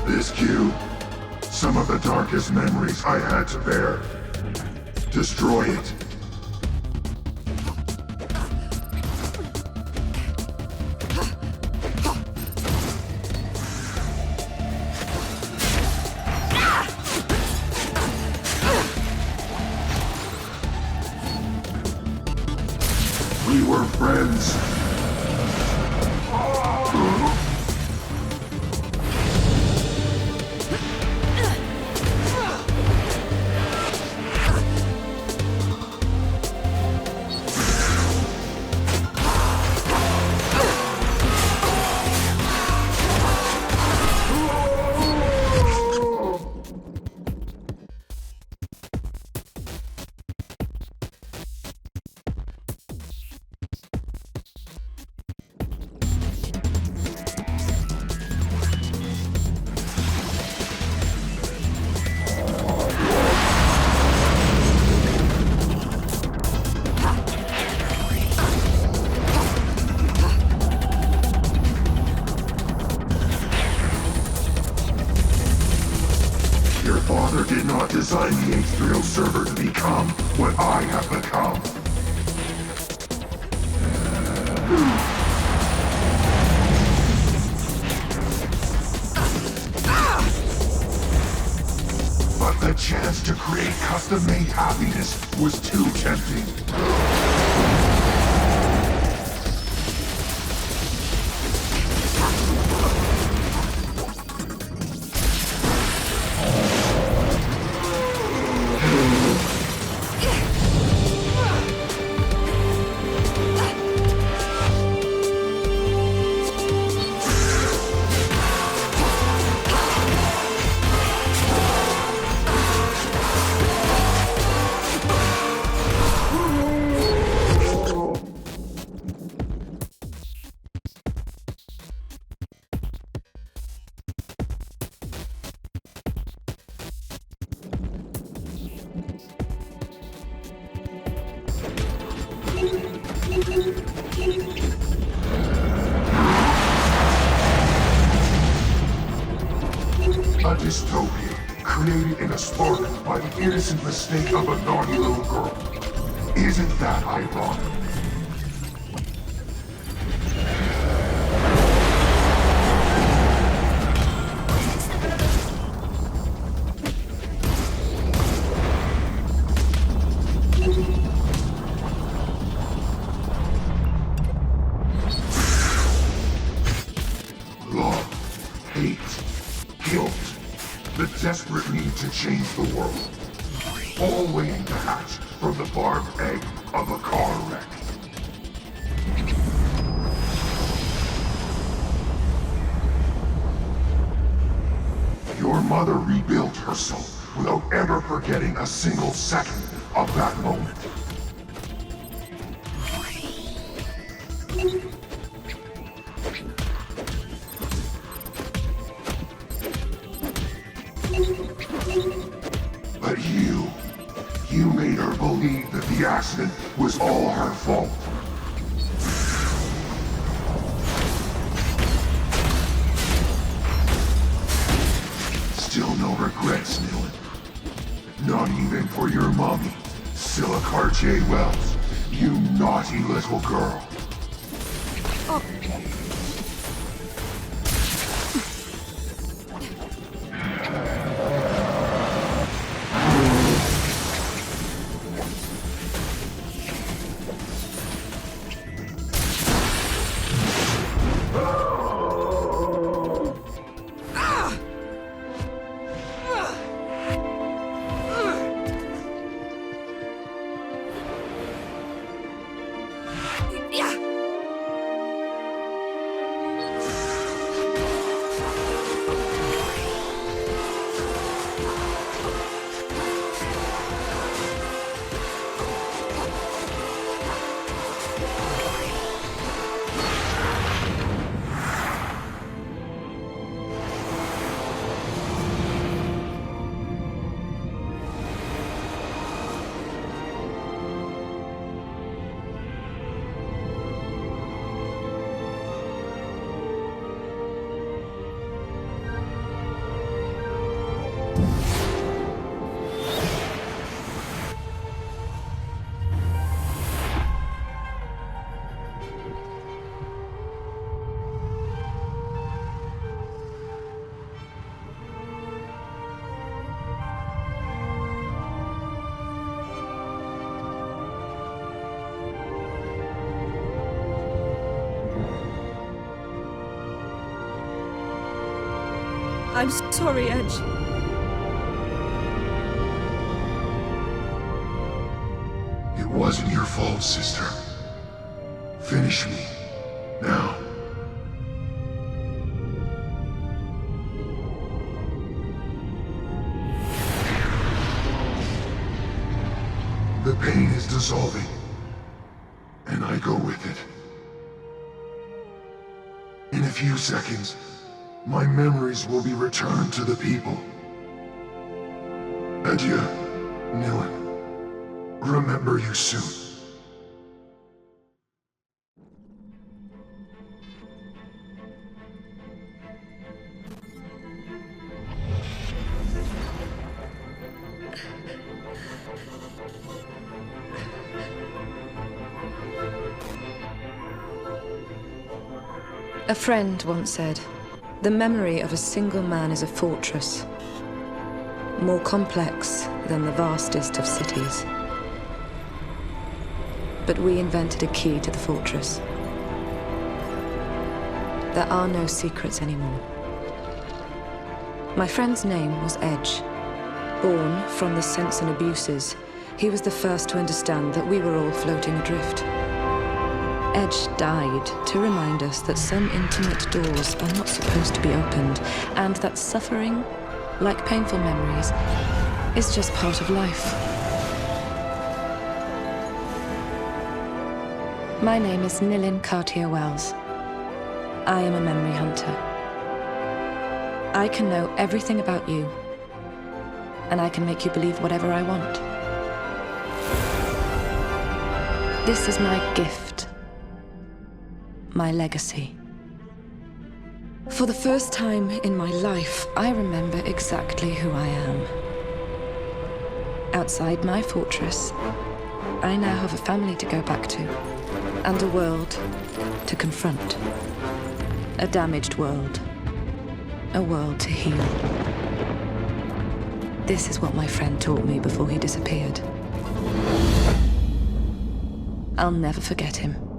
This cube, some of the darkest memories I had to bear. Destroy it. We were friends. Did not design the H3O server to become what I have become. But the chance to create custom-made happiness was too tempting. Dystopian, created in a spark by the innocent mistake of a naughty little girl. Isn't that ironic? Love, hate, guilt, the desperate need to change the world. All waiting to hatch from the barbed egg of a car wreck. Your mother rebuilt herself without ever forgetting a single second of that moment. But you made her believe that the accident was all her fault. Still no regrets, Nilin. Not even for your mommy, Scylla Cartier-Wells, you naughty little girl. Oh. I'm sorry, Edge. It wasn't your fault, sister. Finish me. Now. The pain is dissolving, and I go with it. In a few seconds, my memories will be returned to the people. Adieu, Nilin. Remember you soon. A friend once said, "The memory of a single man is a fortress, more complex than the vastest of cities." But we invented a key to the fortress. There are no secrets anymore. My friend's name was Edge. Born from the sense and abuses, he was the first to understand that we were all floating adrift. Edge died to remind us that some intimate doors are not supposed to be opened, and that suffering, like painful memories, is just part of life. My name is Nilin Cartier-Wells. I am a memory hunter. I can know everything about you, and I can make you believe whatever I want. This is my gift. My legacy. For the first time in my life, I remember exactly who I am. Outside my fortress, I now have a family to go back to, and a world to confront. A damaged world. A world to heal. This is what my friend taught me before he disappeared. I'll never forget him.